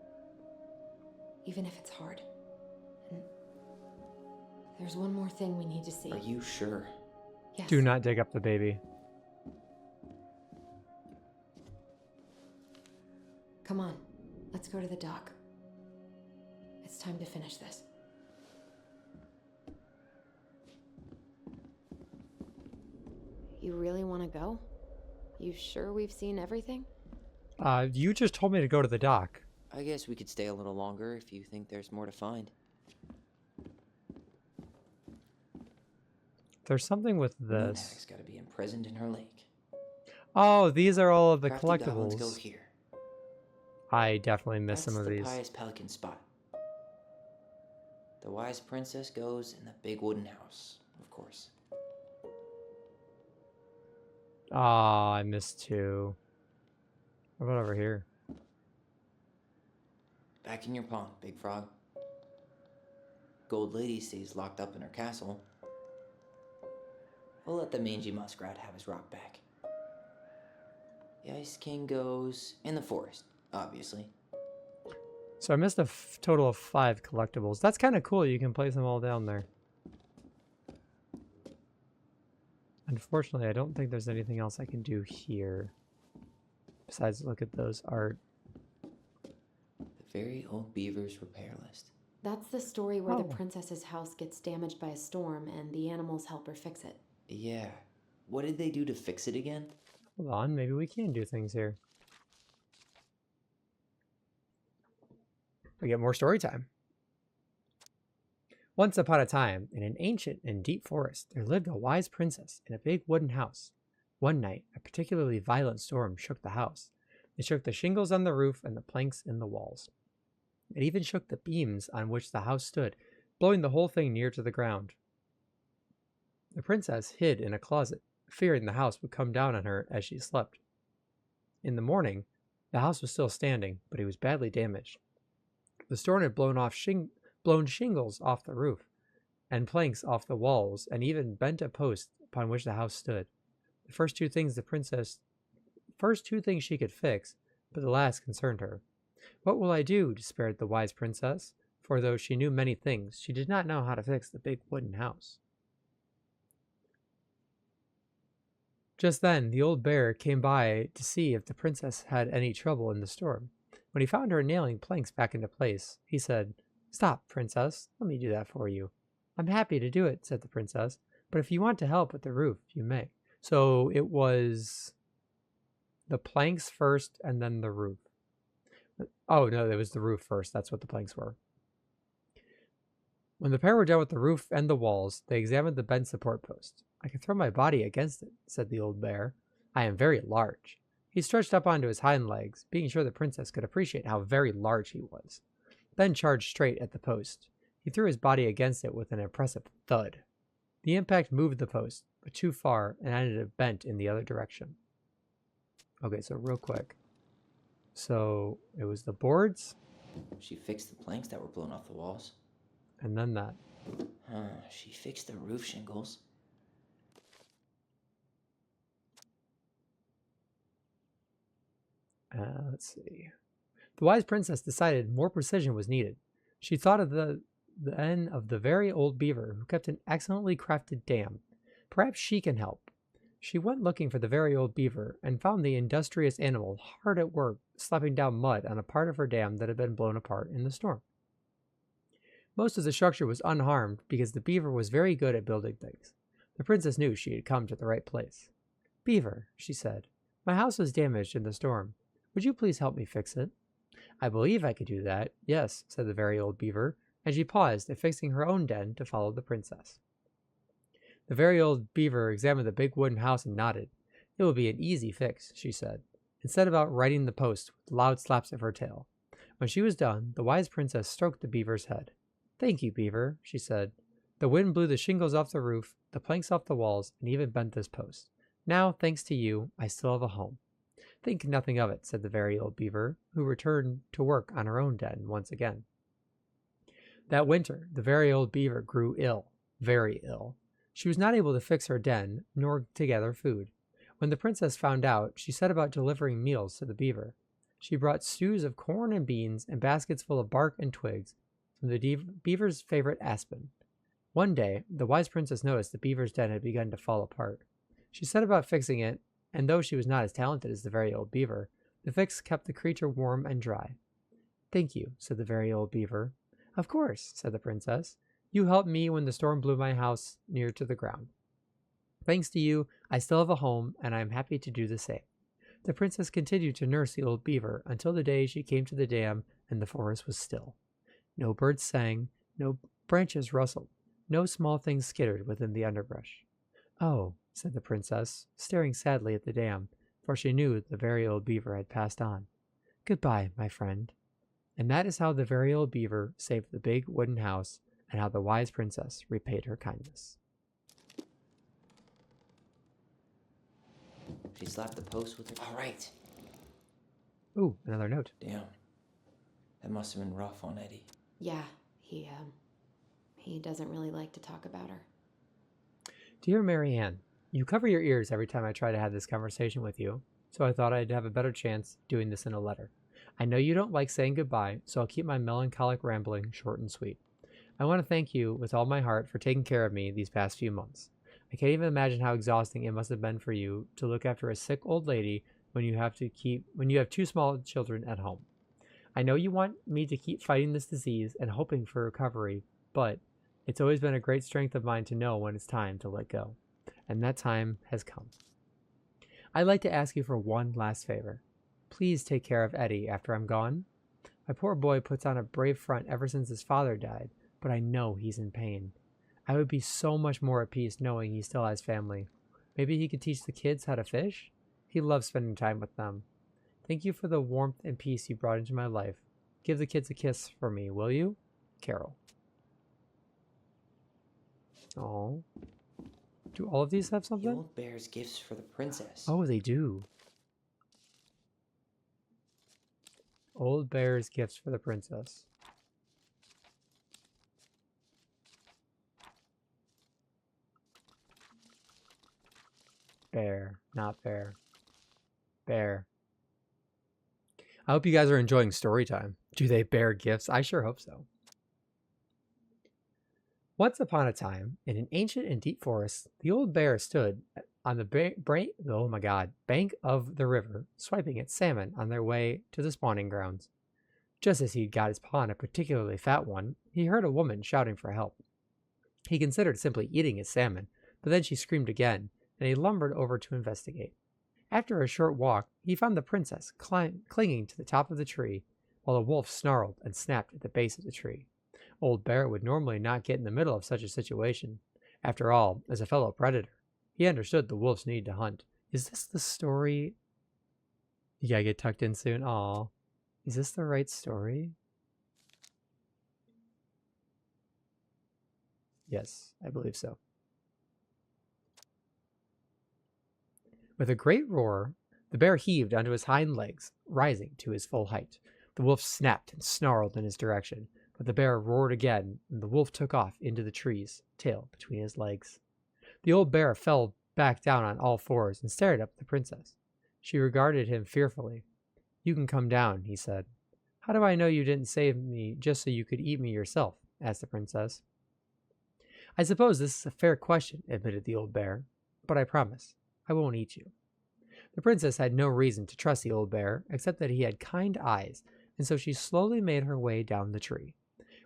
if it's hard. And there's one more thing we need to see. Are you sure? Yes. Do not dig up the baby. Come on, let's go to the dock. It's time to finish this. You really want to go? You sure we've seen everything? You just told me to go to the dock. I guess we could stay a little longer if you think there's more to find. There's something with this. Moonhag's gotta be imprisoned in her lake. Oh, these are all of the Crafty goblins go collectibles. here. I definitely missed That's some of the these. Pious Pelican spot. The wise princess goes in the big wooden house, of course. Ah, I missed two. What about over here? Back in your pond, Big Frog. Gold Lady stays locked up in her castle. We'll let the mangy muskrat have his rock back. The Ice King goes in the forest, obviously. So I missed a total of 5 collectibles. That's kind of cool. You can place them all down there. Unfortunately, I don't think there's anything else I can do here. Besides look at those art. The very old beaver's repair list. That's the story where Oh. the princess's house gets damaged by a storm and the animals help her fix it. Yeah. What did they do to fix it again? Hold on, maybe we can do things here. We get more story time. Once upon a time, in an ancient and deep forest, there lived a wise princess in a big wooden house. One night, a particularly violent storm shook the house. It shook the shingles on the roof and the planks in the walls. It even shook the beams on which the house stood, blowing the whole thing near to the ground. The princess hid in a closet, fearing the house would come down on her as she slept. In the morning, the house was still standing, but it was badly damaged. The storm had blown shingles off the roof, and planks off the walls, and even bent a post upon which the house stood. The first two things she could fix, but the last concerned her. What will I do? Despaired the wise princess, for though she knew many things, she did not know how to fix the big wooden house. Just then, the old bear came by to see if the princess had any trouble in the storm. When he found her nailing planks back into place, he said, "Stop, princess. Let me do that for you." "I'm happy to do it," said the princess, "but if you want to help with the roof, you may." So it was the planks first and then the roof. Oh, no, it was the roof first. That's what the planks were. When the pair were done with the roof and the walls, they examined the bent support post. "I can throw my body against it," said the old bear. "I am very large." He stretched up onto his hind legs, being sure the princess could appreciate how very large he was, then charged straight at the post. He threw his body against it with an impressive thud. The impact moved the post, but too far, and ended up bent in the other direction. Okay, so real quick. So, it was the boards. She fixed the planks that were blown off the walls. And then that. She fixed the roof shingles. Let's see. The wise princess decided more precision was needed. She thought of the end of the very old beaver who kept an excellently crafted dam. Perhaps she can help. She went looking for the very old beaver and found the industrious animal hard at work slapping down mud on a part of her dam that had been blown apart in the storm. Most of the structure was unharmed because the beaver was very good at building things. The princess knew she had come to the right place. "Beaver," she said, "my house was damaged in the storm. Would you please help me fix it?" "I believe I could do that, yes," said the very old beaver, and she paused, affixing her own den to follow the princess. The very old beaver examined the big wooden house and nodded. "It will be an easy fix," she said, and set about righting the post with loud slaps of her tail. When she was done, the wise princess stroked the beaver's head. "Thank you, beaver," she said. "The wind blew the shingles off the roof, the planks off the walls, and even bent this post. Now, thanks to you, I still have a home." "Think nothing of it," said the very old beaver, who returned to work on her own den once again. That winter, the very old beaver grew ill, very ill. She was not able to fix her den, nor to gather food. When the princess found out, she set about delivering meals to the beaver. She brought stews of corn and beans and baskets full of bark and twigs from the beaver's favorite aspen. One day, the wise princess noticed the beaver's den had begun to fall apart. She set about fixing it, and though she was not as talented as the very old beaver, the fix kept the creature warm and dry. "Thank you," said the very old beaver. "Of course," said the princess. "You helped me when the storm blew my house near to the ground. Thanks to you, I still have a home, and I am happy to do the same." The princess continued to nurse the old beaver until the day she came to the dam and the forest was still. No birds sang, no branches rustled, no small things skittered within the underbrush. "Oh," said the princess, staring sadly at the dam, for she knew the very old beaver had passed on. "Goodbye, my friend." And that is how the very old beaver saved the big wooden house, and how the wise princess repaid her kindness. She slapped the post with her. All right. Ooh, another note. Damn. That must have been rough on Eddie. Yeah, he doesn't really like to talk about her. Dear Marianne, you cover your ears every time I try to have this conversation with you, so I thought I'd have a better chance doing this in a letter. I know you don't like saying goodbye, so I'll keep my melancholic rambling short and sweet. I want to thank you with all my heart for taking care of me these past few months. I can't even imagine how exhausting it must have been for you to look after a sick old lady when you have two small children at home. I know you want me to keep fighting this disease and hoping for recovery, but it's always been a great strength of mine to know when it's time to let go. And that time has come. I'd like to ask you for one last favor. Please take care of Eddie after I'm gone. My poor boy puts on a brave front ever since his father died, but I know he's in pain. I would be so much more at peace knowing he still has family. Maybe he could teach the kids how to fish? He loves spending time with them. Thank you for the warmth and peace you brought into my life. Give the kids a kiss for me, will you? Carol. Oh. Do all of these have something? The old bear's gifts for the princess. Oh, they do. Old bear's gifts for the princess. Bear, not bear. Bear. I hope you guys are enjoying story time. Do they bear gifts? I sure hope so. Once upon a time, in an ancient and deep forest, the old bear stood on the bank of the river, swiping at salmon on their way to the spawning grounds. Just as he'd got his paw on a particularly fat one, he heard a woman shouting for help. He considered simply eating his salmon, but then she screamed again, and he lumbered over to investigate. After a short walk, he found the princess clinging to the top of the tree, while a wolf snarled and snapped at the base of the tree. Old Bear would normally not get in the middle of such a situation. After all, as a fellow predator, he understood the wolf's need to hunt. Is this the story You gotta get tucked in soon. Aw. Is this the right story? Yes, I believe so. With a great roar, the bear heaved onto his hind legs, rising to his full height. The wolf snapped and snarled in his direction, but the bear roared again, and the wolf took off into the trees, tail between his legs. The old bear fell back down on all fours and stared up at the princess. She regarded him fearfully. "You can come down," he said. "How do I know you didn't save me just so you could eat me yourself?" asked the princess. "I suppose this is a fair question," admitted the old bear, "but I promise I won't eat you." The princess had no reason to trust the old bear, except that he had kind eyes, and so she slowly made her way down the tree.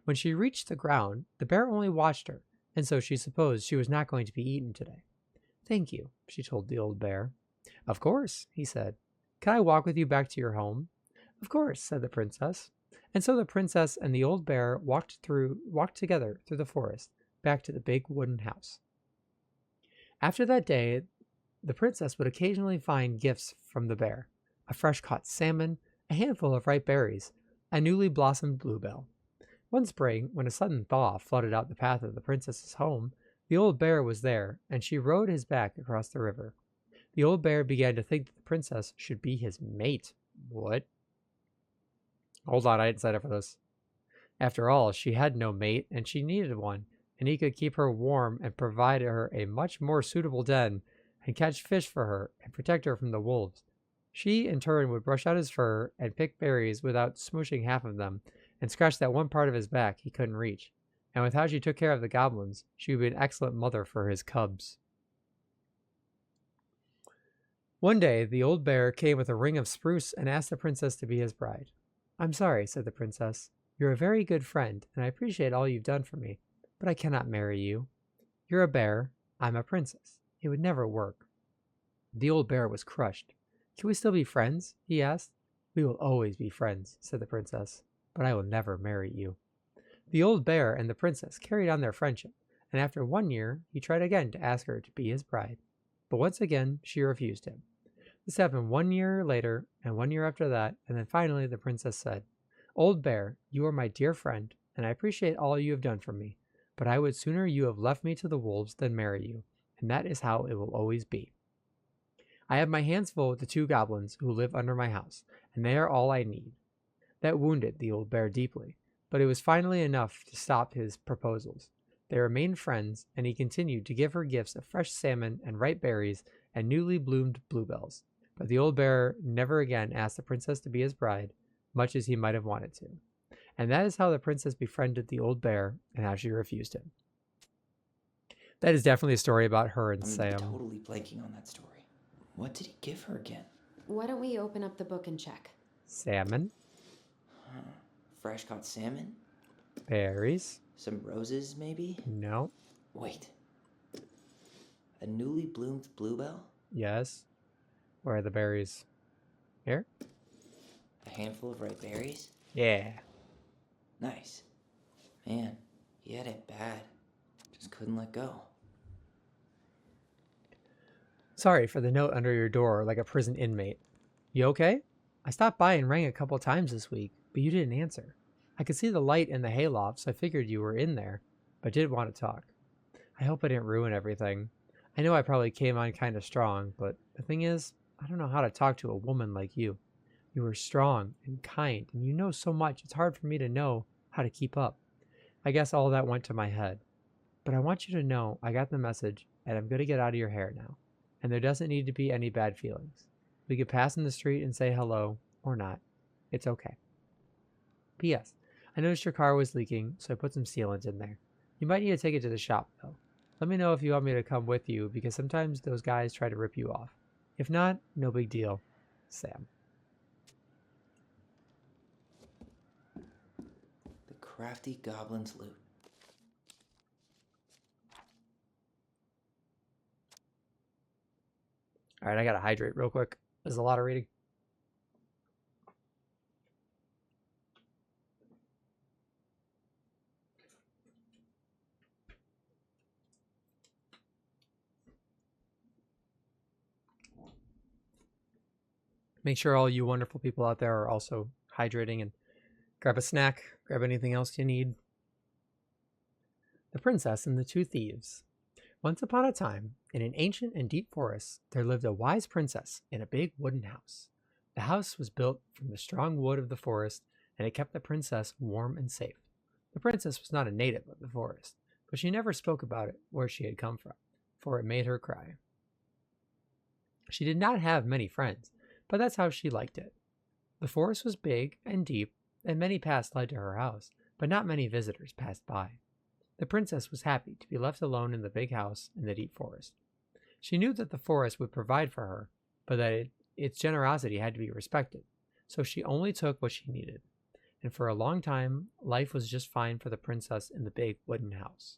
When she reached the ground, the bear only watched her, and so she supposed she was not going to be eaten today. "Thank you," she told the old bear. "Of course," he said. "Can I walk with you back to your home?" "Of course," said the princess. And so the princess and the old bear walked together through the forest, back to the big wooden house. After that day, the princess would occasionally find gifts from the bear: a fresh caught salmon, a handful of ripe berries, a newly blossomed bluebell. One spring, when a sudden thaw flooded out the path of the princess's home, the old bear was there, and she rode his back across the river. The old bear began to think that the princess should be his mate. What? Hold on, I didn't sign up for this. After all, she had no mate, and she needed one, and he could keep her warm and provide her a much more suitable den, and catch fish for her, and protect her from the wolves. She, in turn, would brush out his fur and pick berries without smooshing half of them, and scratch that one part of his back he couldn't reach. And with how she took care of the goblins, she would be an excellent mother for his cubs. One day, the old bear came with a ring of spruce and asked the princess to be his bride. "I'm sorry," said the princess. "You're a very good friend, and I appreciate all you've done for me, but I cannot marry you. You're a bear, I'm a princess. It would never work." The old bear was crushed. "Can we still be friends?" he asked. "We will always be friends," said the princess, "but I will never marry you." The old bear and the princess carried on their friendship, and after 1 year, he tried again to ask her to be his bride. But once again, she refused him. This happened 1 year later, and 1 year after that, and then finally the princess said, "Old bear, you are my dear friend, and I appreciate all you have done for me, but I would sooner you have left me to the wolves than marry you, and that is how it will always be. I have my hands full with the 2 goblins who live under my house, and they are all I need." That wounded the old bear deeply, but it was finally enough to stop his proposals. They remained friends, and he continued to give her gifts of fresh salmon and ripe berries and newly bloomed bluebells. But the old bear never again asked the princess to be his bride, much as he might have wanted to. And that is how the princess befriended the old bear and how she refused him. That is definitely a story about her and Sam. I'm totally blanking on that story. What did he give her again? Why don't we open up the book and check? Salmon. Fresh caught salmon? Berries. Some roses, maybe? No. Wait. A newly bloomed bluebell? Yes. Where are the berries? Here? A handful of ripe berries? Yeah. Nice. Man, he had it bad. Just couldn't let go. Sorry for the note under your door like a prison inmate. You okay? I stopped by and rang a couple times this week, but you didn't answer. I could see the light in the hayloft, so I figured you were in there, but did want to talk. I hope I didn't ruin everything. I know I probably came on kind of strong, but the thing is, I don't know how to talk to a woman like you. You are strong and kind, and you know so much, it's hard for me to know how to keep up. I guess all that went to my head. But I want you to know I got the message, and I'm going to get out of your hair now. And there doesn't need to be any bad feelings. We could pass in the street and say hello, or not. It's okay. P.S. I noticed your car was leaking, so I put some sealant in there. You might need to take it to the shop, though. Let me know if you want me to come with you, because sometimes those guys try to rip you off. If not, no big deal. Sam. The crafty goblin's loot. Alright, I gotta hydrate real quick. There's a lot of reading. Make sure all you wonderful people out there are also hydrating, and grab a snack, grab anything else you need. The Princess and the Two Thieves. Once upon a time, in an ancient and deep forest, there lived a wise princess in a big wooden house. The house was built from the strong wood of the forest, and it kept the princess warm and safe. The princess was not a native of the forest, but she never spoke about it, where she had come from, for it made her cry. She did not have many friends, but that's how she liked it. The forest was big and deep, and many paths led to her house, but not many visitors passed by. The princess was happy to be left alone in the big house in the deep forest. She knew that the forest would provide for her, but that its generosity had to be respected, so she only took what she needed. And for a long time, life was just fine for the princess in the big wooden house.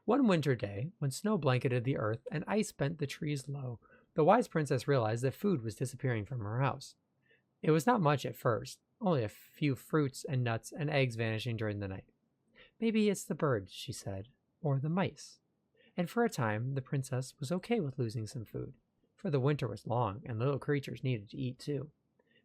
One winter day, when snow blanketed the earth and ice bent the trees low, the wise princess realized that food was disappearing from her house. It was not much at first, only a few fruits and nuts and eggs vanishing during the night. Maybe it's the birds, she said, or the mice. And for a time, the princess was okay with losing some food, for the winter was long and little creatures needed to eat too.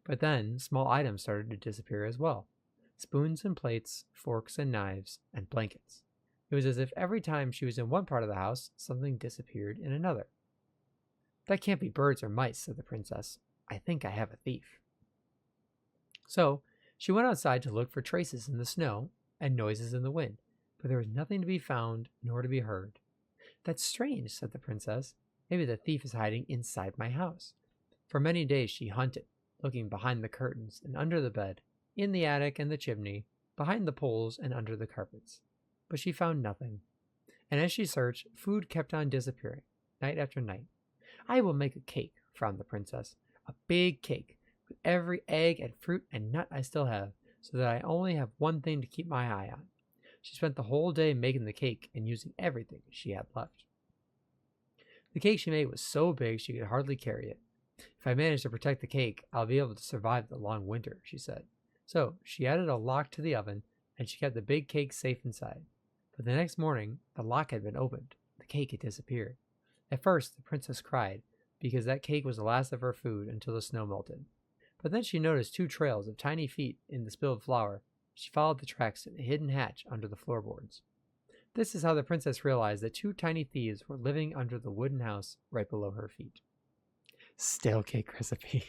But then, small items started to disappear as well. Spoons and plates, forks and knives, and blankets. It was as if every time she was in one part of the house, something disappeared in another. That can't be birds or mice, said the princess. I think I have a thief. So, she went outside to look for traces in the snow and noises in the wind, but there was nothing to be found nor to be heard. That's strange, said the princess. Maybe the thief is hiding inside my house. For many days she hunted, looking behind the curtains and under the bed, in the attic and the chimney, behind the poles and under the carpets. But she found nothing. And as she searched, food kept on disappearing, night after night. I will make a cake, frowned the princess. A big cake, with every egg and fruit and nut I still have, so that I only have one thing to keep my eye on. She spent the whole day making the cake and using everything she had left. The cake she made was so big she could hardly carry it. If I manage to protect the cake, I'll be able to survive the long winter, she said. So she added a lock to the oven, and she kept the big cake safe inside. But the next morning, the lock had been opened. The cake had disappeared. At first, the princess cried, because that cake was the last of her food until the snow melted. But then she noticed 2 trails of tiny feet in the spilled flour. She followed the tracks to the hidden hatch under the floorboards. This is how the princess realized that 2 tiny thieves were living under the wooden house right below her feet. Stale cake recipe.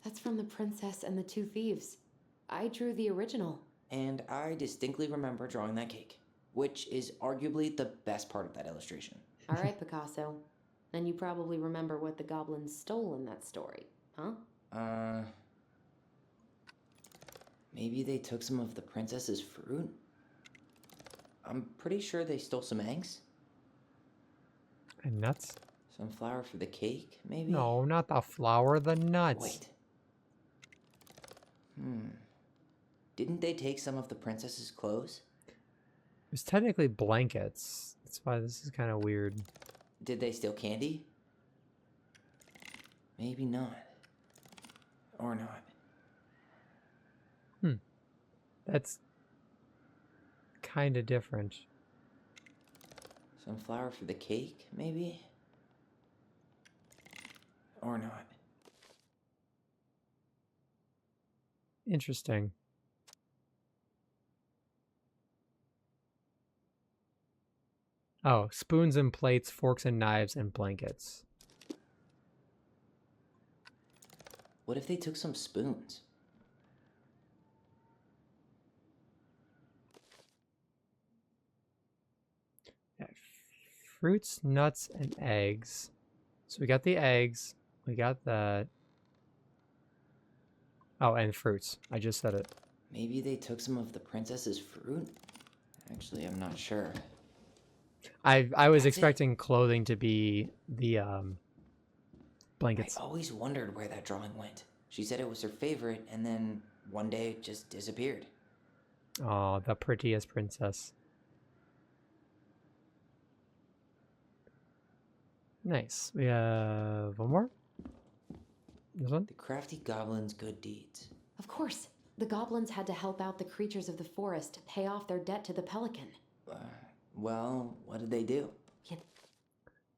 That's from The Princess and the Two Thieves. I drew the original. And I distinctly remember drawing that cake, which is arguably the best part of that illustration. All right, Picasso. Then you probably remember what the goblins stole in that story, huh? Maybe they took some of the princess's fruit? I'm pretty sure they stole some eggs. And nuts? Some flour for the cake, maybe? No, not the flour, the nuts. Wait. Didn't they take some of the princess's clothes? It was technically blankets. That's why this is kind of weird. Did they steal candy? Maybe not. Or not. That's kind of different. Some flour for the cake, maybe? Or not. Interesting. Oh, spoons and plates, forks and knives, and blankets. What if they took some spoons? Yeah, fruits, nuts, and eggs. So we got the eggs. We got that. Oh, and fruits. I just said it. Maybe they took some of the princess's fruit? Actually, I'm not sure. I was expecting clothing to be the blankets. I always wondered where that drawing went. She said it was her favorite, and then one day it just disappeared. Oh, the prettiest princess. Nice. We have one more. This one? The crafty goblin's good deeds. Of course. The goblins had to help out the creatures of the forest to pay off their debt to the pelican. Well, what did they do?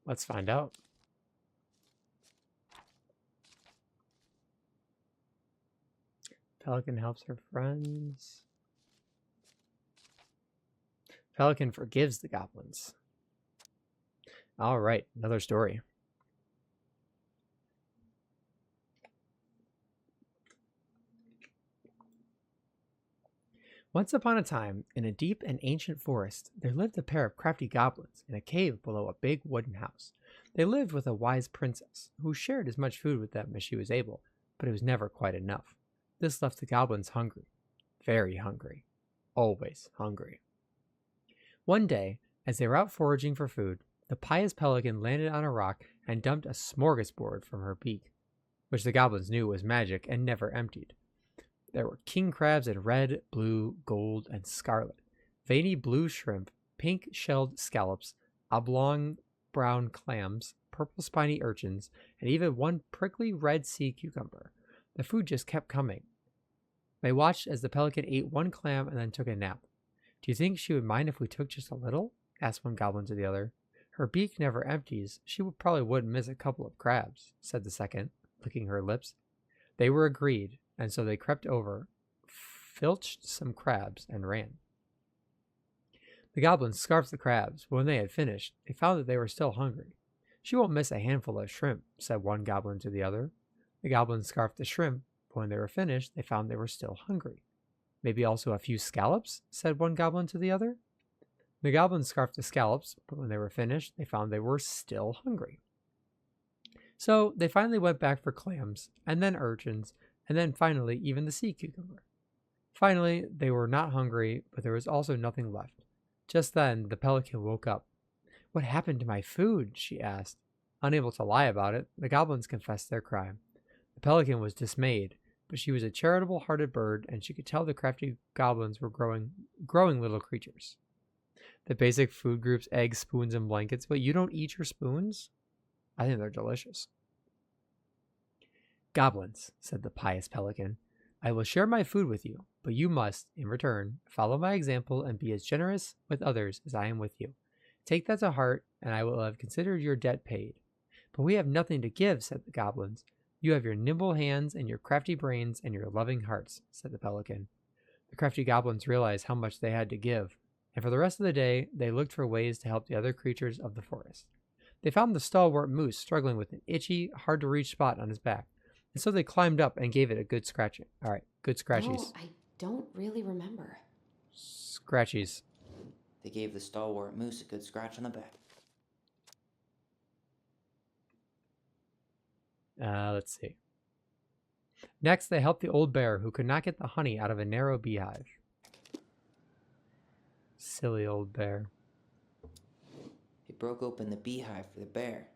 Let's find out. Pelican helps her friends. Pelican forgives the goblins. All right, another story. Once upon a time, in a deep and ancient forest, there lived a pair of crafty goblins in a cave below a big wooden house. They lived with a wise princess, who shared as much food with them as she was able, but it was never quite enough. This left the goblins hungry. Very hungry. Always hungry. One day, as they were out foraging for food, the pious pelican landed on a rock and dumped a smorgasbord from her beak, which the goblins knew was magic and never emptied. There were king crabs in red, blue, gold, and scarlet, veiny blue shrimp, pink shelled scallops, oblong brown clams, purple spiny urchins, and even one prickly red sea cucumber. The food just kept coming. They watched as the pelican ate one clam and then took a nap. "Do you think she would mind if we took just a little?" asked one goblin to the other. "Her beak never empties. She probably wouldn't miss a couple of crabs," said the second, licking her lips. They were agreed, and so they crept over, filched some crabs, and ran. The goblins scarfed the crabs, but when they had finished, they found that they were still hungry. "She won't miss a handful of shrimp," said one goblin to the other. The goblins scarfed the shrimp, but when they were finished, they found they were still hungry. "Maybe also a few scallops," said one goblin to the other. The goblins scarfed the scallops, but when they were finished, they found they were still hungry. So they finally went back for clams, and then urchins, and then finally even the sea cucumber. Finally, they were not hungry, but there was also nothing left. Just then, the pelican woke up. "What happened to my food?" she asked. Unable to lie about it, the goblins confessed their crime. The pelican was dismayed, but she was a charitable-hearted bird, and she could tell the crafty goblins were growing little creatures. The basic food groups: eggs, spoons, and blankets. But you don't eat your spoons? I think they're delicious. "Goblins," said the pious pelican, "I will share my food with you, but you must, in return, follow my example and be as generous with others as I am with you. Take that to heart, and I will have considered your debt paid." "But we have nothing to give," said the goblins. "You have your nimble hands and your crafty brains and your loving hearts," said the pelican. The crafty goblins realized how much they had to give, and for the rest of the day, they looked for ways to help the other creatures of the forest. They found the stalwart moose struggling with an itchy, hard-to-reach spot on his back, and so they climbed up and gave it a good scratching. All right, good scratchies. No, I don't really remember. Scratchies. They gave the stalwart moose a good scratch on the back. Let's see. Next, they helped the old bear who could not get the honey out of a narrow beehive. Silly old bear. They broke open the beehive for the bear.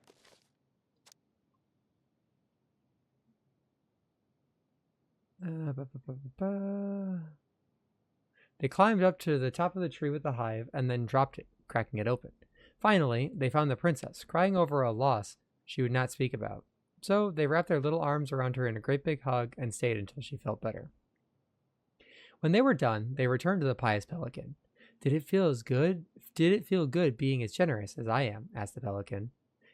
They climbed up to the top of the tree with the hive and then dropped it, cracking it open. Finally, they found the princess, crying over a loss she would not speak about. So they wrapped their little arms around her in a great big hug and stayed until she felt better. When they were done, they returned to the pious pelican. Did it feel good being as generous as I am?" asked the pelican.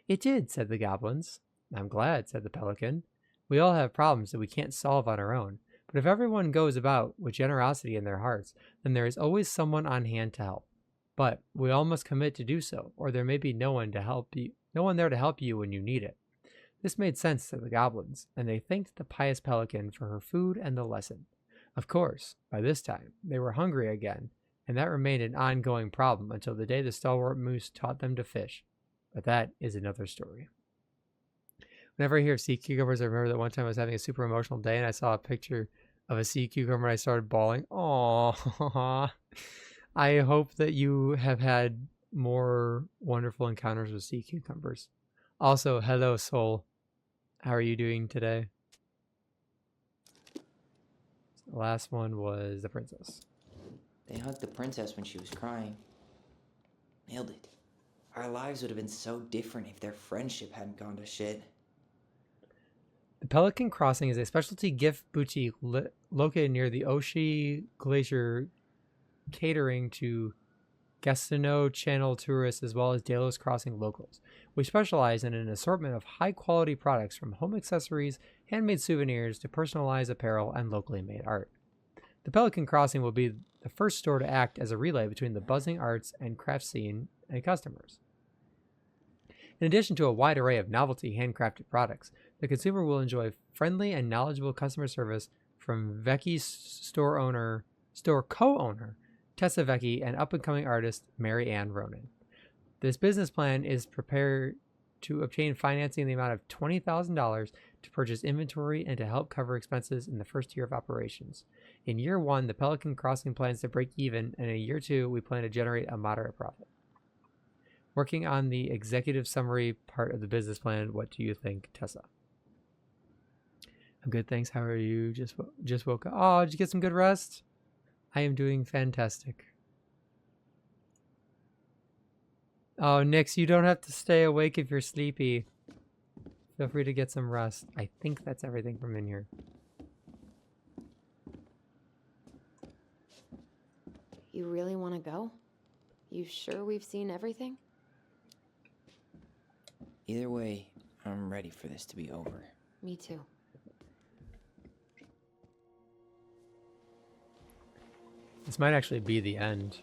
"It did," said the goblins. "I'm glad," said the pelican. "We all have problems that we can't solve on our own, but if everyone goes about with generosity in their hearts, then there is always someone on hand to help. But we all must commit to do so, or there may be no one there to help you when you need it." This made sense to the goblins, and they thanked the pious pelican for her food and the lesson. Of course, by this time, they were hungry again, and that remained an ongoing problem until the day the stalwart moose taught them to fish. But that is another story. Whenever I hear of sea cucumbers, I remember that one time I was having a super emotional day and I saw a picture of a sea cucumber and I started bawling. Aww. I hope that you have had more wonderful encounters with sea cucumbers. Also, hello, Soul. How are you doing today? The last one was the princess. They hugged the princess when she was crying. Nailed it. Our lives would have been so different if their friendship hadn't gone to shit. The Pelican Crossing is a specialty gift boutique located near the Oshi Glacier, catering to Gastineau Channel tourists, as well as Delos Crossing locals. We specialize in an assortment of high-quality products from home accessories, handmade souvenirs, to personalized apparel and locally made art. The Pelican Crossing will be the first store to act as a relay between the buzzing arts and craft scene and customers. In addition to a wide array of novelty handcrafted products, the consumer will enjoy friendly and knowledgeable customer service from Vecchi's store co-owner, Tessa Vecchi, and up-and-coming artist Mary Ann Ronan. This business plan is prepared to obtain financing in the amount of $20,000 to purchase inventory and to help cover expenses in the first year of operations. In year 1, the Pelican Crossing plans to break even, and in year 2, we plan to generate a moderate profit. Working on the executive summary part of the business plan, what do you think, Tessa? I'm good, thanks. How are you? Just woke up. Oh, did you get some good rest? I am doing fantastic. Oh, Nix, you don't have to stay awake if you're sleepy. Feel free to get some rest. I think that's everything from in here. You really want to go? You sure we've seen everything? Either way, I'm ready for this to be over. Me too. This might actually be the end.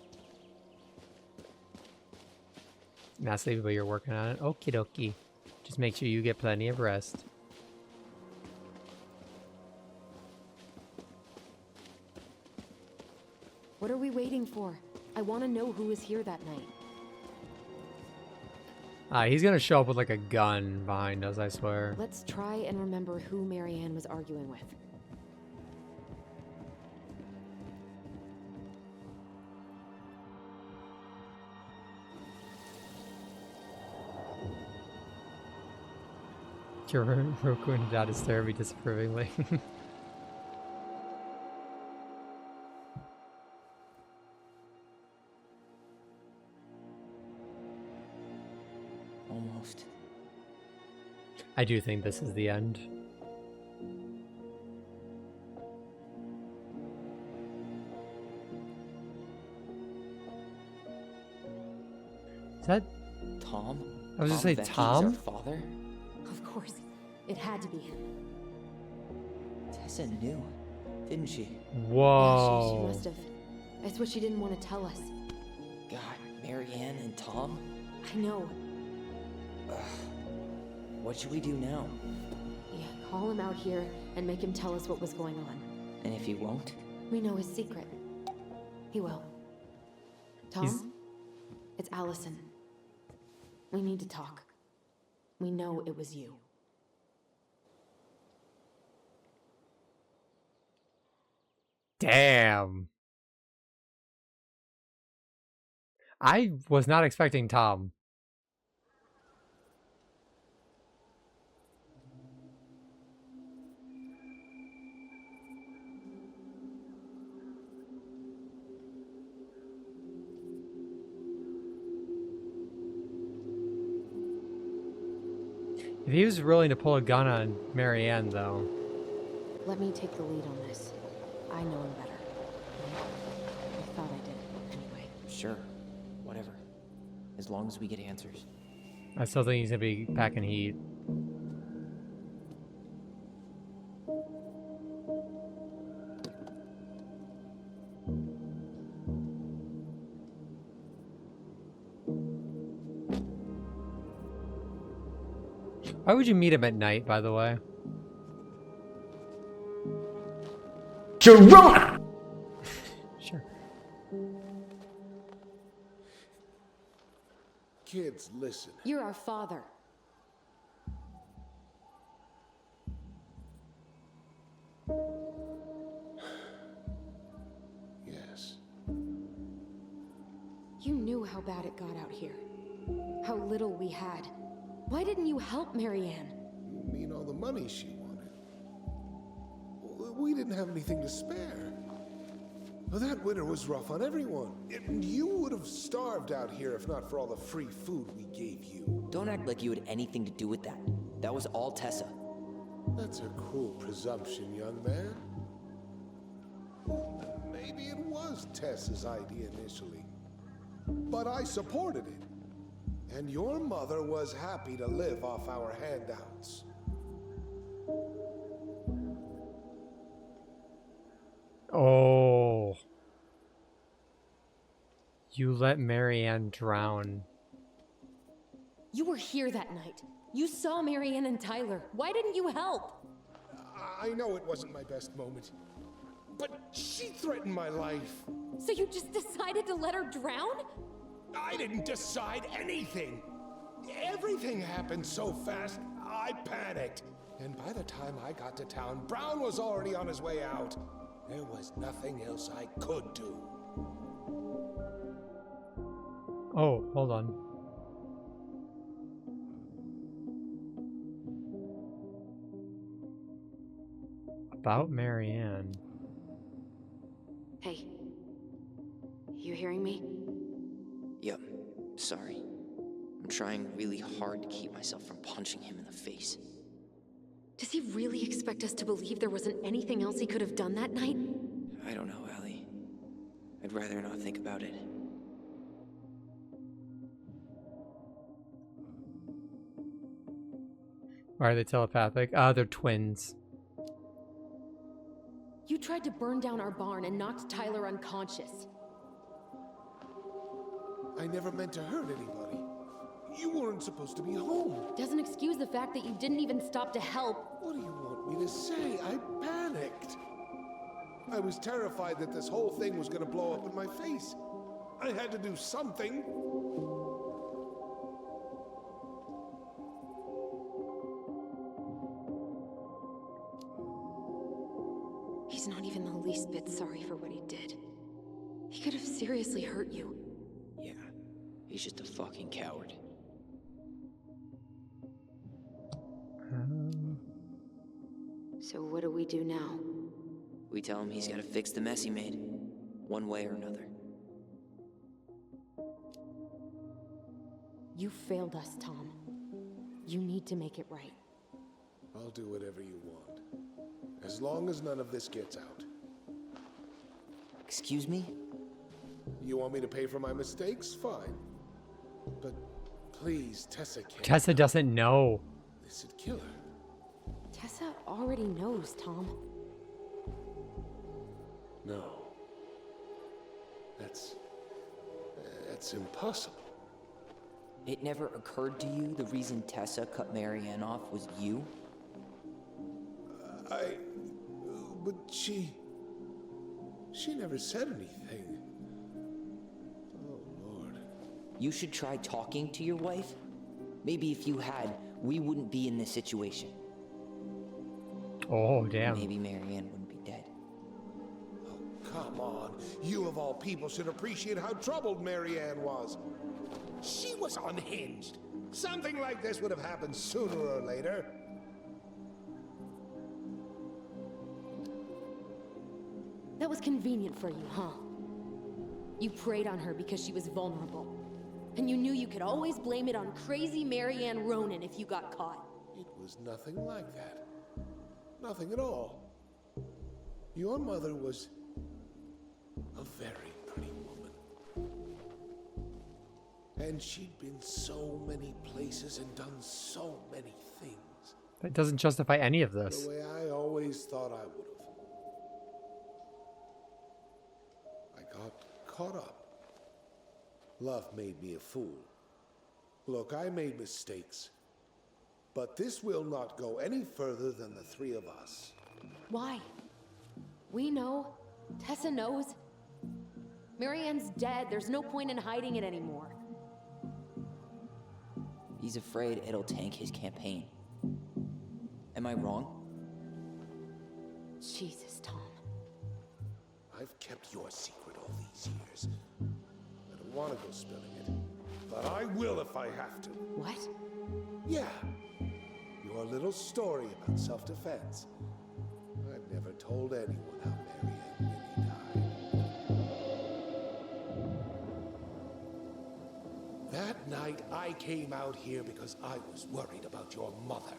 Not sleepy, but you're working on it. Okie dokie. Just make sure you get plenty of rest. What are we waiting for? I want to know who was here that night. He's gonna show up with like a gun behind us, I swear. Let's try and remember who Mary Ann was arguing with. Roku and Dad stare at me disapprovingly. Almost. I do think this is the end. Is that Tom? I was gonna say Vecchi is Tom? our father? Of course. It had to be him. Tessa knew, didn't she? Whoa. Yeah, she must have. That's what she didn't want to tell us. God, Mary Ann and Tom? I know. What should we do now? Yeah, call him out here and make him tell us what was going on. And if he won't? We know his secret. He will. Tom? It's Allison. We need to talk. We know it was you. Damn. I was not expecting Tom. If he was willing to pull a gun on Mary Ann, though. Let me take the lead on this. I know him better. I thought I did, anyway. Sure. Whatever. As long as we get answers. I still think he's gonna be packing heat. Why would you meet him at night, by the way? Sharona! Sure. Kids, listen. You're our father. Yes. You knew how bad it got out here. How little we had. Why didn't you help Mary Ann? You mean all the money she wanted? We didn't have anything to spare. Well, that winter was rough on everyone. You would have starved out here if not for all the free food we gave you. Don't act like you had anything to do with that. That was all Tessa. That's a cruel presumption, young man. Maybe it was Tessa's idea initially. but I supported it. And your mother was happy to live off our handouts. Oh. You let Marianne drown. You were here that night. You saw Marianne and Tyler. Why didn't you help? I know it wasn't my best moment, but she threatened my life. So you just decided to let her drown? I didn't decide anything. Everything happened so fast, I panicked. And by the time I got to town, Brown was already on his way out. There was nothing else I could do. Oh, hold on. About Marianne. Hey. You hearing me? Yep, sorry. I'm trying really hard to keep myself from punching him in the face. Does he really expect us to believe there wasn't anything else he could have done that night? I don't know, Allie. I'd rather not think about it. Are they telepathic? They're twins. You tried to burn down our barn and knocked Tyler unconscious. I never meant to hurt anybody. You weren't supposed to be home. Doesn't excuse the fact that you didn't even stop to help. What do you want me to say? I panicked. I was terrified that this whole thing was going to blow up in my face. I had to do something. He's not even the least bit sorry for what he did. He could have seriously hurt you. Yeah, he's just a fucking coward. So what do we do now? We tell him he's gotta fix the mess he made, one way or another. You failed us, Tom. You need to make it right. I'll do whatever you want. As long as none of this gets out. Excuse me? You want me to pay for my mistakes? Fine. But please, Tessa can't. Tessa doesn't know. This would kill her. Tessa already knows, Tom. No. That's impossible. It never occurred to you the reason Tessa cut Marianne off was you? But she never said anything. Oh, Lord. You should try talking to your wife. Maybe if you had, we wouldn't be in this situation. Oh, damn. Maybe Marianne wouldn't be dead. Oh, come on. You of all people should appreciate how troubled Marianne was. She was unhinged. Something like this would have happened sooner or later. That was convenient for you, huh? You preyed on her because she was vulnerable. And you knew you could always blame it on crazy Marianne Ronan if you got caught. It was nothing like that. Nothing at all. Your mother was a very pretty woman. And she'd been so many places and done so many things. That doesn't justify any of this. The way I always thought I would have. I got caught up. Love made me a fool. Look, I made mistakes. But this will not go any further than the three of us. Why? We know. Tessa knows. Marianne's dead. There's no point in hiding it anymore. He's afraid it'll tank his campaign. Am I wrong? Jesus, Tom. I've kept your secret all these years. I don't want to go spilling it. But I will if I have to. What? Yeah. Your little story about self-defense. I've never told anyone how Marianne really died. That night, I came out here because I was worried about your mother.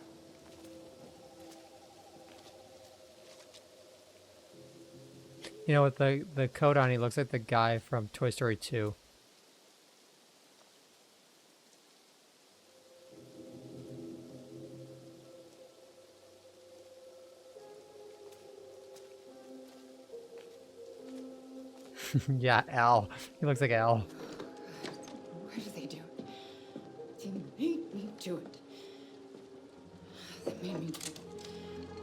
You know, with the coat on, he looks like the guy from Toy Story 2. Yeah, Al. He looks like Al. Why did they do it? They made me do it. They made me do it.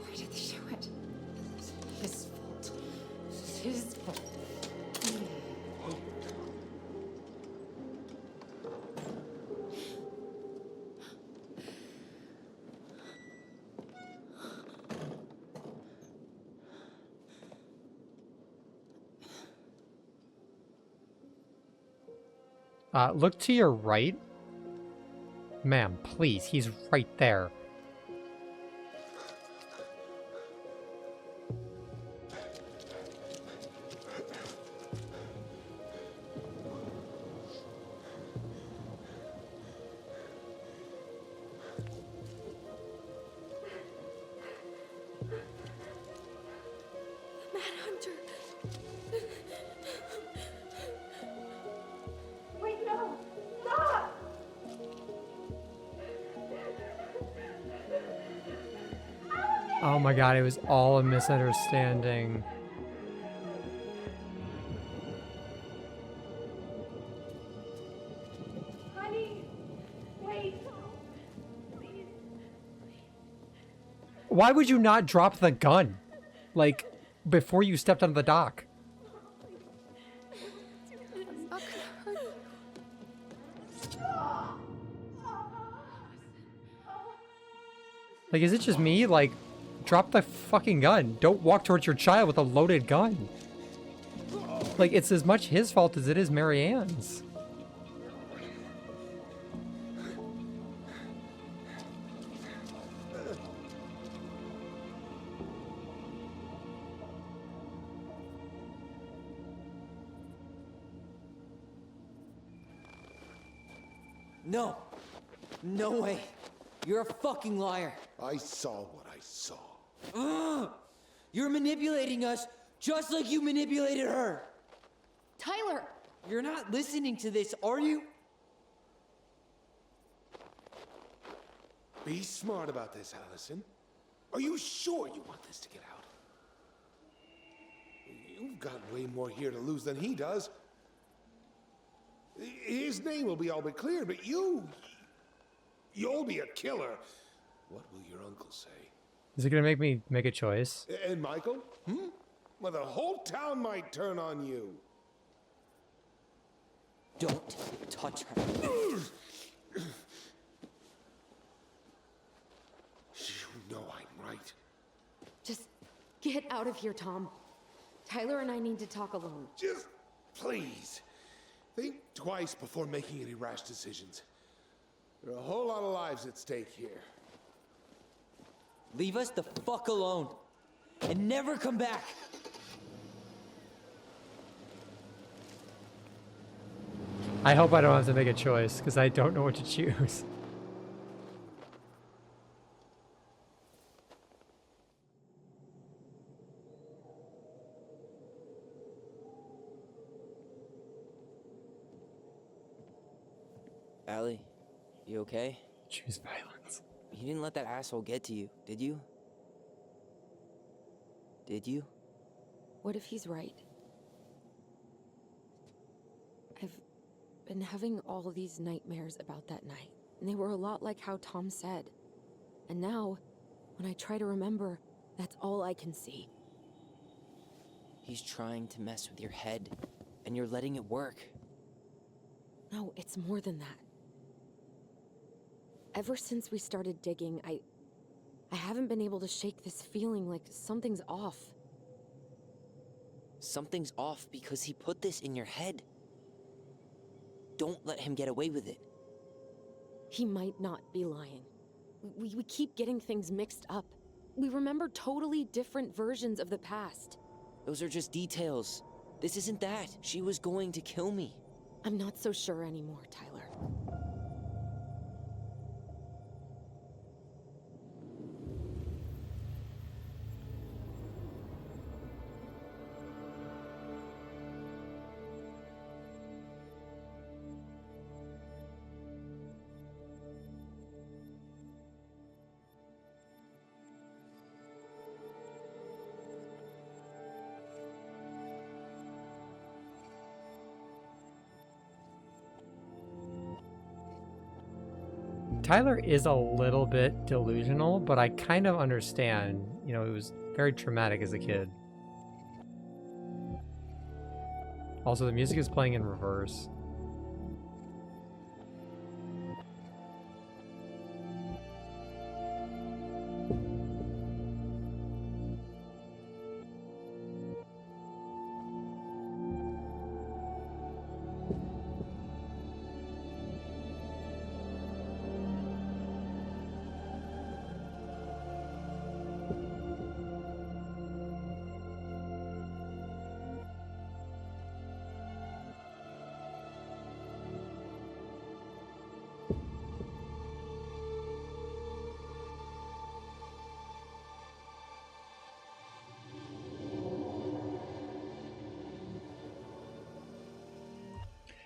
Why did they do it? It's his fault. It's his fault. Look to your right. Ma'am, please, he's right there. Mad Hunter. Wait, no! Stop! Oh my god, it was all a misunderstanding. Honey! Wait! Please. Why would you not drop the gun? Like, before you stepped onto the dock? I'm not gonna hurt you. Like, is it just me? Like, drop the fucking gun. Don't walk towards your child with a loaded gun. Like, it's as much his fault as it is Marianne's. No. No way. You're a fucking liar. I saw what I saw. Ugh! You're manipulating us just like you manipulated her. Tyler! You're not listening to this, are you? Be smart about this, Allison. Are you sure you want this to get out? You've got way more here to lose than he does. His name will be all but clear, but you'll be a killer. What will your uncle say? Is it gonna make me make a choice? And Michael? Well, the whole town might turn on you. Don't touch her. You know I'm right. Just get out of here, Tom. Tyler and I need to talk alone. Just please. Think twice before making any rash decisions. There are a whole lot of lives at stake here. Leave us the fuck alone. And never come back. I hope I don't have to make a choice, because I don't know what to choose. Allie, you okay? Choose violence. You didn't let that asshole get to you, did you? Did you? What if he's right? I've been having all these nightmares about that night, and they were a lot like how Tom said. And now, when I try to remember, that's all I can see. He's trying to mess with your head, and you're letting it work. No, it's more than that. Ever since we started digging, I haven't been able to shake this feeling like something's off. Something's off because he put this in your head. Don't let him get away with it. He might not be lying. We keep getting things mixed up. We remember totally different versions of the past. Those are just details. This isn't that. She was going to kill me. I'm not so sure anymore, Tyler. Tyler is a little bit delusional, but I kind of understand. You know, it was very traumatic as a kid. Also, the music is playing in reverse.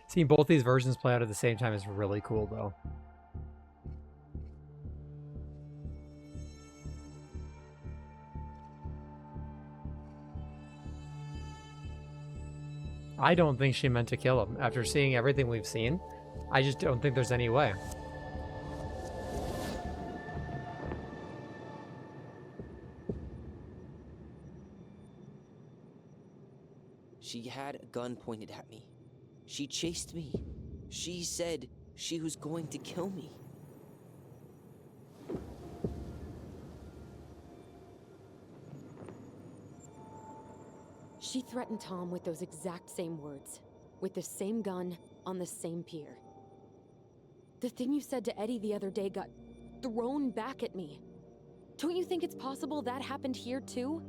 Seeing both these versions play out at the same time is really cool, though. I don't think she meant to kill him. After seeing everything we've seen, I just don't think there's any way. She had a gun pointed at me. She chased me. She said she was going to kill me. She threatened Tom with those exact same words, with the same gun, on the same pier. The thing you said to Eddie the other day got thrown back at me. Don't you think it's possible that happened here too?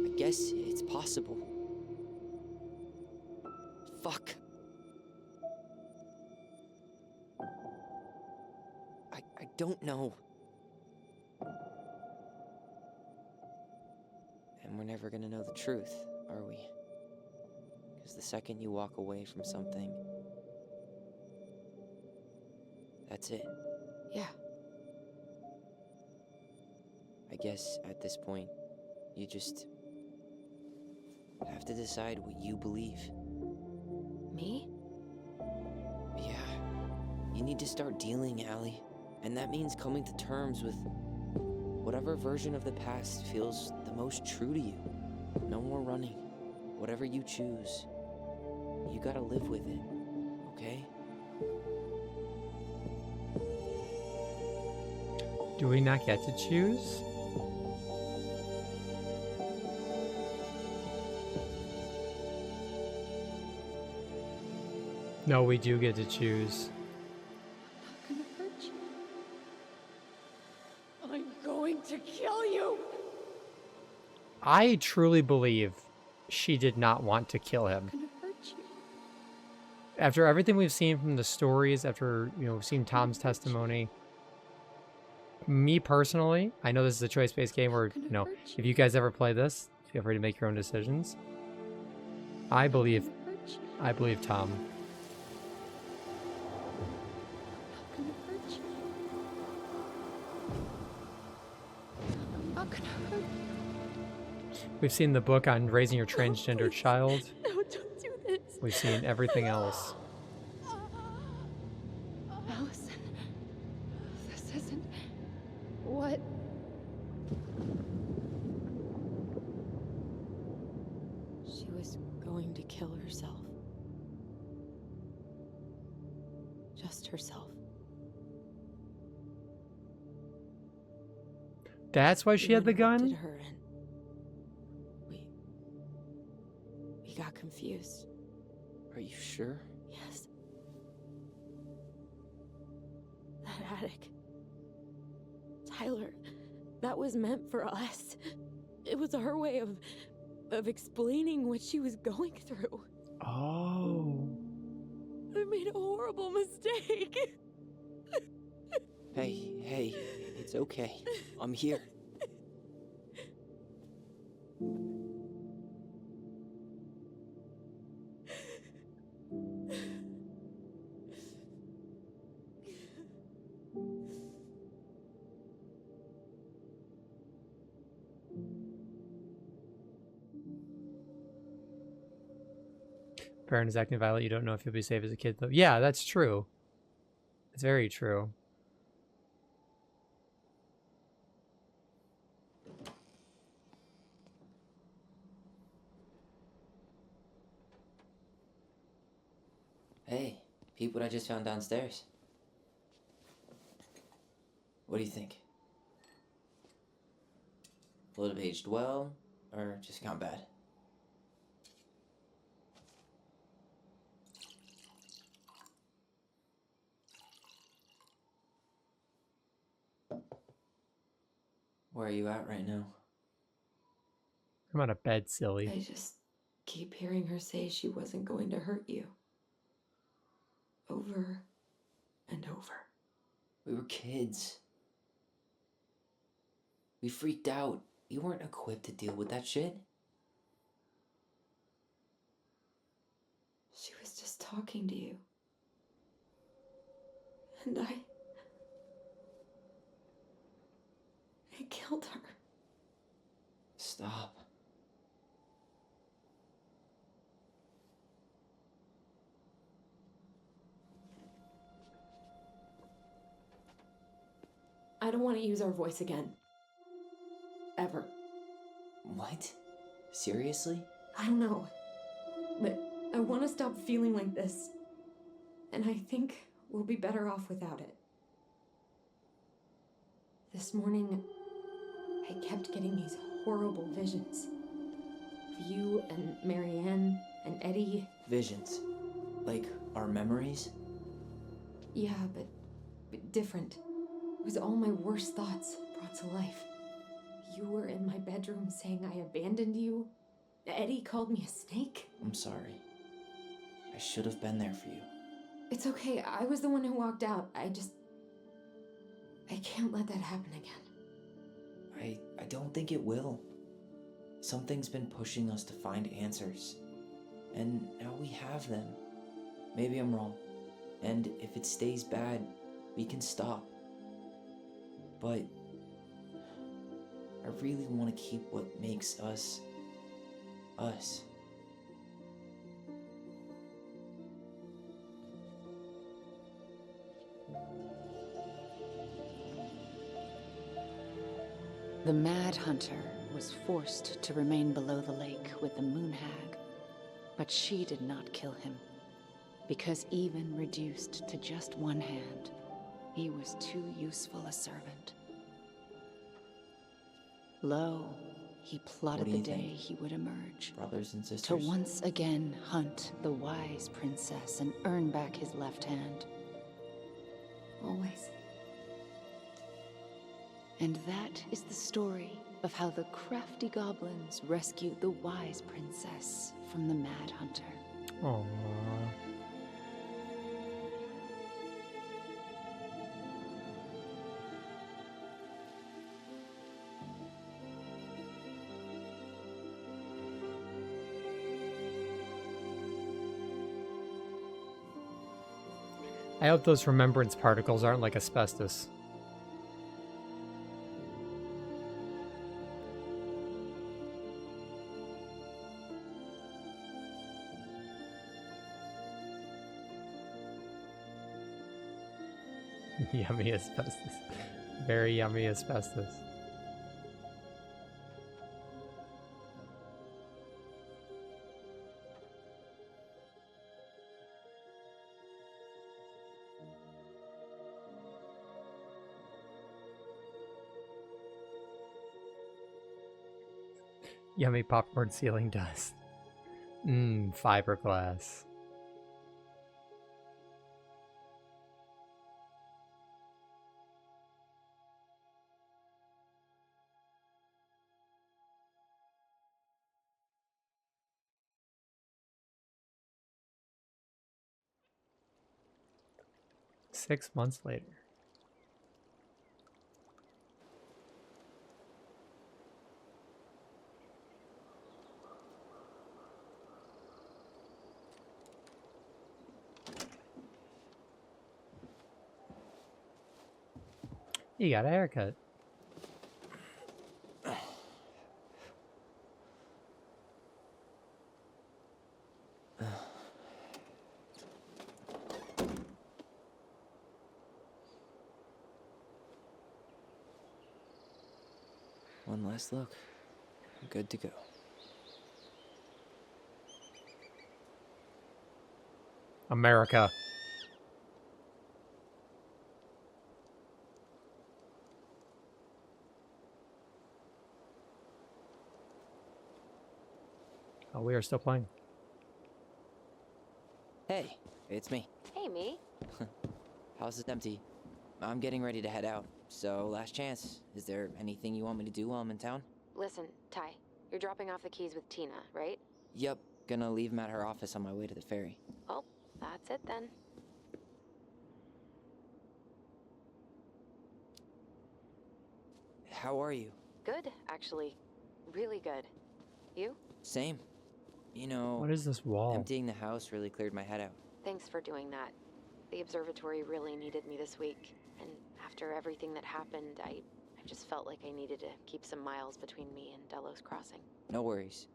I guess it's possible. Fuck. I don't know. And we're never gonna know the truth, are we? Because the second you walk away from something, that's it. Yeah. I guess at this point, you just have to decide what you believe. Me? Yeah. You need to start dealing, Allie. And that means coming to terms with whatever version of the past feels the most true to you. No more running. Whatever you choose, you gotta live with it, okay? Do we not get to choose? No, we do get to choose. I'm not gonna hurt you. I'm going to kill you. I truly believe she did not want to kill him. I'm gonna hurt you. After everything we've seen from the stories, after, you know, we've seen Tom's testimony, me personally, I know this is a choice-based game where, you know, if you guys ever play this, feel free to make your own decisions. I believe Tom. I'm not gonna hurt you. I'm not gonna hurt you. We've seen the book on raising your transgender child. No, don't do this. We've seen everything else. Allison, this isn't what. She was going to kill herself. Just herself. That's why she had the gun? Did her and we got confused. Are you sure? Yes. That attic. Tyler, that was meant for us. It was her way of explaining what she was going through. Oh. I made a horrible mistake. Hey, it's okay. I'm here. Parent is acting violent. You don't know if you'll be safe as a kid, though. Yeah, that's true. It's very true. Hey, peep what I just found downstairs. What do you think? Will it have aged well, or just gone bad? Where are you at right now? I'm on a bed, silly. I just keep hearing her say she wasn't going to hurt you. Over and over. We were kids. We freaked out. You weren't equipped to deal with that shit. She was just talking to you. And I killed her. Stop. I don't want to use our voice again. Ever. What? Seriously? I don't know. But I want to stop feeling like this. And I think we'll be better off without it. This morning, I kept getting these horrible visions. Of you and Marianne and Eddie. Visions. Like our memories? Yeah, but different. It was all my worst thoughts brought to life. You were in my bedroom saying I abandoned you. Eddie called me a snake. I'm sorry. I should have been there for you. It's okay. I was the one who walked out. I can't let that happen again. I don't think it will. Something's been pushing us to find answers. And now we have them. Maybe I'm wrong. And if it stays bad, we can stop. But I really want to keep what makes us, us. The Mad Hunter was forced to remain below the lake with the Moon Hag, but she did not kill him, because even reduced to just one hand, he was too useful a servant. Lo, he plotted the day he would emerge. Brothers and sisters? To once again hunt the wise princess and earn back his left hand. Always. And that is the story of how the crafty goblins rescued the wise princess from the Mad Hunter. Aww. I hope those remembrance particles aren't like asbestos. Yummy asbestos. Very yummy asbestos. Yummy popcorn ceiling dust. Fiberglass. Six months later. You got a haircut. One last look. I'm good to go. America. Oh, we are still playing. Hey, it's me. Hey, me. House is empty. I'm getting ready to head out. So, last chance. Is there anything you want me to do while I'm in town? Listen, Ty, you're dropping off the keys with Tina, right? Yep. Gonna leave them at her office on my way to the ferry. Well, that's it then. How are you? Good, actually. Really good. You? Same. You know, What is this wall? emptying the house really cleared my head out. Thanks for doing that. The observatory really needed me this week, and after everything that happened, I just felt like I needed to keep some miles between me and Delos Crossing. No worries.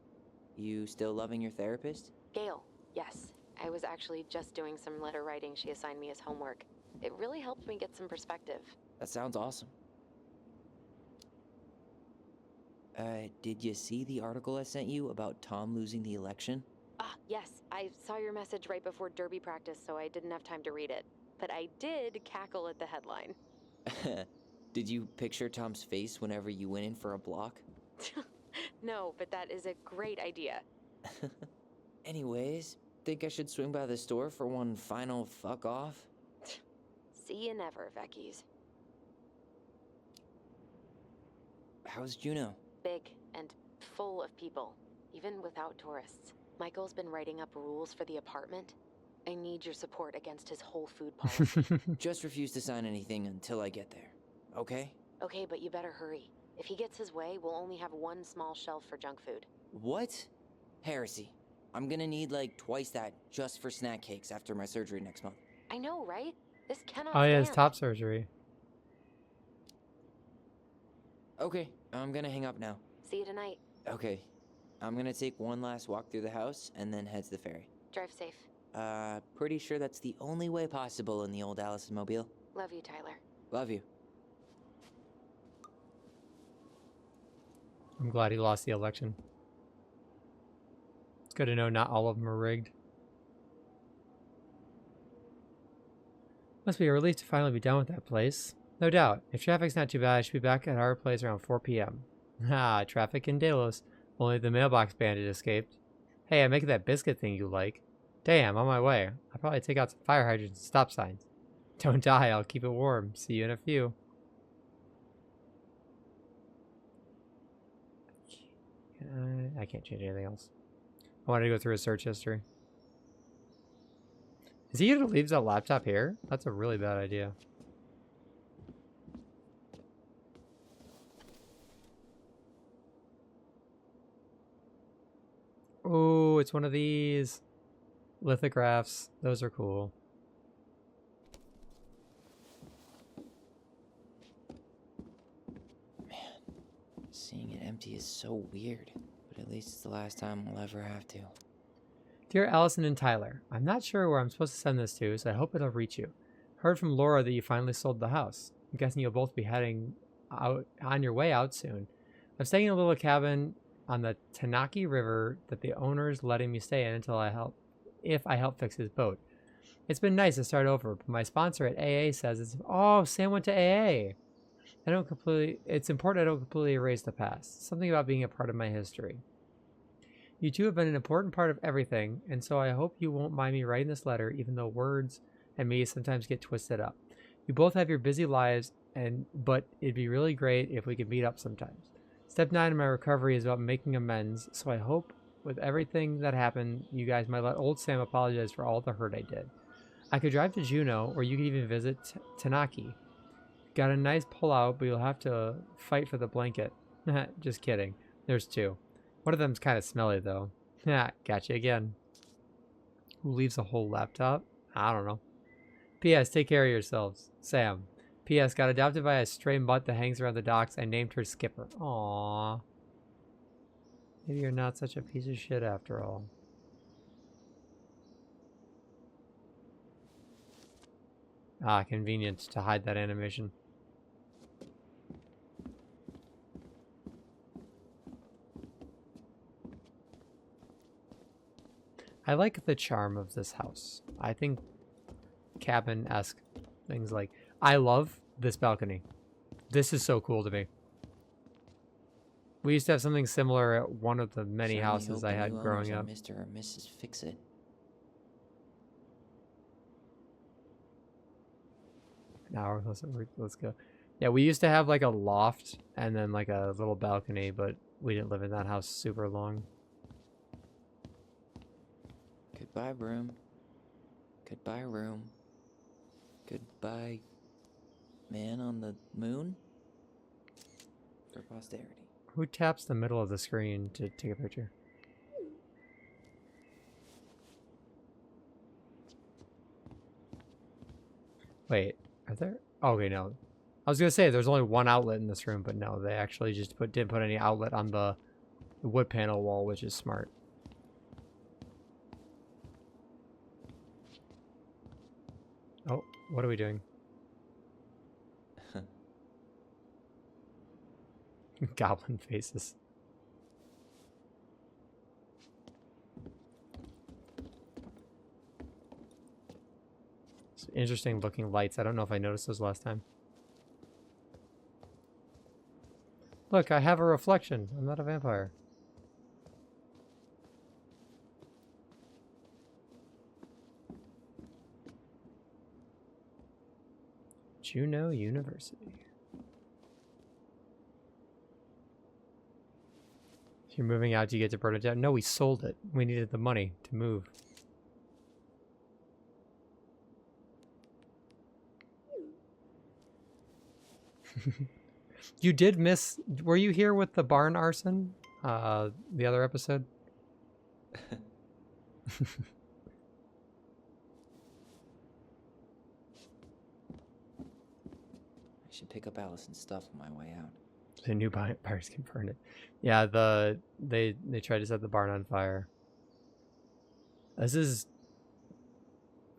You still loving your therapist? Gail, yes. I was actually just doing some letter writing she assigned me as homework. It really helped me get some perspective. That sounds awesome. Did you see the article I sent you about Tom losing the election? Ah, yes. I saw your message right before Derby practice, so I didn't have time to read it. But I did cackle at the headline. Did you picture Tom's face whenever you went in for a block? No, but that is a great idea. Anyways, think I should swing by the store for one final fuck off? See you never, Vecchies. How's Juno? Big and full of people, even without tourists. Michael's been writing up rules for the apartment. I need your support against his whole food policy. Just refuse to sign anything until I get there, okay? Okay, but you better hurry. If he gets his way, we'll only have one small shelf for junk food. What? Heresy. I'm gonna need like twice that just for snack cakes after my surgery next month. I know, right? This cannot Oh yeah, it's stand. top surgery. Okay, I'm gonna hang up now. See you tonight. Okay, I'm gonna take one last walk through the house and then head to the ferry. Drive safe. Pretty sure that's the only way possible in the old Allison Mobile. Love you, Tyler. Love you. I'm glad he lost the election. It's good to know not all of them are rigged. Must be a relief to finally be done with that place. No doubt. If traffic's not too bad, I should be back at our place around 4 p.m. Ah, traffic in Delos. Only the mailbox bandit escaped. Hey, I'm making that biscuit thing you like. Damn, on my way. I'll probably take out some fire hydrants and stop signs. Don't die, I'll keep it warm. See you in a few. I can't change anything else. I wanted to go through his search history. Is he gonna leave that laptop here? That's a really bad idea. Oh, it's one of these lithographs. Those are cool. Seeing it empty is so weird, but at least it's the last time I'll ever have to. Dear Allison and Tyler, I'm not sure where I'm supposed to send this to, so I hope it'll reach you. Heard from Laura that you finally sold the house. I'm guessing you'll both be heading out on your way out soon. I'm staying in a little cabin on the Tanaki River that the owner's letting me stay in until if I help fix his boat. It's been nice to start over, but my sponsor at AA says Sam went to AA. It's important I don't completely erase the past. Something about being a part of my history. You two have been an important part of everything, and so I hope you won't mind me writing this letter, even though words and me sometimes get twisted up. You both have your busy lives, but it'd be really great if we could meet up sometimes. Step 9 in my recovery is about making amends, so I hope with everything that happened, you guys might let old Sam apologize for all the hurt I did. I could drive to Juneau, or you could even visit Tanaki. Got a nice pullout, but you'll have to fight for the blanket. Just kidding. There's 2. One of them's kind of smelly, though. Gotcha again. Who leaves a whole laptop? I don't know. P.S. Take care of yourselves. Sam. P.S. Got adopted by a stray mutt that hangs around the docks. I named her Skipper. Aww. Maybe you're not such a piece of shit after all. Ah, convenient to hide that animation. I like the charm of this house. I think cabin-esque things like... I love this balcony. This is so cool to me. We used to have something similar at one of the many Certainly houses hope I the had new growing owners are up. Mr. or Mrs. Fix-It. An hour, let's go. Yeah, we used to have like a loft and then like a little balcony, but we didn't live in that house super long. Goodbye, room. Goodbye, room. Goodbye, man on the moon. For posterity. Who taps the middle of the screen to take a picture? Wait, are there? Oh, okay, no. I was gonna say there's only one outlet in this room, but no, they actually just didn't put any outlet on the wood panel wall, which is smart. Oh, what are we doing? Goblin faces. It's interesting looking lights. I don't know if I noticed those last time. Look, I have a reflection. I'm not a vampire. Juneau University. If you're moving out, do you get to burn it down? No, we sold it. We needed the money to move. You did miss... Were you here with the barn arson? The other episode? I should pick up Allison's stuff on my way out. The new buyers can burn it. Yeah, they tried to set the barn on fire. This is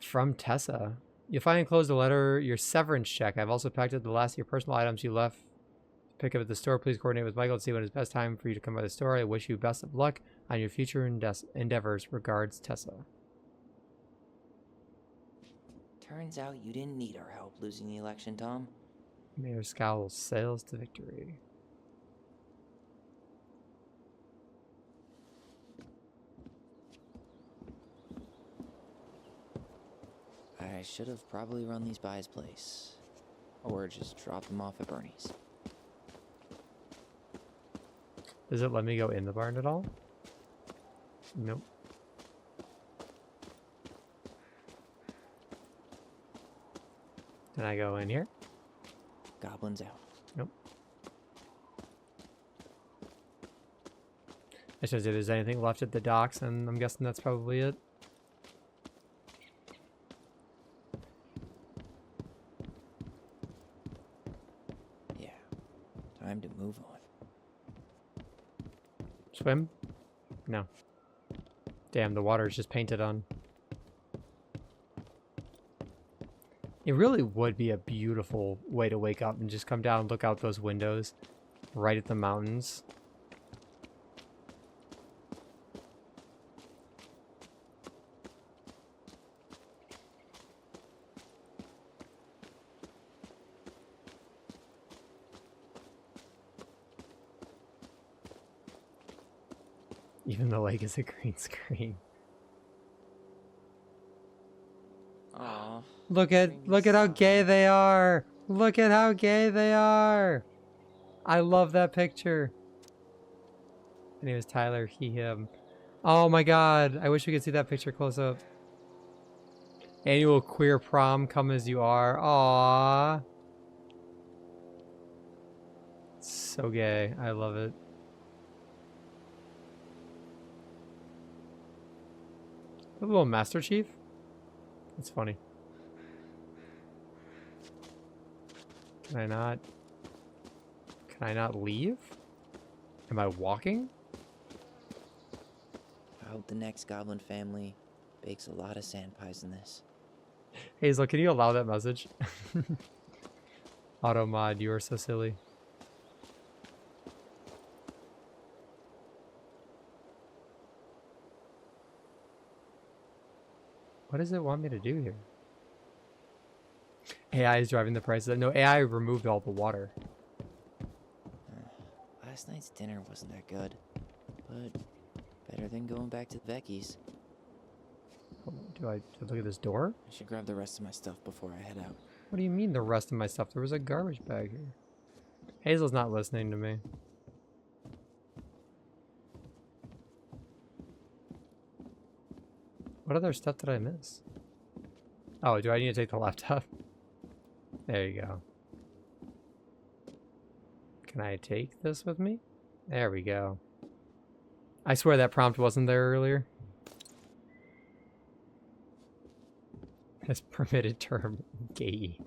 from Tessa. You find enclosed a letter, your severance check. I've also packed up the last of your personal items you left. Pick up at the store. Please coordinate with Michael to see when is best time for you to come by the store. I wish you best of luck on your future endeavors. Regards, Tessa. Turns out you didn't need our help losing the election, Tom. Mayor Scowl sails to victory. I should have probably run these by his place. Or just dropped them off at Bernie's. Does it let me go in the barn at all? Nope. Can I go in here? Goblins out. Nope. I should say if there's anything left at the docks, and I'm guessing that's probably it. Yeah. Time to move on. Swim? No. Damn, the water is just painted on. It really would be a beautiful way to wake up and just come down and look out those windows right at the mountains. Even the lake is a green screen. Aww. Look at how gay they are. Look at how gay they are. I love that picture. My name is Tyler, he, him. Oh my god, I wish we could see that picture close up. Annual queer prom, come as you are. Aww. So gay, I love it. A little Master Chief? That's funny. Can I not leave? Am I walking? I hope the next goblin family bakes a lot of sand pies in this. Hazel, can you allow that message? Automod, you are so silly. What does it want me to do here? AI is driving the prices up. No, AI removed all the water. Last night's dinner wasn't that good, but better than going back to Becky's. Do I look at this door? I should grab the rest of my stuff before I head out. What do you mean the rest of my stuff? There was a garbage bag here. Hazel's not listening to me. What other stuff did I miss? Oh, do I need to take the laptop? There you go. Can I take this with me? There we go. I swear that prompt wasn't there earlier. As permitted term, gay.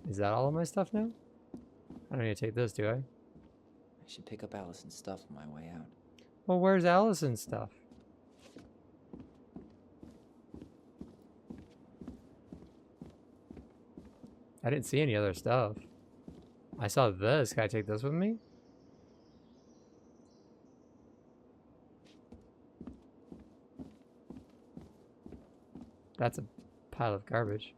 Is that all of my stuff now? I don't need to take this, do I? I should pick up Allison's stuff on my way out. Well, where's Allison's stuff? I didn't see any other stuff. I saw this. Can I take this with me? That's a pile of garbage.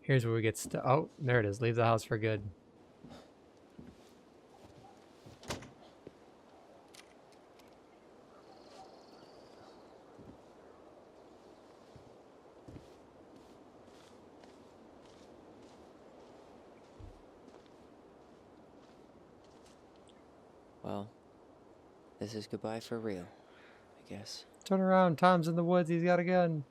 Here's where we get stuck. Oh, there it is. Leave the house for good. Well, this is goodbye for real, I guess. Turn around. Tom's in the woods. He's got a gun.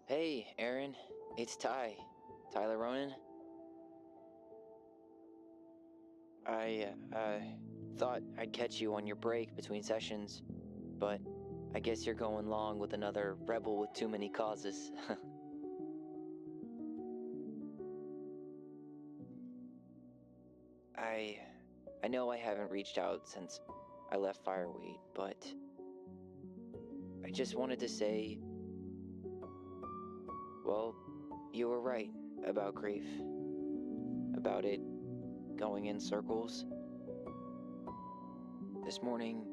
Hey, Aaron. It's Ty. Tyler Ronan. I thought I'd catch you on your break between sessions, but I guess you're going along with another rebel with too many causes. I know I haven't reached out since I left Fireweed, but I just wanted to say, well, you were right about grief, about it going in circles. This morning,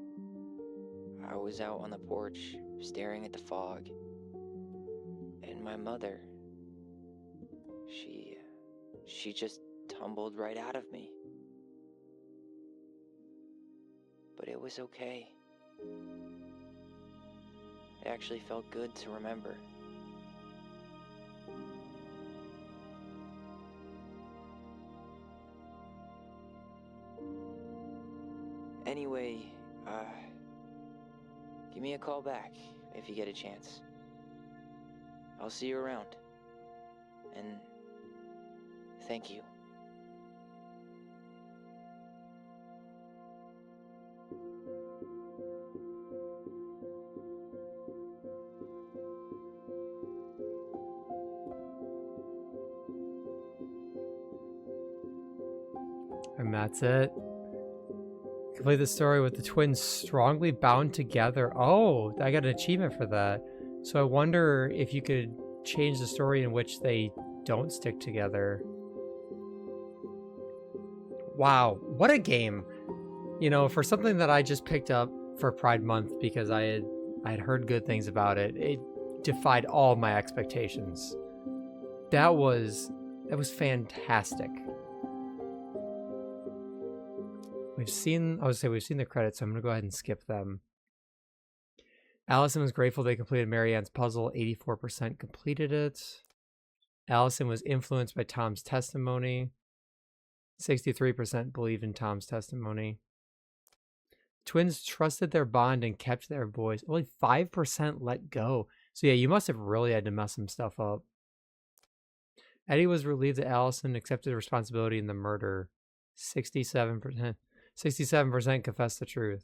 I was out on the porch staring at the fog, and my mother, she just tumbled right out of me. But it was okay. It actually felt good to remember. Anyway, give me a call back if you get a chance. I'll see you around. And thank you. And that's it. Complete the story with the twins strongly bound together. Oh, I got an achievement for that. So I wonder if you could change the story in which they don't stick together. Wow, what a game. You know, for something that I just picked up for Pride Month because I had heard good things about it, it defied all my expectations. That was fantastic. We've seen the credits, so I'm going to go ahead and skip them. Allison was grateful they completed Marianne's puzzle. 84% completed it. Allison was influenced by Tom's testimony. 63% believed in Tom's testimony. Twins trusted their bond and kept their voice. Only 5% let go. So yeah, you must have really had to mess some stuff up. Eddie was relieved that Allison accepted responsibility in the murder. 67% confessed the truth.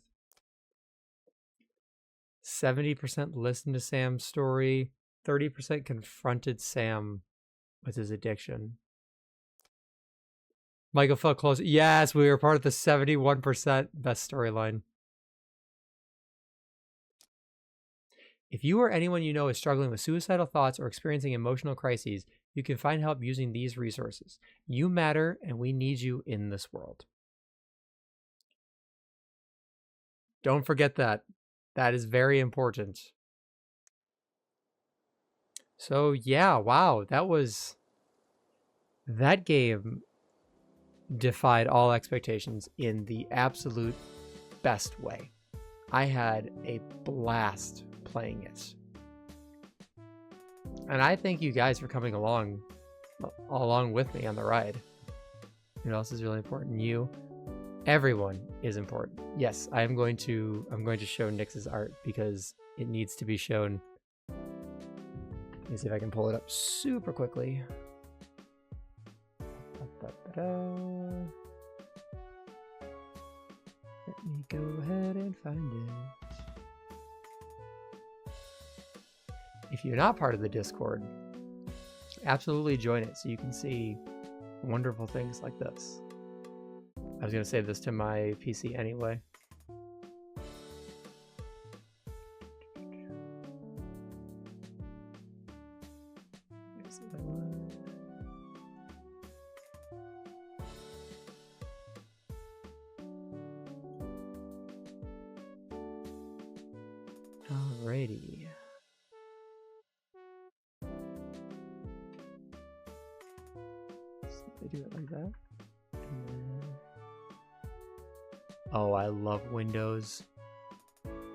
70% listened to Sam's story. 30% confronted Sam with his addiction. Michael felt close. Yes, we were part of the 71% best storyline. If you or anyone you know is struggling with suicidal thoughts or experiencing emotional crises, you can find help using these resources. You matter, and we need you in this world. Don't forget that. That is very important. So yeah, wow, that game defied all expectations in the absolute best way. I had a blast playing it. And I thank you guys for coming along with me on the ride. What else is really important? You. Everyone is important. Yes, I'm going to show Nyx's art because it needs to be shown. Let me see if I can pull it up super quickly. Let me go ahead and find it. If you're not part of the Discord, absolutely join it so you can see wonderful things like this. I was going to save this to my PC anyway. Alrighty. So they do it like that. Oh, I love Windows.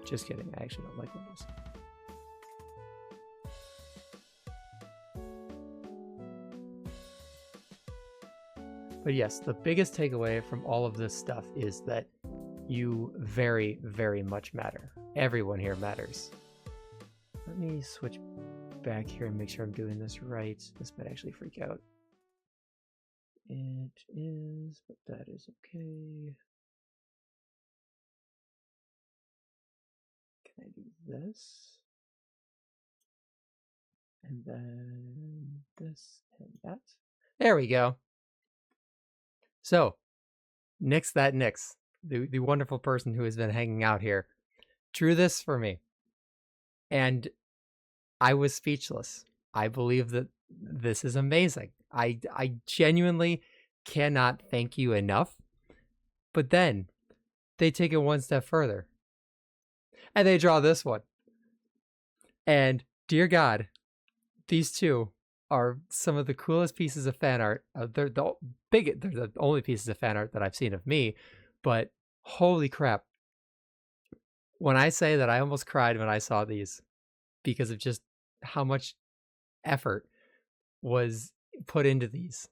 Just kidding, I actually don't like Windows. But yes, the biggest takeaway from all of this stuff is that you very, very much matter. Everyone here matters. Let me switch back here and make sure I'm doing this right. This might actually freak out. It is, but that is okay. Can I do this? And then this and that. There we go. So, Nyx, the wonderful person who has been hanging out here, drew this for me. And I was speechless. I believe that this is amazing. I genuinely cannot thank you enough. But then they take it one step further. And they draw this one. And dear God, these two are some of the coolest pieces of fan art. They're the only pieces of fan art that I've seen of me. But holy crap. When I say that I almost cried when I saw these because of just how much effort was put into these.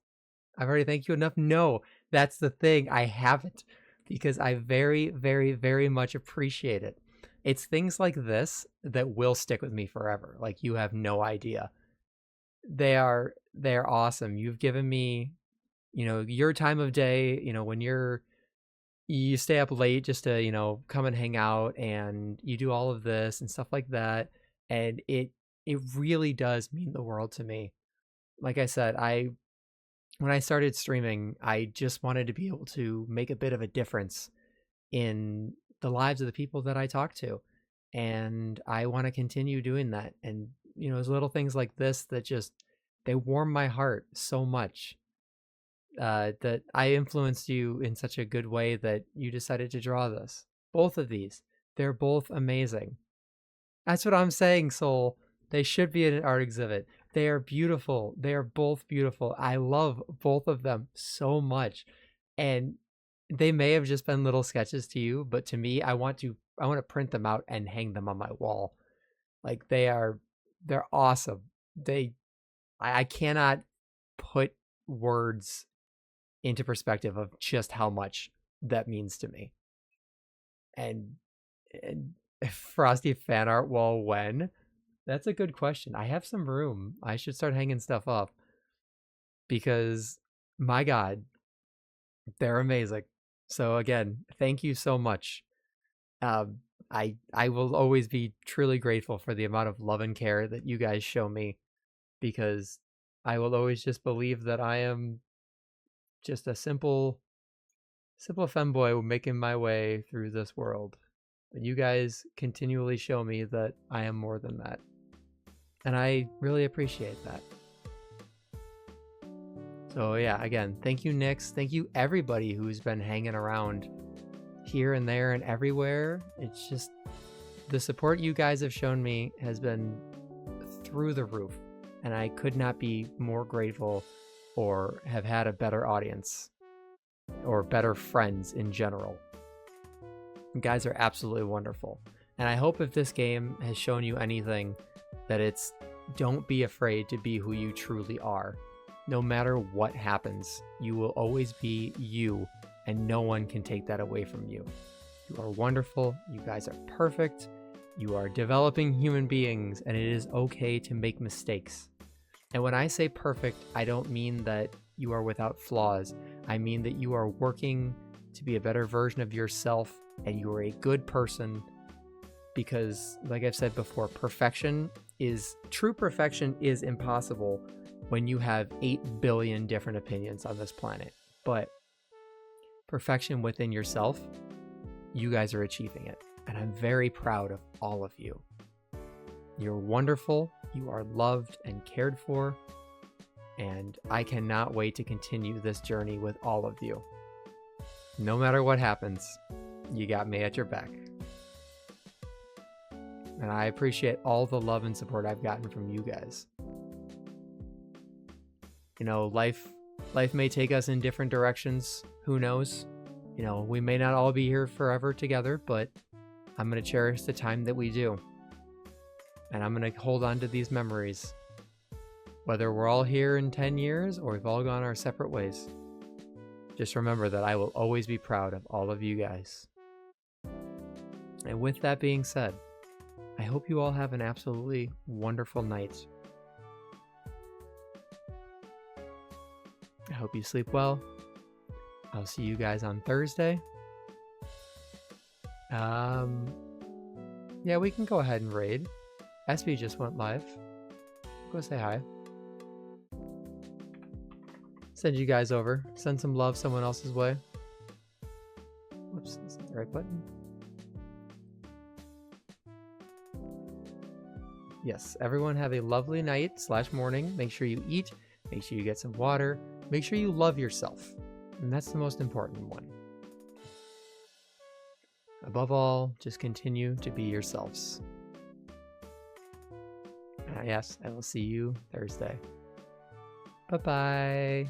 I've already thanked you enough. No, that's the thing. I haven't, because I very, very, very much appreciate it. It's things like this that will stick with me forever. Like, you have no idea. They're awesome. You've given me, your time of day, when you stay up late just to, come and hang out, and you do all of this and stuff like that. And it really does mean the world to me. Like I said, when I started streaming, I just wanted to be able to make a bit of a difference in the lives of the people that I talk to. And I want to continue doing that. And, there's little things like this that they warm my heart so much. That I influenced you in such a good way that you decided to draw this. Both of these, they're both amazing. That's what I'm saying, Soul. They should be in an art exhibit. They are beautiful. They are both beautiful. I love both of them so much. And they may have just been little sketches to you, but to me, I want to print them out and hang them on my wall. Like, they're awesome. I cannot put words into perspective of just how much that means to me. And Frosty fan art, well, when? That's a good question. I have some room. I should start hanging stuff up, because my God, they're amazing. So again, thank you so much. I will always be truly grateful for the amount of love and care that you guys show me, because I will always just believe that I am just a simple femboy making my way through this world. But you guys continually show me that I am more than that. And I really appreciate that. So yeah, again, thank you, Nyx. Thank you, everybody who's been hanging around here and there and everywhere. It's just the support you guys have shown me has been through the roof. And I could not be more grateful or have had a better audience or better friends in general. You guys are absolutely wonderful. And I hope if this game has shown you anything, that it's don't be afraid to be who you truly are. No matter what happens, you will always be you, and no one can take that away from you. You are wonderful. You guys are perfect. You are developing human beings, and it is okay to make mistakes. And when I say perfect, I don't mean that you are without flaws. I mean that you are working to be a better version of yourself, and you are a good person. Because, like I've said before, true perfection is impossible when you have 8 billion different opinions on this planet. But perfection within yourself, you guys are achieving it. And I'm very proud of all of you. You're wonderful. You are loved and cared for. And I cannot wait to continue this journey with all of you. No matter what happens, you got me at your back. And I appreciate all the love and support I've gotten from you guys. You know, life may take us in different directions. Who knows? You know, we may not all be here forever together, but I'm going to cherish the time that we do. And I'm going to hold on to these memories. Whether we're all here in 10 years or we've all gone our separate ways. Just remember that I will always be proud of all of you guys. And with that being said, I hope you all have an absolutely wonderful night. I hope you sleep well. I'll see you guys on Thursday. Yeah, we can go ahead and raid. SB just went live. Go say hi. Send you guys over. Send some love someone else's way. Whoops, that's not the right button. Yes, everyone have a lovely night / morning. Make sure you eat. Make sure you get some water. Make sure you love yourself. And that's the most important one. Above all, just continue to be yourselves. Yes, I will see you Thursday. Bye-bye.